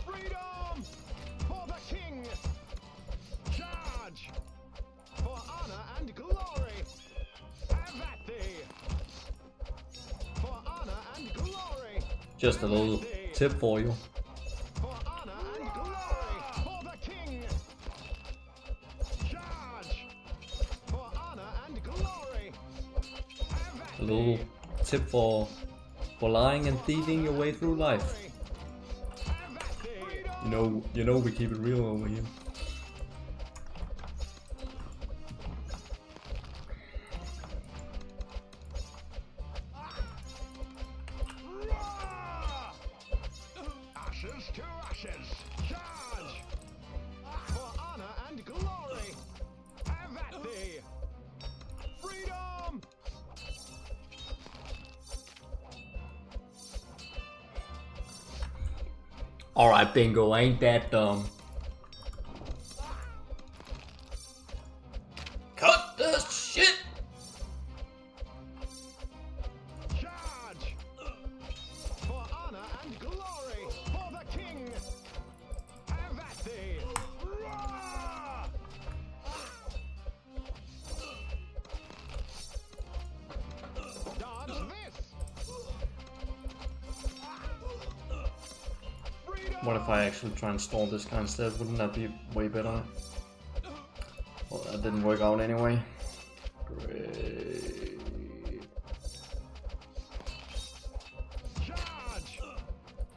[SPEAKER 2] Freedom. For the king. Charge. For honor and glory. Have at thee. For honor and glory.
[SPEAKER 1] Just a little tip for you.
[SPEAKER 2] For honor and glory. For the king. Charge. For honor and glory. Have at
[SPEAKER 1] A little
[SPEAKER 2] thee.
[SPEAKER 1] tip for lying and thieving your way through life.
[SPEAKER 2] Have at thee.
[SPEAKER 1] You know we keep it real over here.
[SPEAKER 2] Roar! Ashes to ashes. Charge. For honor and glory. Have at thee. Freedom.
[SPEAKER 1] Alright, bingo, ain't that dumb. Cut this shit!
[SPEAKER 2] Charge. For honor and glory. For the king. Have at thee. Roar! Dodge this. Freedom.
[SPEAKER 1] What if I actually try and stall this guy instead? Wouldn't that be way better? Well, that didn't work out anyway. Great.
[SPEAKER 2] Charge!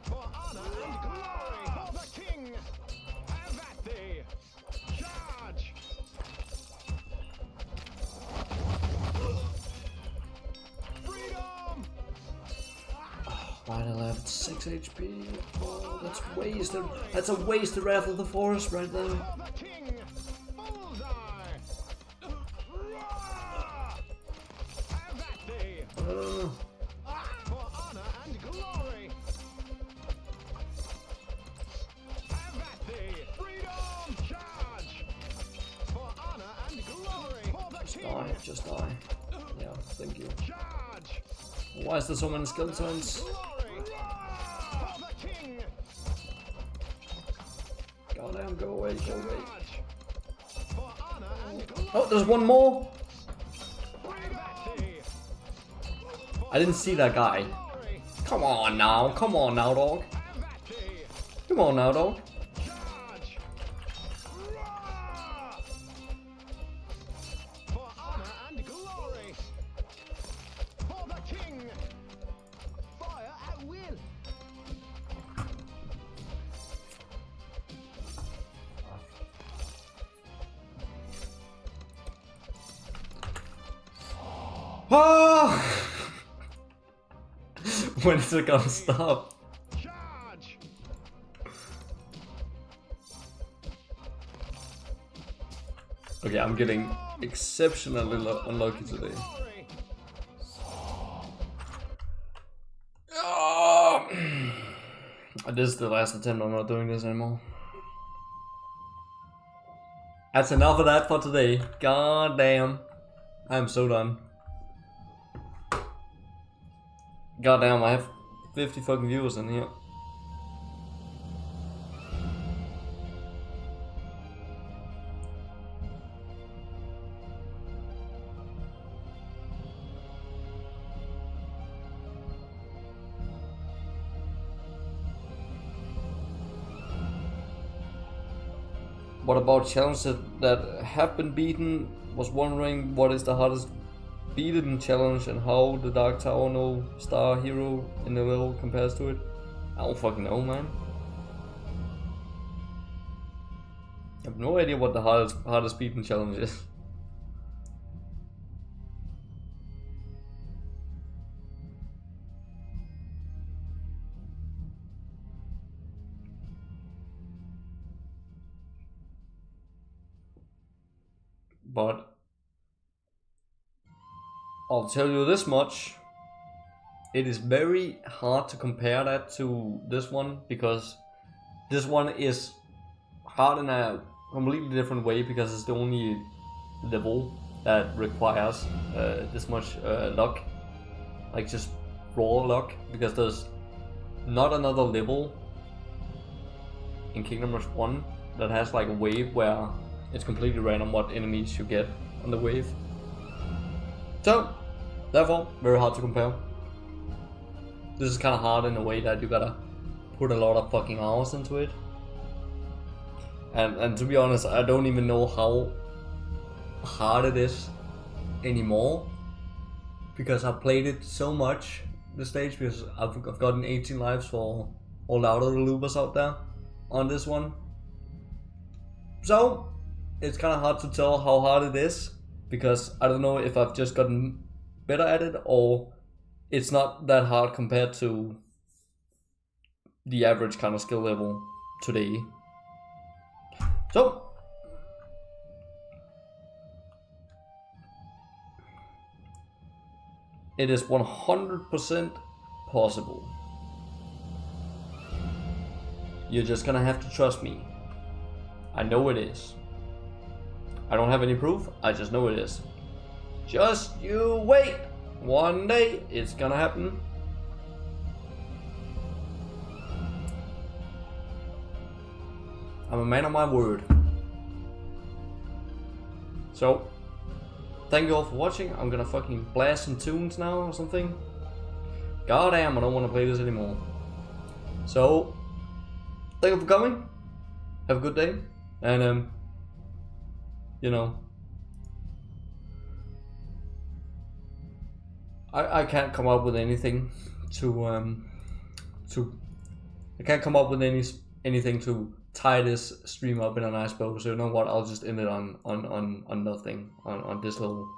[SPEAKER 2] For honor and glory! For the king! Have at thee! Charge! Freedom!
[SPEAKER 1] Why did I have 6 HP? Oh, that's wasted. That's a wasted Wrath of the Forest right there.
[SPEAKER 2] For the king! Bullseye! Roar! Have at thee! For honor and glory! Have at thee! Freedom! Charge! For honor and glory! For the
[SPEAKER 1] Just
[SPEAKER 2] king!
[SPEAKER 1] die, just die. Yeah, thank you.
[SPEAKER 2] Charge!
[SPEAKER 1] Why is there so many skeletons?
[SPEAKER 2] Glory! For the king!
[SPEAKER 1] Goddamn, go away, go away.
[SPEAKER 2] Charge! For honor
[SPEAKER 1] Oh, there's one more. I didn't see that guy. Come on now, dog. Come on now, dog.
[SPEAKER 2] For honor and glory. For the king. Fire at will.
[SPEAKER 1] Ah! When is it gonna stop?
[SPEAKER 2] Charge.
[SPEAKER 1] Okay, I'm getting exceptionally unlucky today.
[SPEAKER 2] Glory.
[SPEAKER 1] Ah! This is the last attempt. I'm not doing this anymore. That's enough of that for today. God damn. I'm so done. God damn, I have 50 fucking viewers in here. What about challenges that have been beaten? Was wondering what is the hardest beaten challenge and how the Dark Tower No Star Hero in NLL compares to it. I don't fucking know, man. I have no idea what the hardest beaten challenge is. But I'll tell you this much, it is very hard to compare that to this one, because this one is hard in a completely different way, because it's the only level that requires this much luck, like just raw luck, because there's not another level in Kingdom Rush 1 that has like a wave where it's completely random what enemies you get on the wave. So, therefore, very hard to compare. This is kind of hard in a way that you gotta put a lot of fucking hours into it. And to be honest, I don't even know how hard it is anymore, because I've played it so much, this stage, because I've gotten 18 lives for all the other loopers out there on this one. So, it's kind of hard to tell how hard it is, because I don't know if I've just gotten better at it, or it's not that hard compared to the average kind of skill level today. So, it is 100% possible. You're just gonna have to trust me. I know it is. I don't have any proof, I just know it is. Just you wait. One day it's gonna happen. I'm a man of my word. So, thank you all for watching. I'm gonna fucking blast some tunes now or something. God damn, I don't want to play this anymore. So, thank you for coming. Have a good day. And, you know, I can't come up with anything to I can't come up with anything to tie this stream up in a nice bow. So you know what? I'll just end it on nothing, on this little